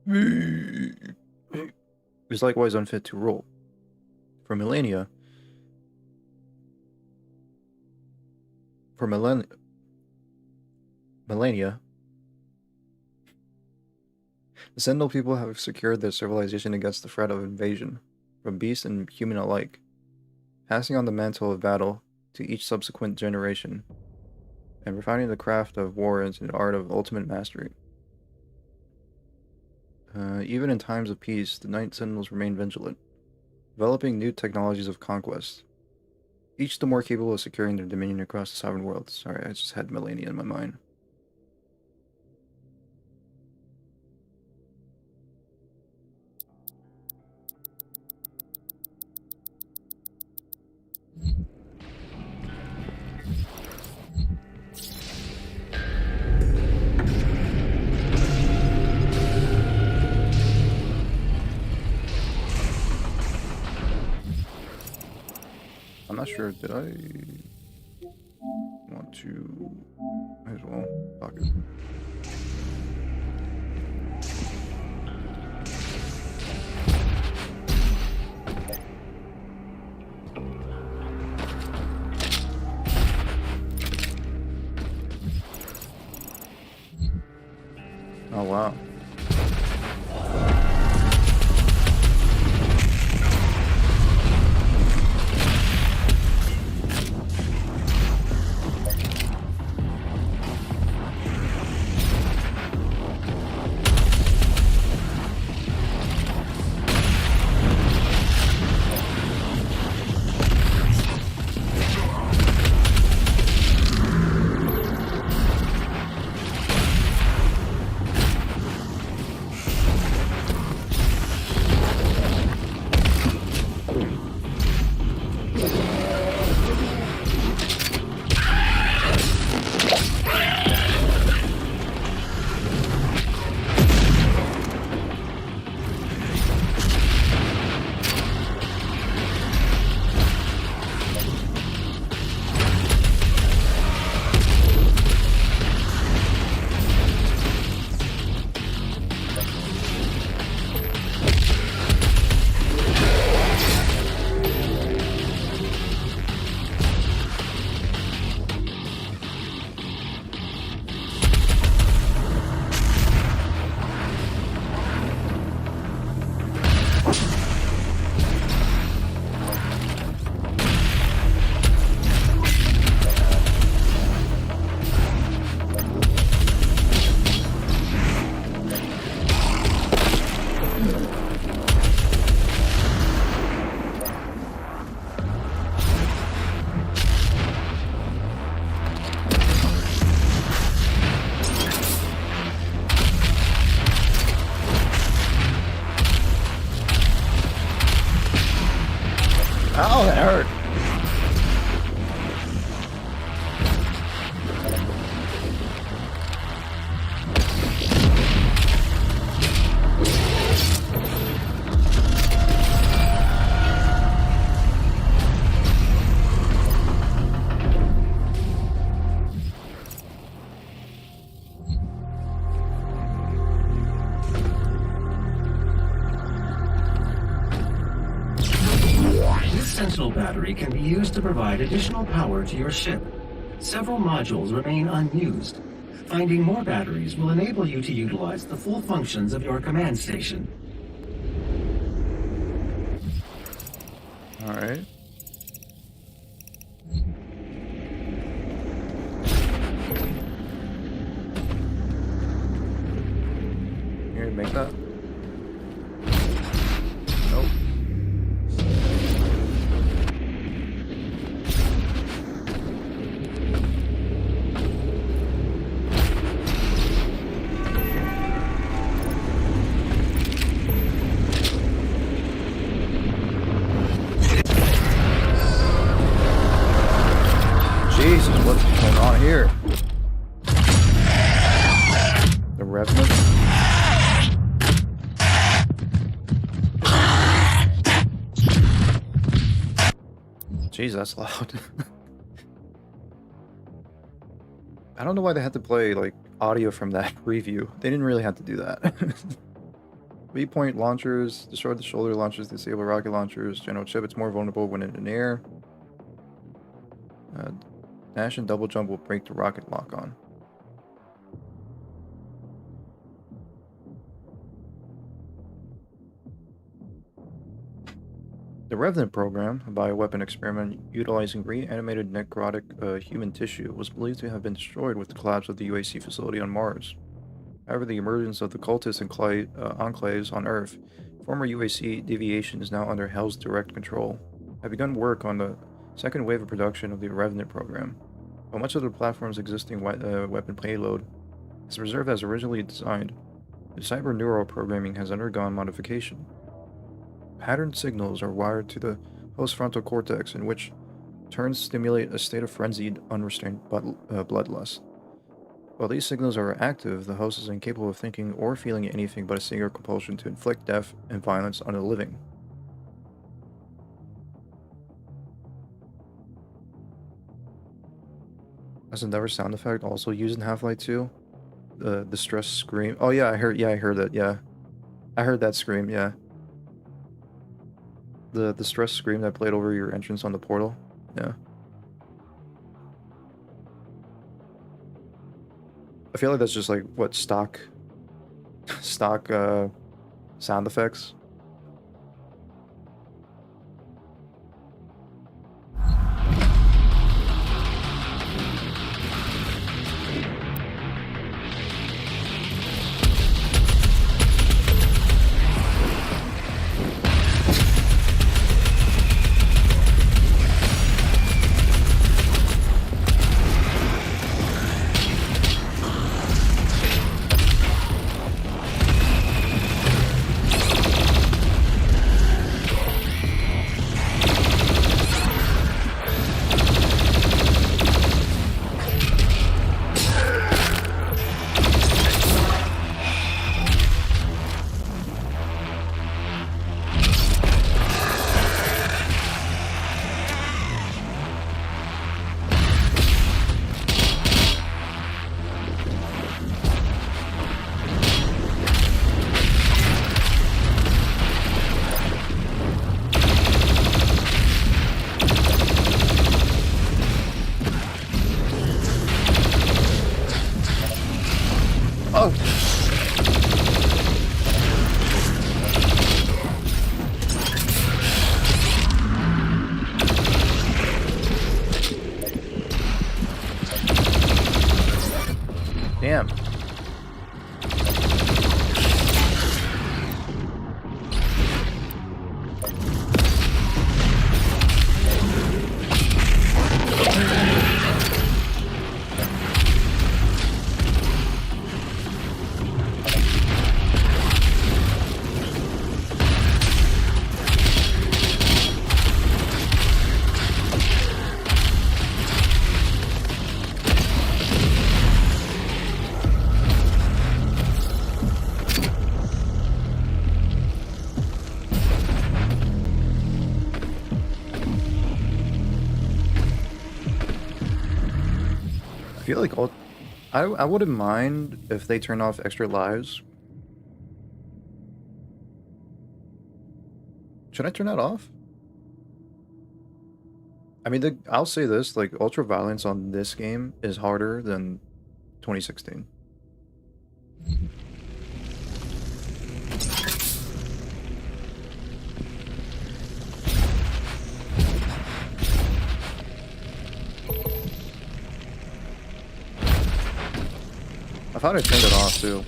is likewise unfit to rule. For millennia, the Sentinel people have secured their civilization against the threat of invasion, from beast and human alike, passing on the mantle of battle to each subsequent generation, and refining the craft of war into the art of ultimate mastery. Even in times of peace, the Night Sentinels remain vigilant, developing new technologies of conquest, each the more capable of securing their dominion across the sovereign world. Sorry, I just had Melania in my mind. not sure. Did I want to? Might as well. Fuck it. Oh wow. Oh, that hurt. Sentinel battery can be used to provide additional power to your ship. Several modules remain unused. Finding more batteries will enable you to utilize the full functions of your command station. All right. Here, make that. Nope. Jesus, what's going on here? The Revenant. Jeez, that's loud. I don't know why they had to play like audio from that preview. They didn't really have to do that. V-point launchers, destroy the shoulder launchers, disable rocket launchers. General chip, it's more vulnerable when in air. Dash and double jump will break the rocket lock on. The Revenant program, a bioweapon experiment utilizing reanimated necrotic human tissue, was believed to have been destroyed with the collapse of the UAC facility on Mars. However, the emergence of the cultist enclaves on Earth, former UAC deviation is now under Hell's direct control. Have begun work on the second wave of production of the Revenant program. While much of the platform's existing weapon payload is reserved as originally designed, the cyber neural programming has undergone modification. Patterned signals are wired to the host frontal cortex, in which turns stimulate a state of frenzied, unrestrained bloodlust. While these signals are active, the host is incapable of thinking or feeling anything but a single compulsion to inflict death and violence on the living. As another sound effect also used in Half-Life 2. The distress scream. Oh yeah, I heard it, yeah. I heard that scream, yeah. The distress scream that played over your entrance on the portal. Yeah. I feel like that's just like what stock sound effects. Damn. I feel like I wouldn't mind if they turn off extra lives. Should I turn that off? I mean, I'll say this, like, ultra violence on this game is harder than 2016. I thought I turned it off too.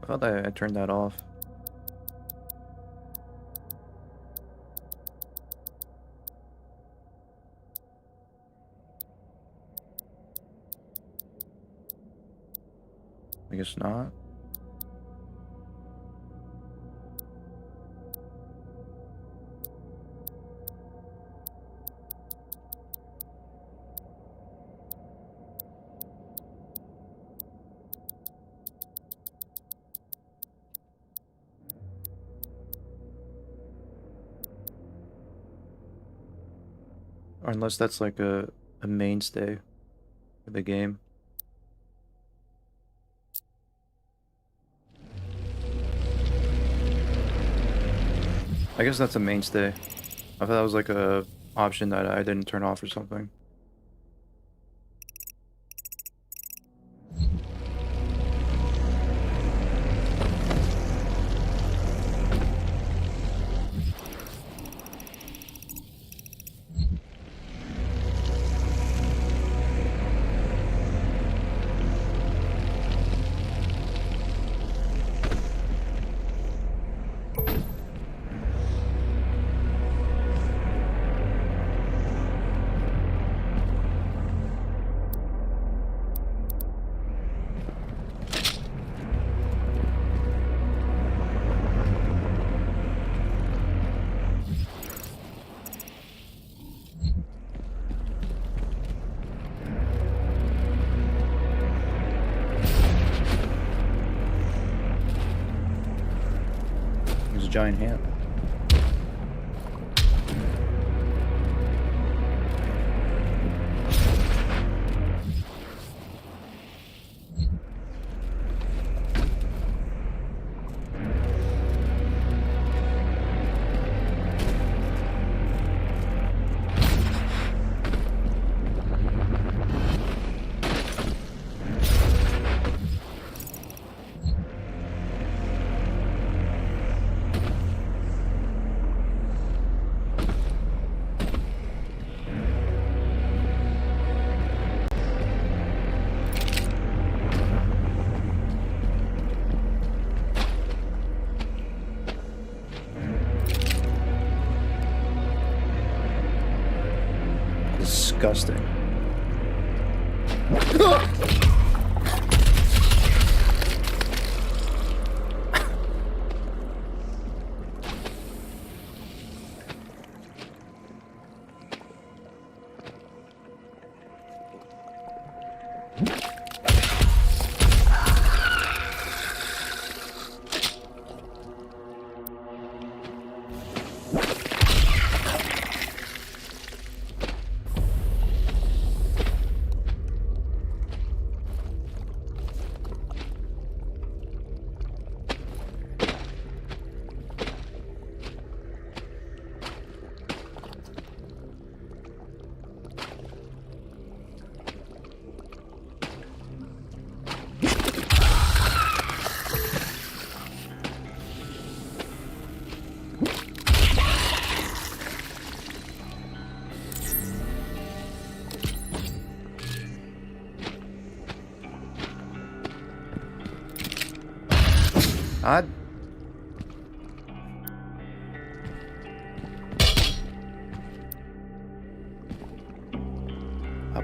I thought I turned that off. I guess not. Or unless that's like a mainstay of the game. I guess that's a mainstay. I thought that was like a option that I didn't turn off or something. Giant hand. disgusting.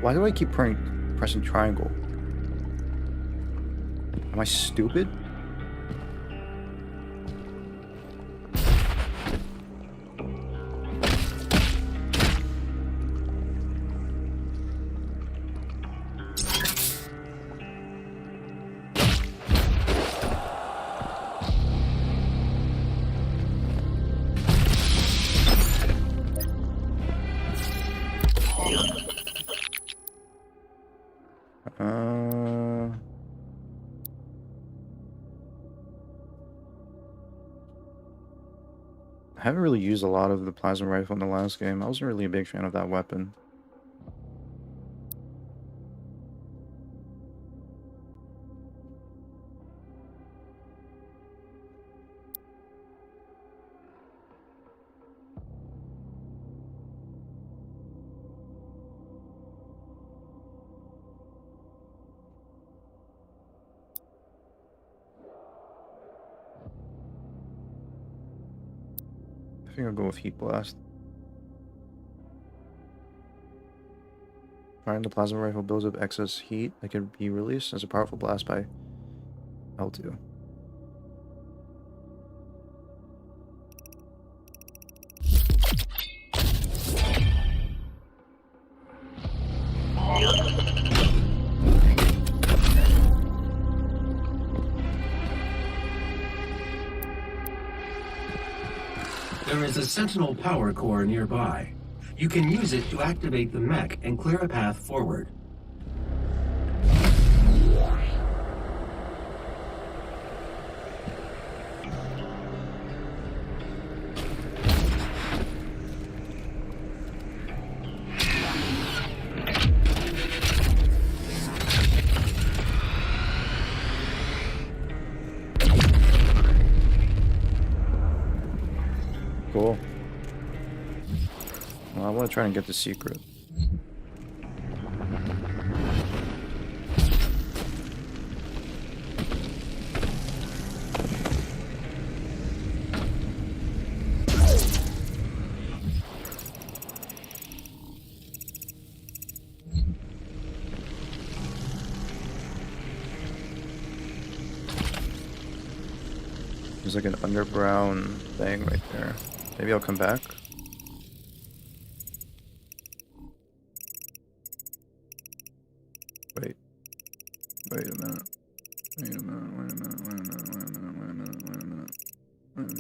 Why do I keep pressing triangle? Am I stupid? I haven't really used a lot of the plasma rifle in the last game. I wasn't really a big fan of that weapon. I think I'll go with Heat Blast. Firing the plasma rifle builds up excess heat that can be released as a powerful blast by L2. There is a Sentinel power core nearby. You can use it to activate the mech and clear a path forward. Cool. Well, I want to try and get the secret. There's like an underground thing right there. Maybe I'll come back. Wait. Wait a minute. Wait a minute. Wait a minute. Wait a minute. Wait a minute. Wait a minute. Wait a minute. Wait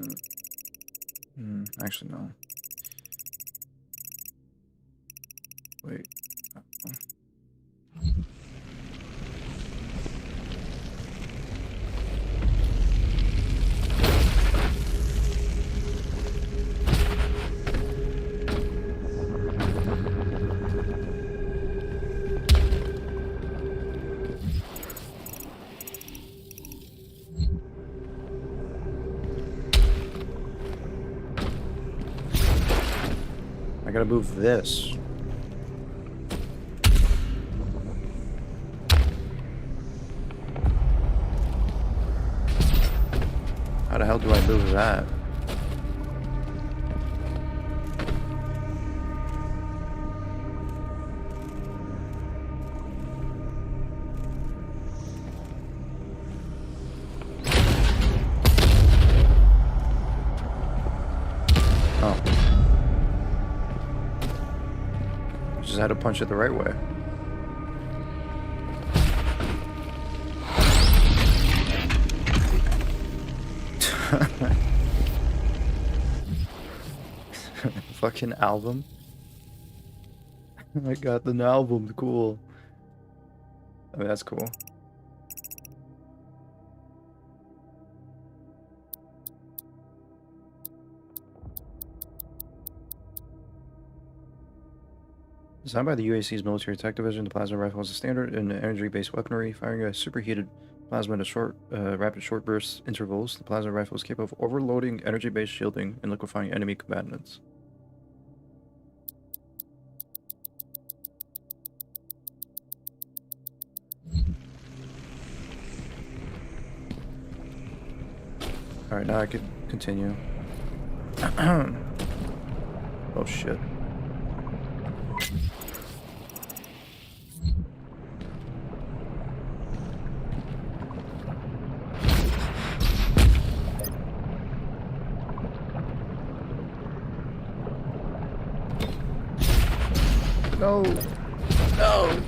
a minute. Actually, no. Wait. I gotta move this. How the hell do I move that? Oh. Just had to punch it the right way. Fucking album. I got the album, cool. I mean, that's cool. Designed by the UAC's Military Tech Division, the plasma rifle is a standard in energy-based weaponry, firing a superheated plasma in rapid short burst intervals. The plasma rifle is capable of overloading energy-based shielding and liquefying enemy combatants. Alright, now I can continue. Oh shit. No! No!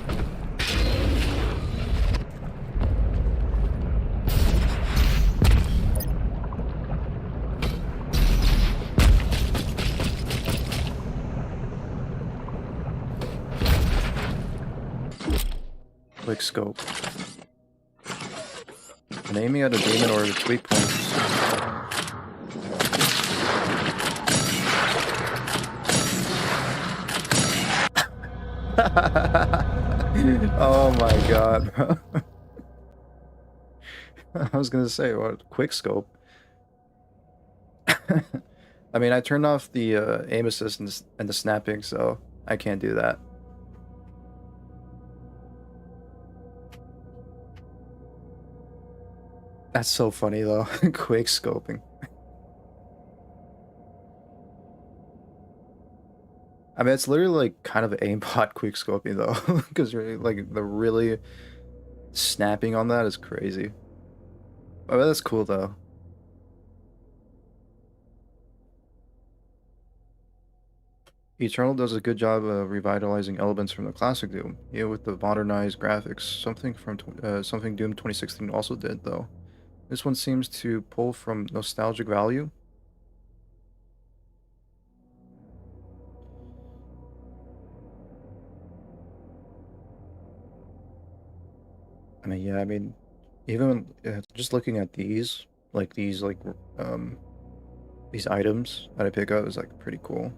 Quick scope. When aiming at a demon or its weak points. Oh my god, bro. I was gonna say, what? Quick scope? I mean, I turned off the aim assist and the snapping, so I can't do that. That's so funny, though. Quick scoping. I mean, it's literally like kind of aimbot quick scoping, though, because like the really snapping on that is crazy. Oh, that's cool, though. Eternal does a good job of revitalizing elements from the classic Doom, even with the modernized graphics. Something Doom 2016 also did, though. This one seems to pull from nostalgic value. I mean, yeah, I mean, even just looking at these items that I pick up is like pretty cool.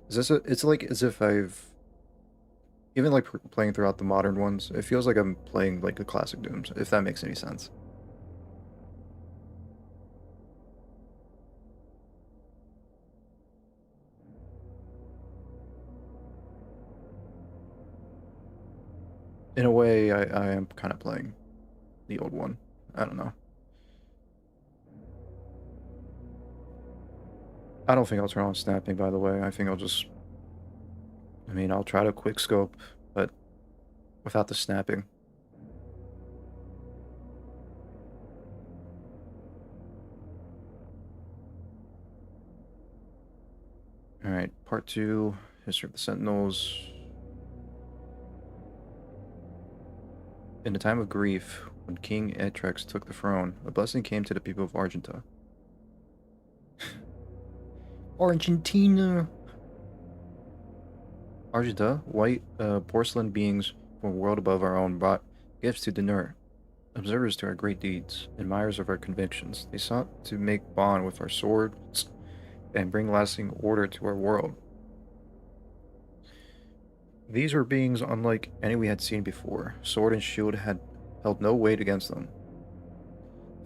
It's like as if I've even like playing throughout the modern ones, it feels like I'm playing like the classic Dooms, if that makes any sense. In a way, I am kind of playing the old one. I don't know. I don't think I'll turn on snapping, by the way. I think I'll try to quick scope, but without the snapping. Alright, part 2, History of the Sentinels. In a time of grief, when King Etrex took the throne, a blessing came to the people of Argenta. Argentina! Argenta, white porcelain beings from a world above our own, brought gifts to Dinur, observers to our great deeds, admirers of our convictions. They sought to make bond with our swords and bring lasting order to our world. These were beings unlike any we had seen before. Sword and shield had held no weight against them.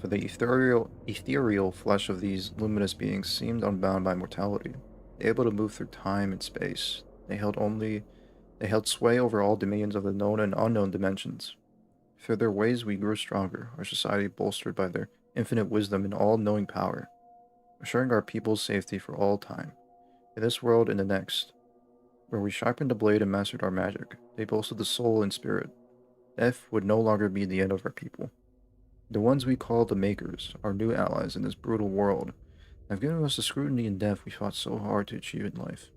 For the ethereal flesh of these luminous beings seemed unbound by mortality, able to move through time and space. They held sway over all dominions of the known and unknown dimensions. Through their ways we grew stronger, our society bolstered by their infinite wisdom and all-knowing power, assuring our people's safety for all time, in this world and the next. Where we sharpened the blade and mastered our magic, they boasted the soul and spirit. Death would no longer be the end of our people. The ones we call the Makers, our new allies in this brutal world, have given us the scrutiny and depth we fought so hard to achieve in life.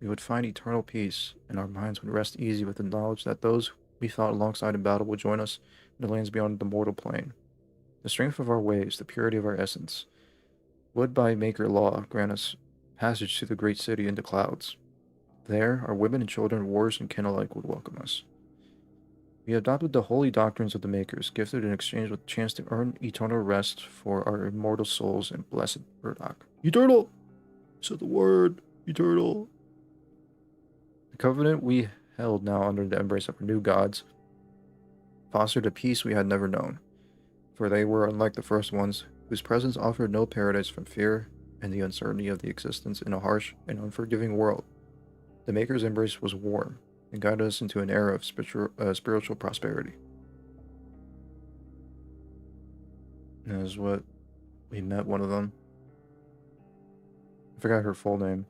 We would find eternal peace, and our minds would rest easy with the knowledge that those we fought alongside in battle would join us in the lands beyond the mortal plane. The strength of our ways, the purity of our essence, would by Maker law grant us passage to the great city in the clouds. There, our women and children, warriors and kin alike would welcome us. We adopted the holy doctrines of the Makers, gifted in exchange with a chance to earn eternal rest for our immortal souls in blessed Rhetoric. Eternal! So the word, eternal. The covenant we held now under the embrace of our new gods fostered a peace we had never known, for they were unlike the first ones, whose presence offered no paradise from fear and the uncertainty of the existence in a harsh and unforgiving world. The Maker's embrace was warm and guided us into an era of spiritual prosperity. And that is what we met one of them. I forgot her full name.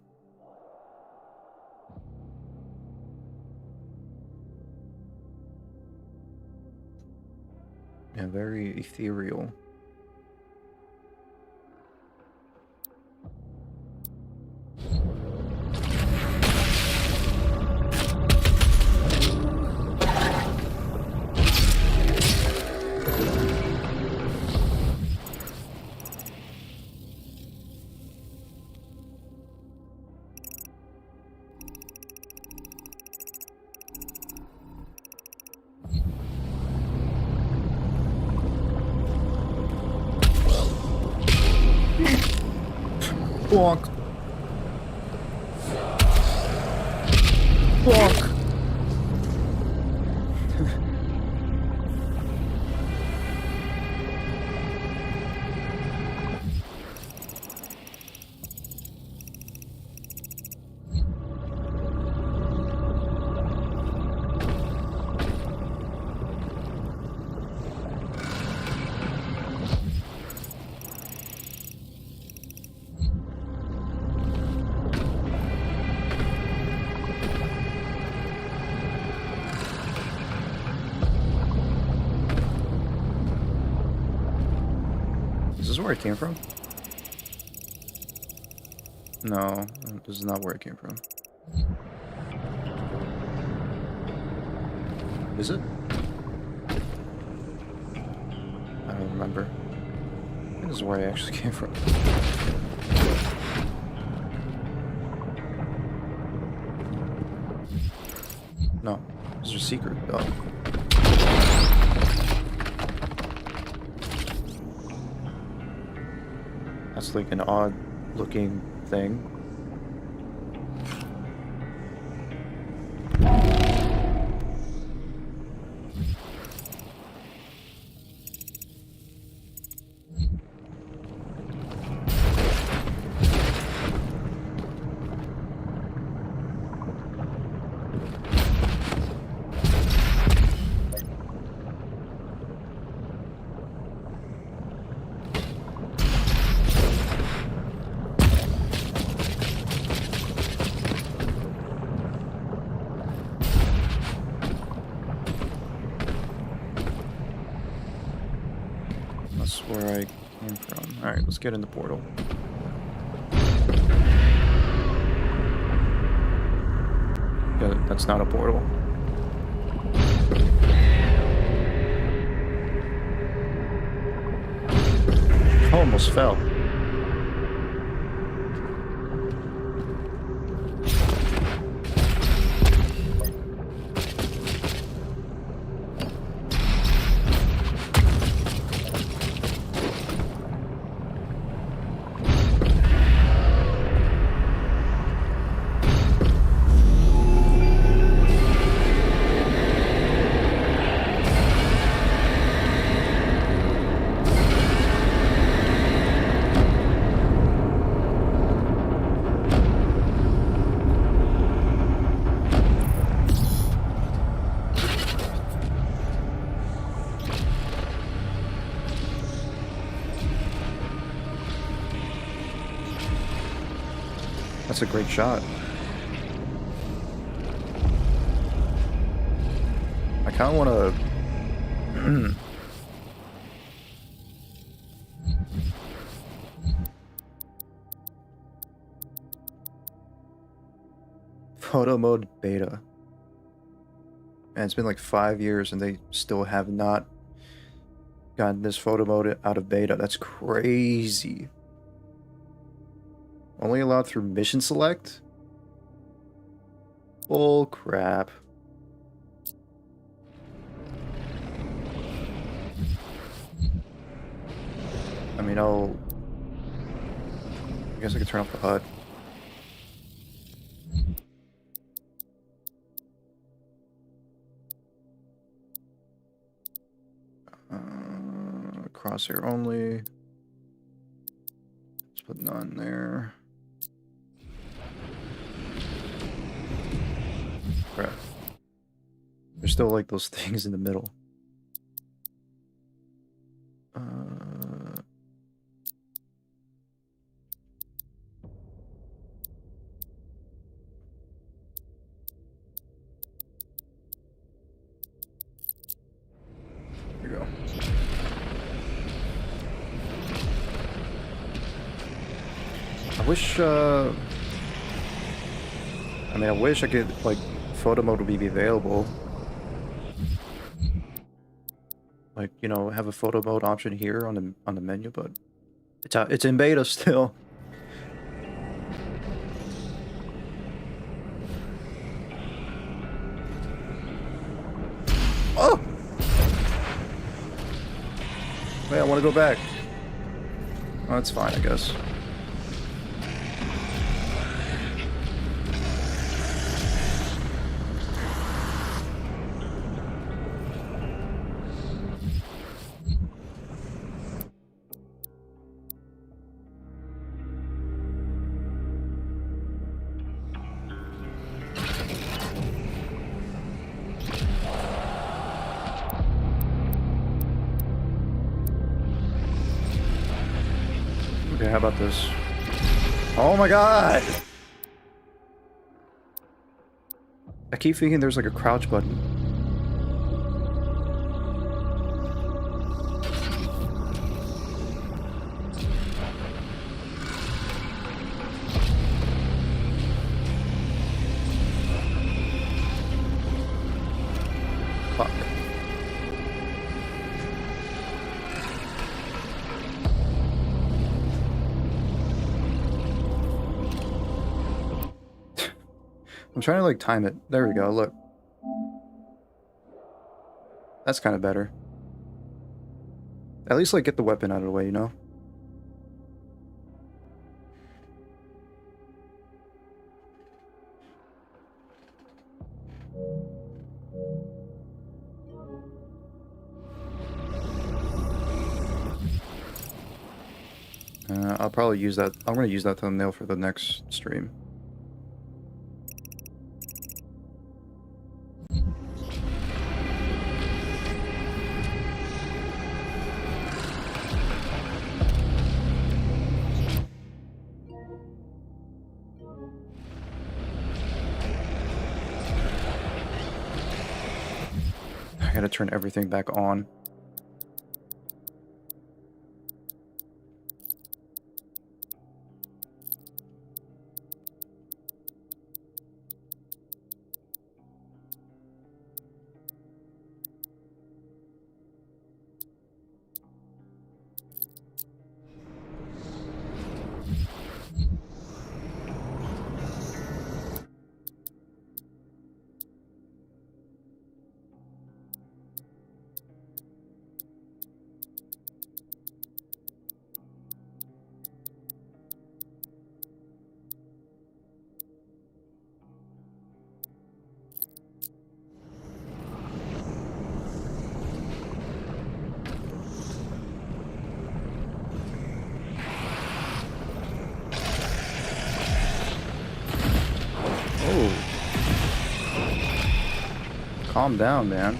Yeah, very ethereal. Bonk. Bonk. Is this where I came from? No, this is not where I came from. Is it? I don't remember. I think this is where I actually came from. No, this is a secret. Oh. That's like an odd looking thing. That's where I came from. Alright, let's get in the portal. Yeah, that's not a portal. I almost fell. That's a great shot. I kind of want to... photo mode beta. And it's been like 5 years and they still have not gotten this photo mode out of beta. That's crazy. Only allowed through mission select? Bull crap. I mean, I guess I could turn off the HUD. Crosshair only. Let's put none there. Crap. There's still like those things in the middle. Here we go. I wish, I mean, I wish I could, like, photo mode would be available. Like, you know, have a photo mode option here on the menu, but it's in beta still. Oh! Wait, I want to go back. Oh, that's fine, I guess. Okay, how about this? Oh my god! I keep thinking there's like a crouch button. Fuck. I'm trying to like time it. There we go, look. That's kind of better. At least like get the weapon out of the way, you know? I'll probably use that. I'm gonna use that thumbnail for the next stream. I gotta turn everything back on. Calm down, man.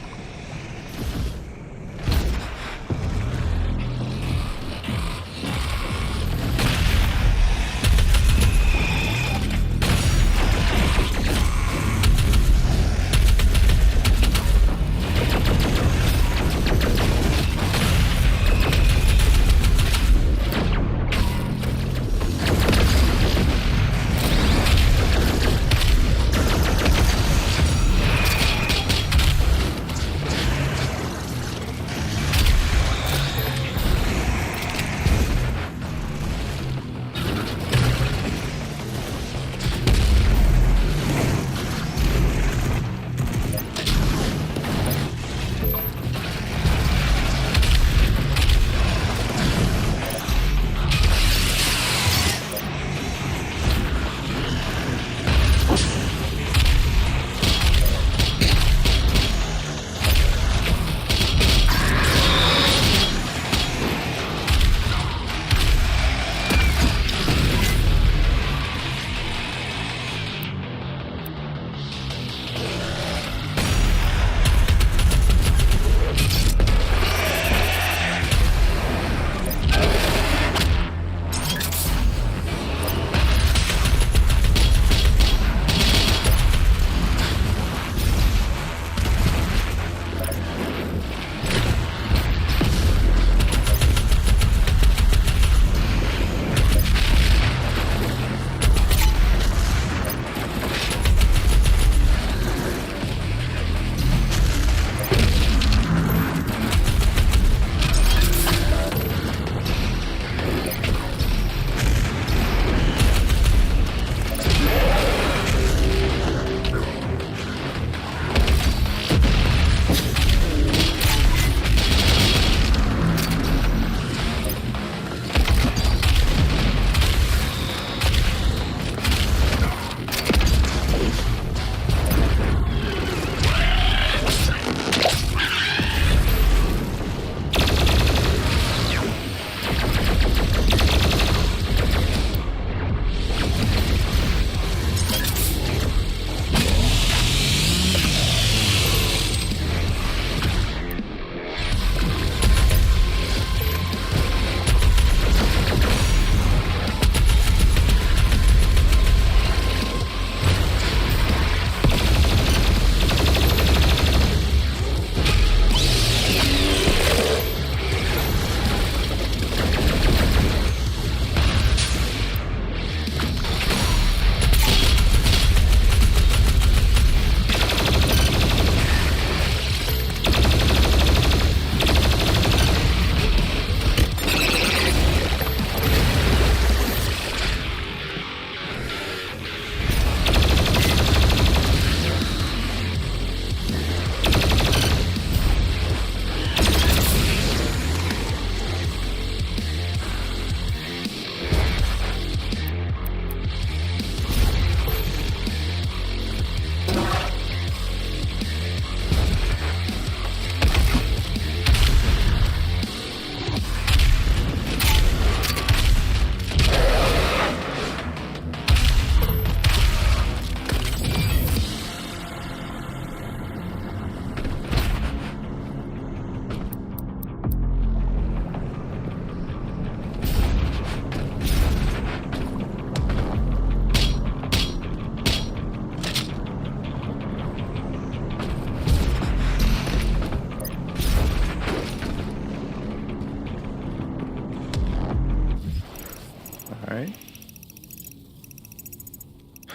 Alright.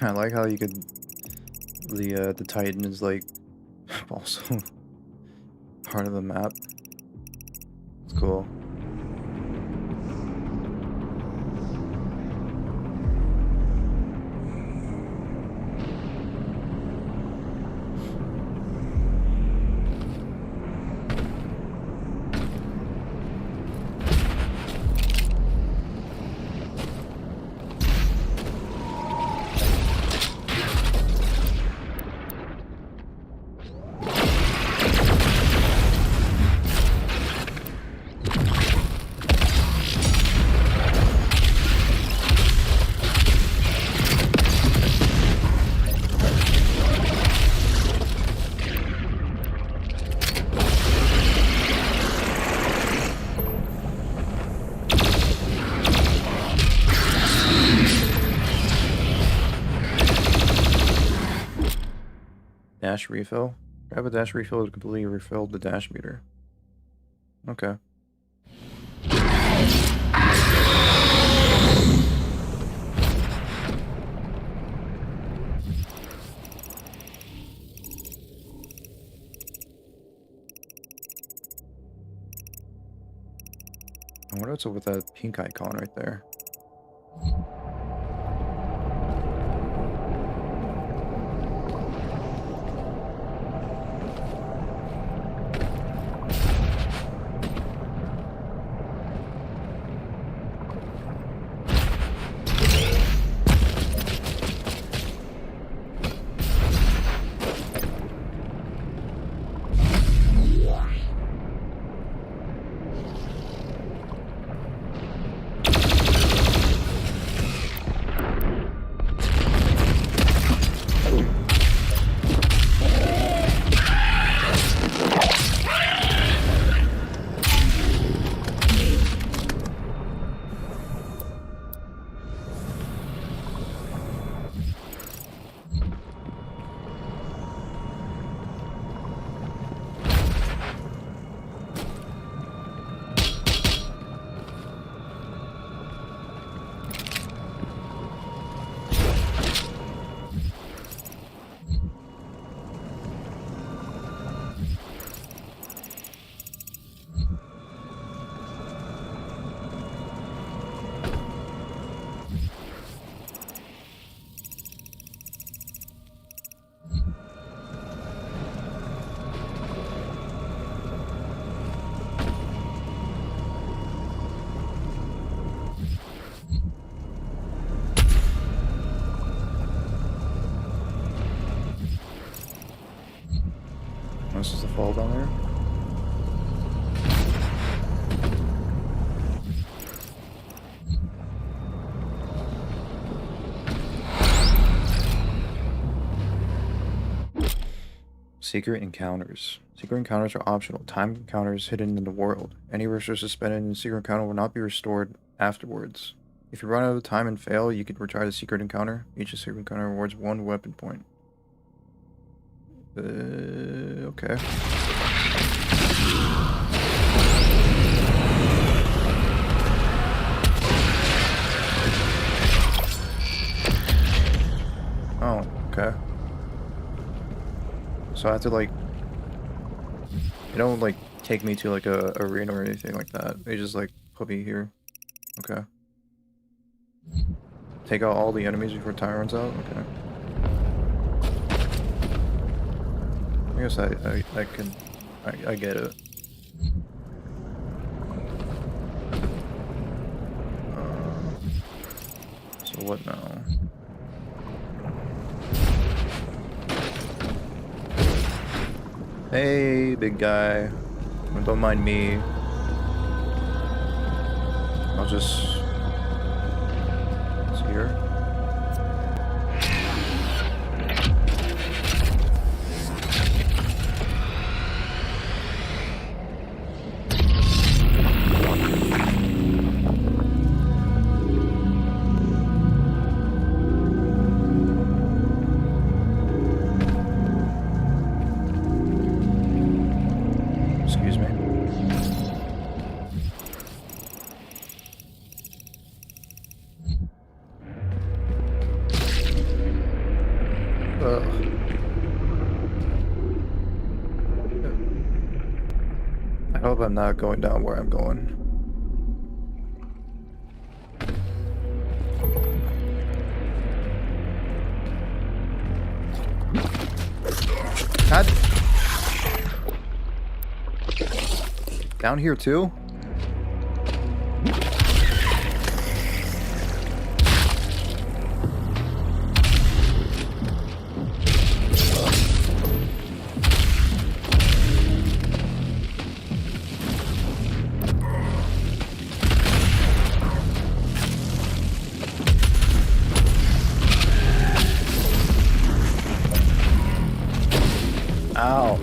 I like how you could... The Titan is, like, also part of the map. It's cool. Dash refill? Grab a dash refill to completely refill the dash meter. Okay. I wonder what's up with that pink icon right there. This is the fall down there. Secret encounters. Secret encounters are optional. Time encounters hidden in the world. Any resources spent in a secret encounter will not be restored afterwards. If you run out of time and fail, you can retry the secret encounter. Each secret encounter rewards 1 weapon point. Okay. Oh, okay. So I have to, like... They don't, like, take me to, like, a arena or anything like that. They just, like, put me here. Okay. Take out all the enemies before time runs out? Okay. I guess I get it. So what now? Hey, big guy. Don't mind me. I'll just... It's here. Excuse me. hope I'm not going down where I'm going. God. Down here too? Ow.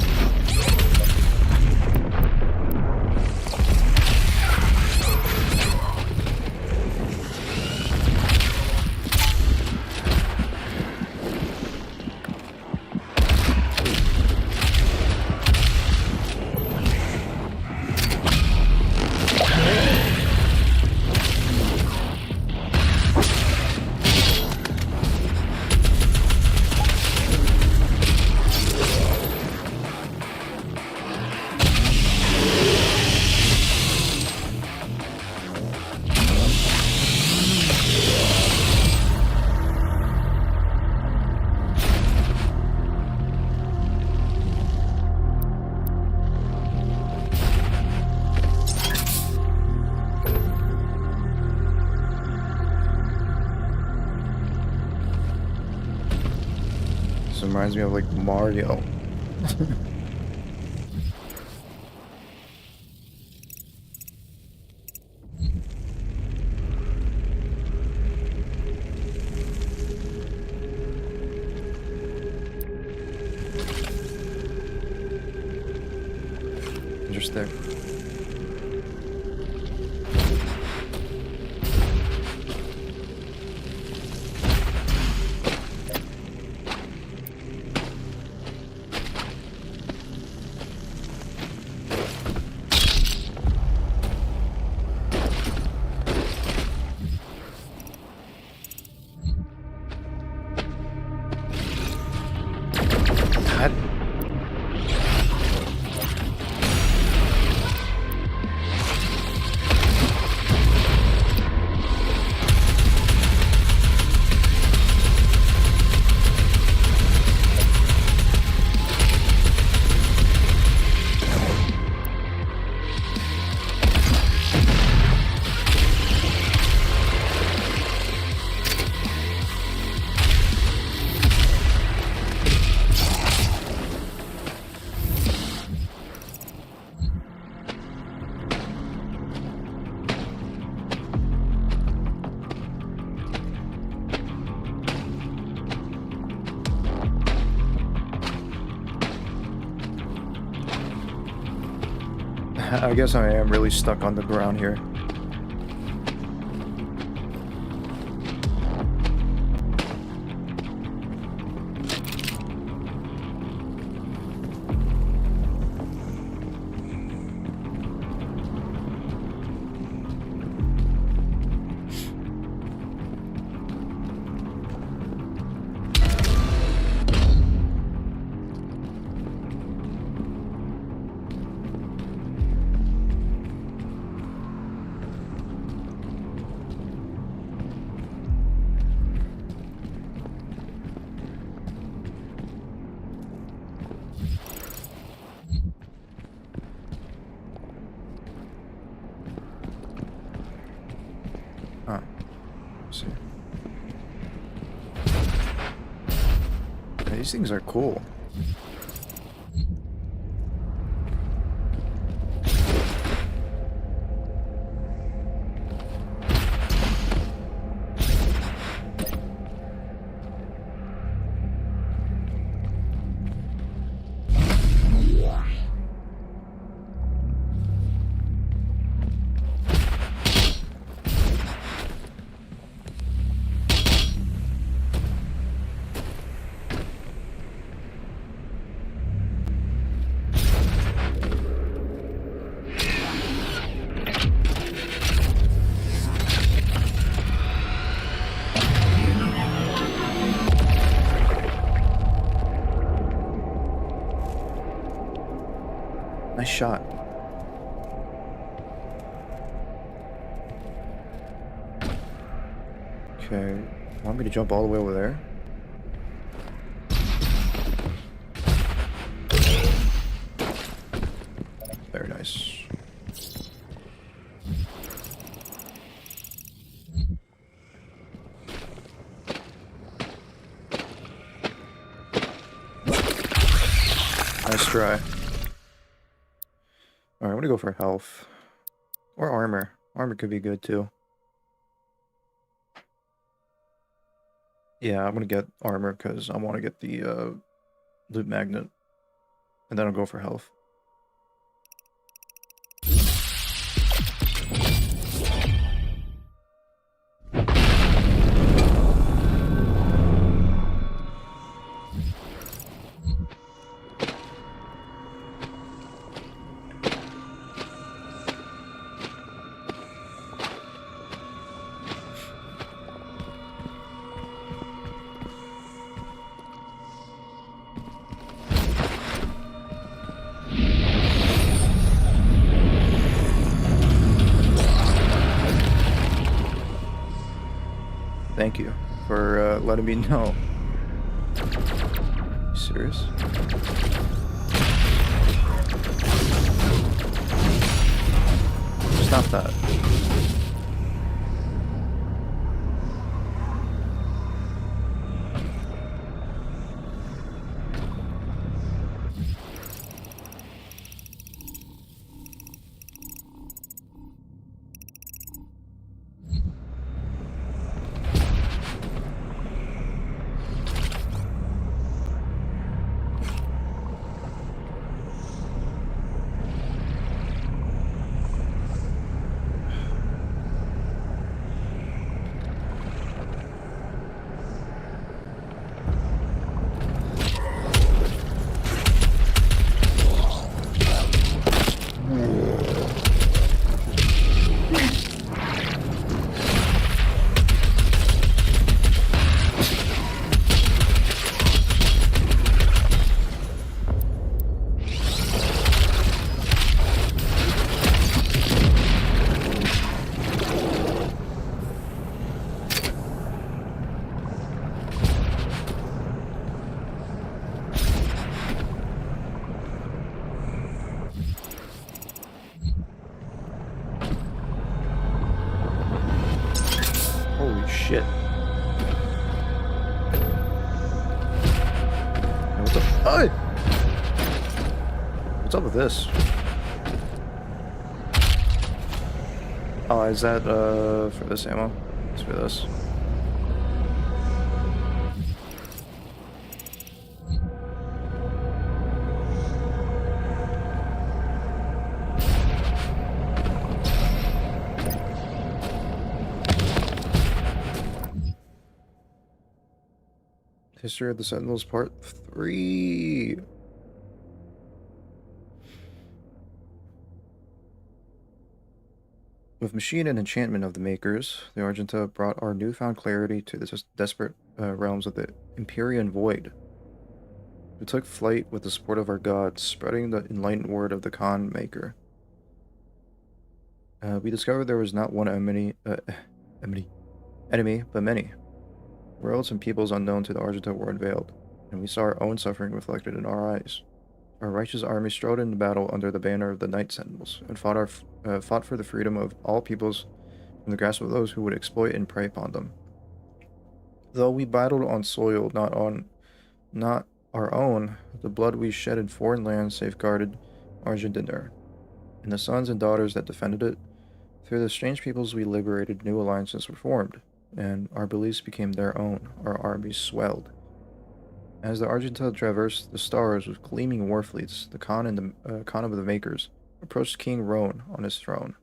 This reminds me of like Mario. Interesting. God. I guess I am really stuck on the ground here. Huh. Let's see. Yeah, these things are cool. Nice shot. Okay. Want me to jump all the way over there? Very nice. Nice try. Alright, I'm gonna go for health. Or armor. Armor could be good too. Yeah, I'm gonna get armor because I want to get the loot magnet. And then I'll go for health. Thank you for letting me know. You serious? Stop that. Holy shit. What's up? Oh! What's up with this? Oh, is that for this ammo? It's for this. History of the Sentinels Part 3. With machine and enchantment of the makers, the Argenta brought our newfound clarity to the desperate realms of the Empyrean Void. We took flight with the support of our gods, spreading the enlightened word of the Khan Maker. We discovered there was not one enemy, but many. Worlds and peoples unknown to the Argenta were unveiled, and we saw our own suffering reflected in our eyes. Our righteous army strode into battle under the banner of the Night Sentinels, and fought for the freedom of all peoples from the grasp of those who would exploit and prey upon them. Though we battled on soil not our own, the blood we shed in foreign lands safeguarded Argentinur, and the sons and daughters that defended it. Through the strange peoples we liberated, new alliances were formed, and our beliefs became their own. Our armies swelled. As the Argenta traversed the stars with gleaming war fleets, the Khan and the Khan of the Makers approached King Roan on his throne.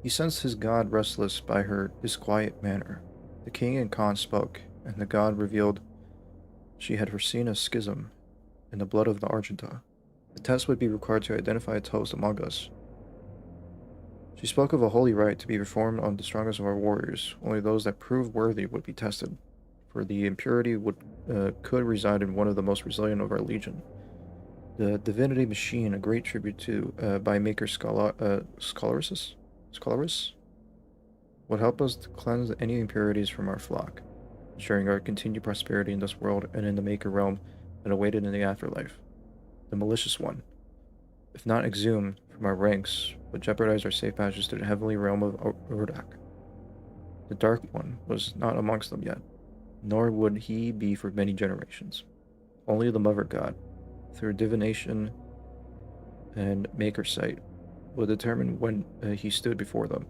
He sensed his god restless by his quiet manner. The king and Khan spoke, and the god revealed she had foreseen a schism in the blood of the Argenta. A test would be required to identify its host among us. She spoke of a holy rite to be performed on the strongest of our warriors. Only those that proved worthy would be tested, for the impurity could reside in one of the most resilient of our legion. The divinity machine, a great tribute to by Maker Scholaris, would help us to cleanse any impurities from our flock, ensuring our continued prosperity in this world and in the Maker realm that awaited in the afterlife. The malicious one, if not exhumed from our ranks, would jeopardize our safe passage to the heavenly realm of Urdak. The Dark One was not amongst them yet, nor would he be for many generations. Only the Mother God, through divination and Maker sight, would determine when he stood before them.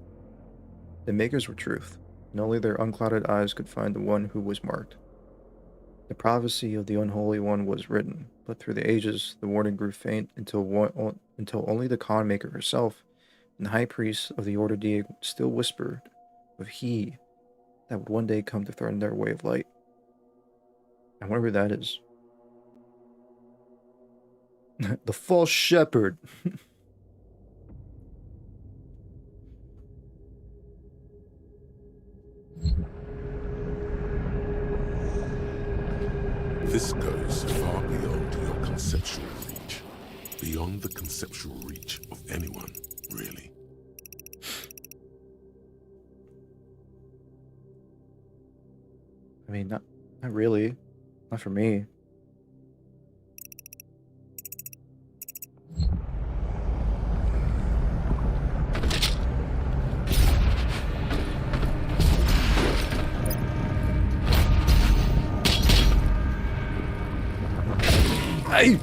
The Makers were truth, and only their unclouded eyes could find the one who was marked. The prophecy of the Unholy One was written, but through the ages the warning grew faint until only the Khan Maker herself and the High Priest of the Order Dieg still whispered of he that would one day come to threaten their way of light. I wonder who that is. The false shepherd. This goes far beyond your conceptual reach. Beyond the conceptual reach of anyone, really. I mean, not really. Not for me. Hey!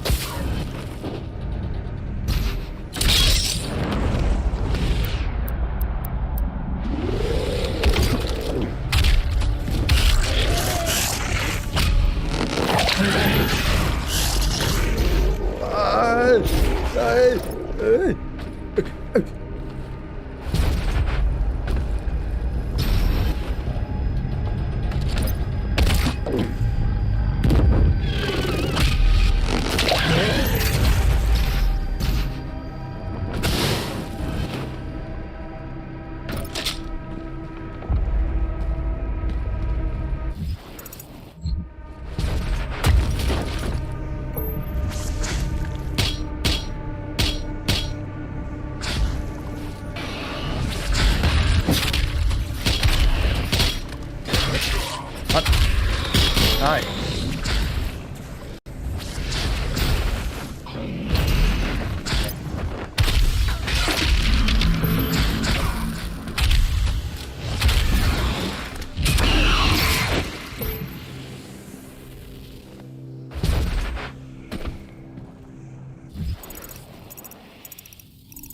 Hi.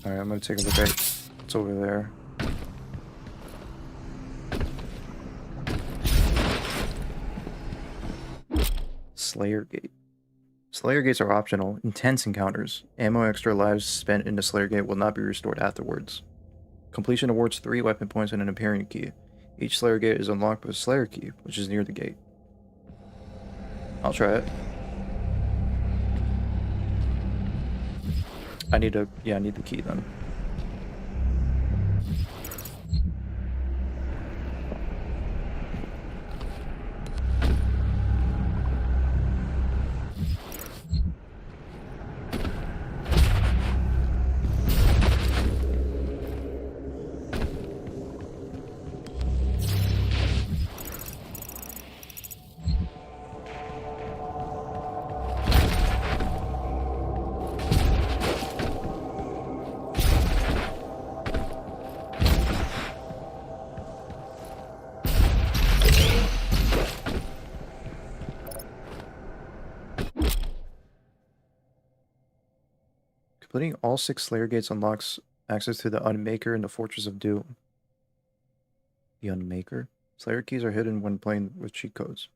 Alright, I'm gonna take a look at what's over there. Slayer Gate. Slayer Gates are optional, intense encounters. Ammo extra lives spent in the Slayer Gate will not be restored afterwards. Completion awards 3 weapon points and an Imperium key. Each Slayer Gate is unlocked with a Slayer key, which is near the gate. I'll try it. I need the key then. Completing all 6 Slayer Gates unlocks access to the Unmaker and the Fortress of Doom. The Unmaker? Slayer keys are hidden when playing with cheat codes.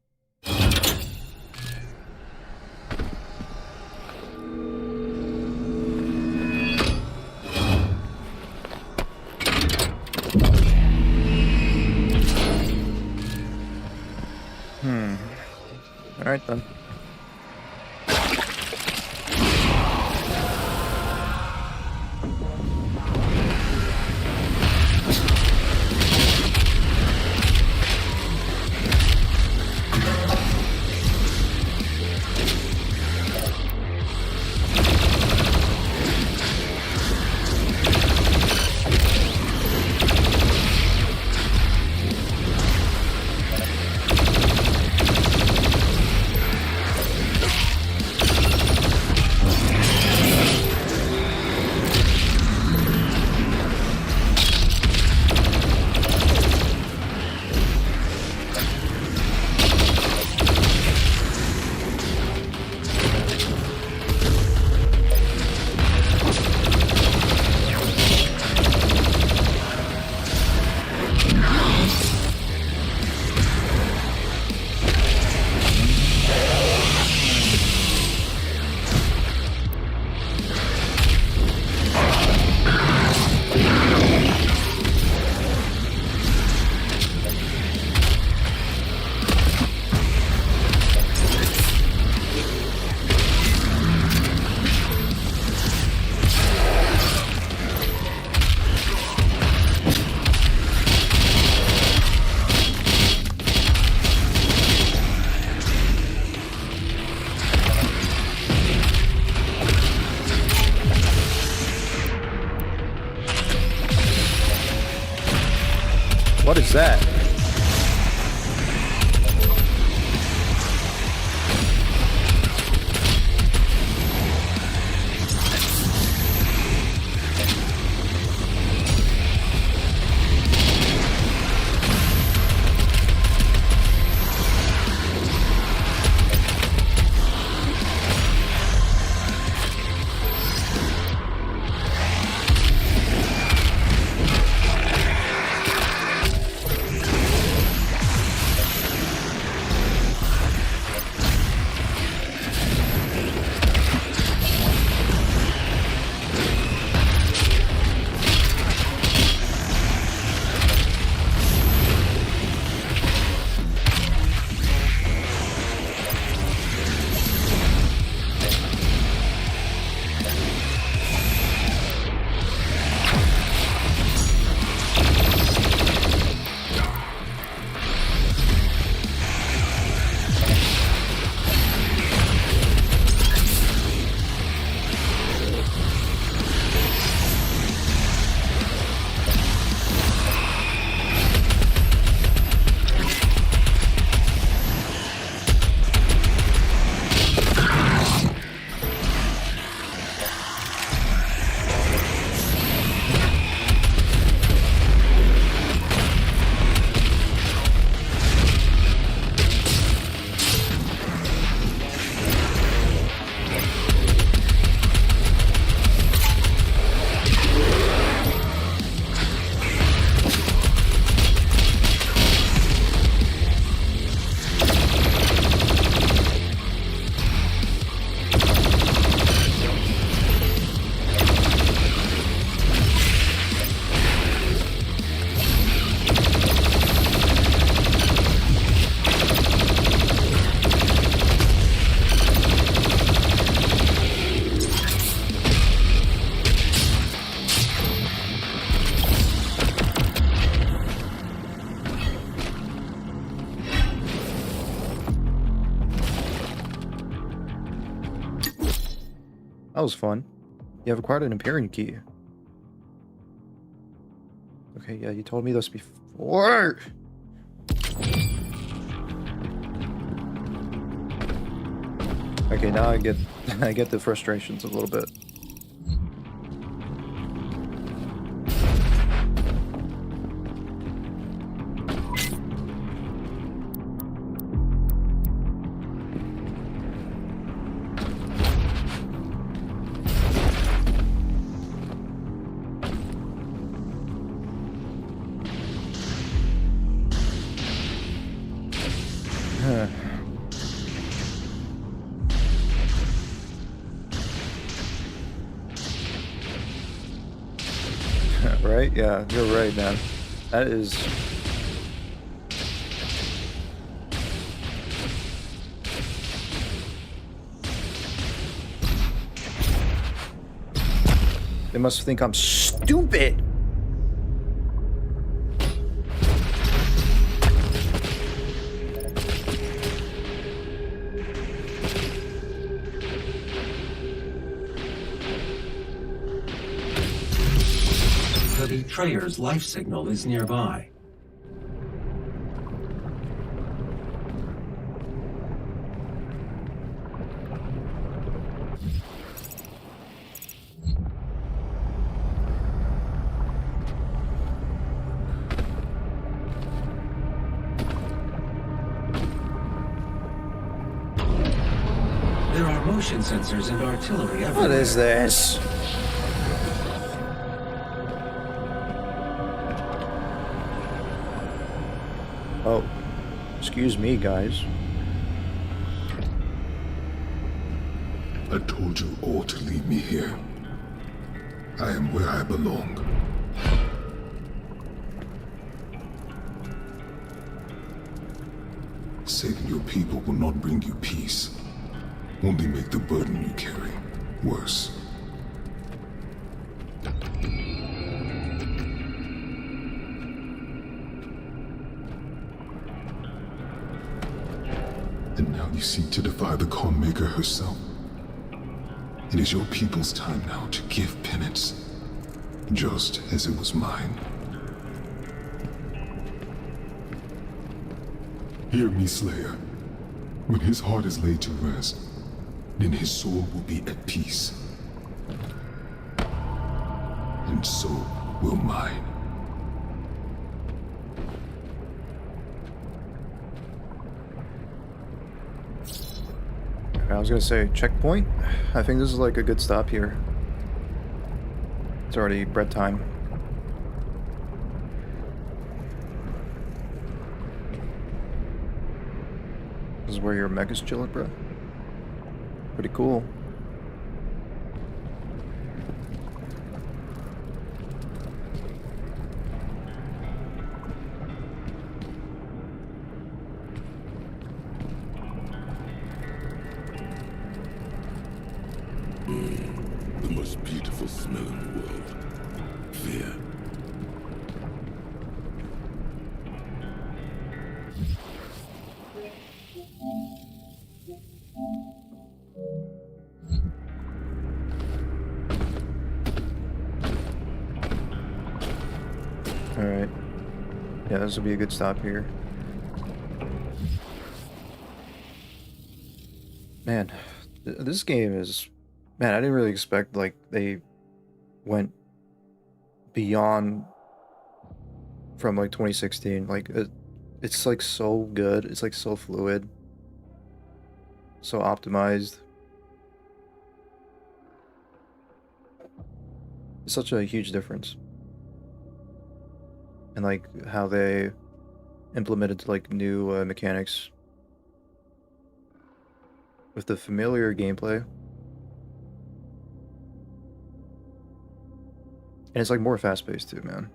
Alright then. was that? That was fun. You have acquired an Empyrean key. Okay, yeah, you told me this before. Okay, now I get the frustrations a little bit. Right? Yeah, you're right, man. That is... They must think I'm stupid! The betrayer's life signal is nearby. There are motion sensors and artillery everywhere. What is this? Oh, excuse me, guys. I told you all to leave me here. I am where I belong. Saving your people will not bring you peace. Only make the burden you carry worse. And now you seek to defy the Calm Maker herself. It is your people's time now to give penance, just as it was mine. Hear me, Slayer. When his heart is laid to rest, then his soul will be at peace. And so will mine. I was gonna say, checkpoint? I think this is like a good stop here. It's already bread time. This is where your mecha's chilling, bro. Pretty cool. The most beautiful smell in the world. Fear. Alright. Yeah, this will be a good stop here. Man, this game is... Man, I didn't really expect, like, they went beyond from, like, 2016. Like, it's, like, so good. It's, like, so fluid. So optimized. It's such a huge difference. And, like, how they implemented, like, new mechanics with the familiar gameplay. And it's like more fast-paced too, man.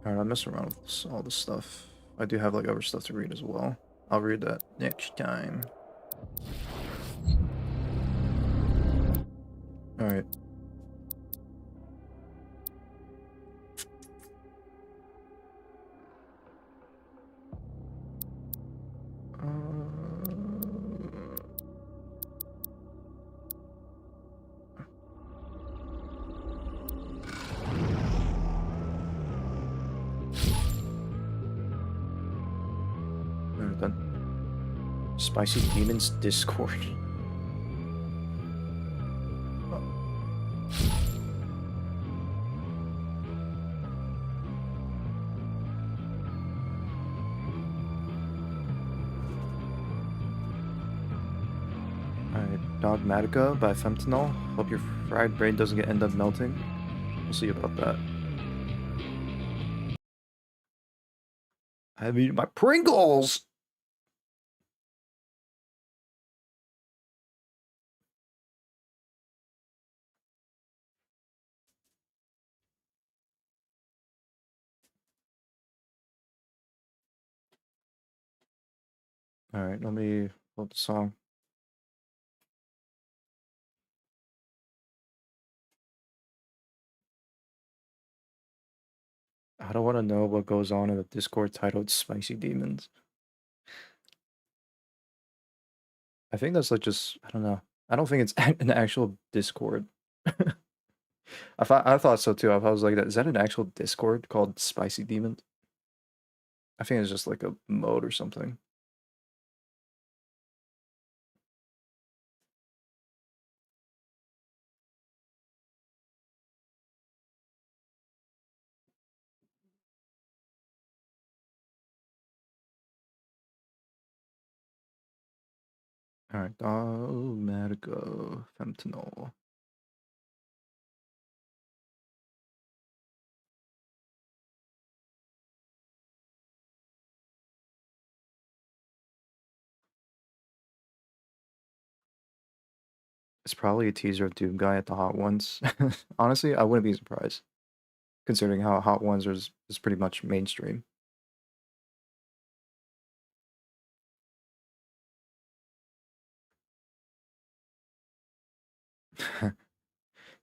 Alright, I'm messing around with all this stuff. I do have like other stuff to read as well. I'll read that next time. Alright. Done. Spicy Demons Discord. Alright, Dogmatica by Fentanyl. Hope your fried brain doesn't end up melting. We'll see about that. I mean, my Pringles! Alright, let me load the song. I don't want to know what goes on in the Discord titled Spicy Demons. I think that's like just, I don't know. I don't think it's an actual Discord. I thought so too. I was like, is that an actual Discord called Spicy Demons? I think it's just like a mode or something. Alright, Dogmatica Fentanyl. It's probably a teaser of Doom Guy at the Hot Ones. Honestly, I wouldn't be surprised, considering how Hot Ones is pretty much mainstream.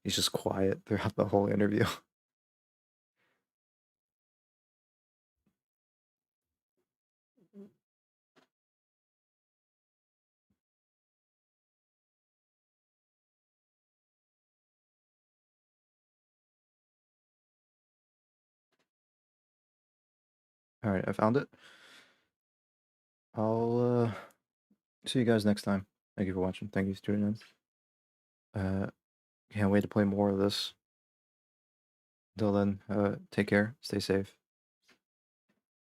He's just quiet throughout the whole interview. Alright, I found it. I'll see you guys next time. Thank you for watching. Thank you for tuning in. Can't wait to play more of this. Until then, take care, stay safe.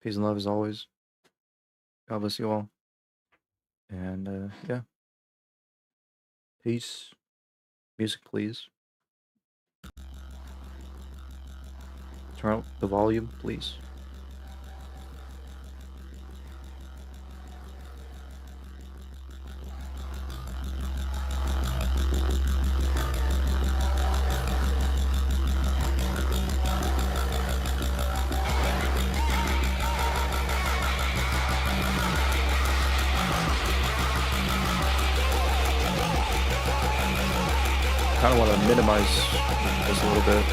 Peace and love as always. God bless you all. And yeah. Peace. Music, please. Turn up the volume, please. I kind of want to minimize this a little bit.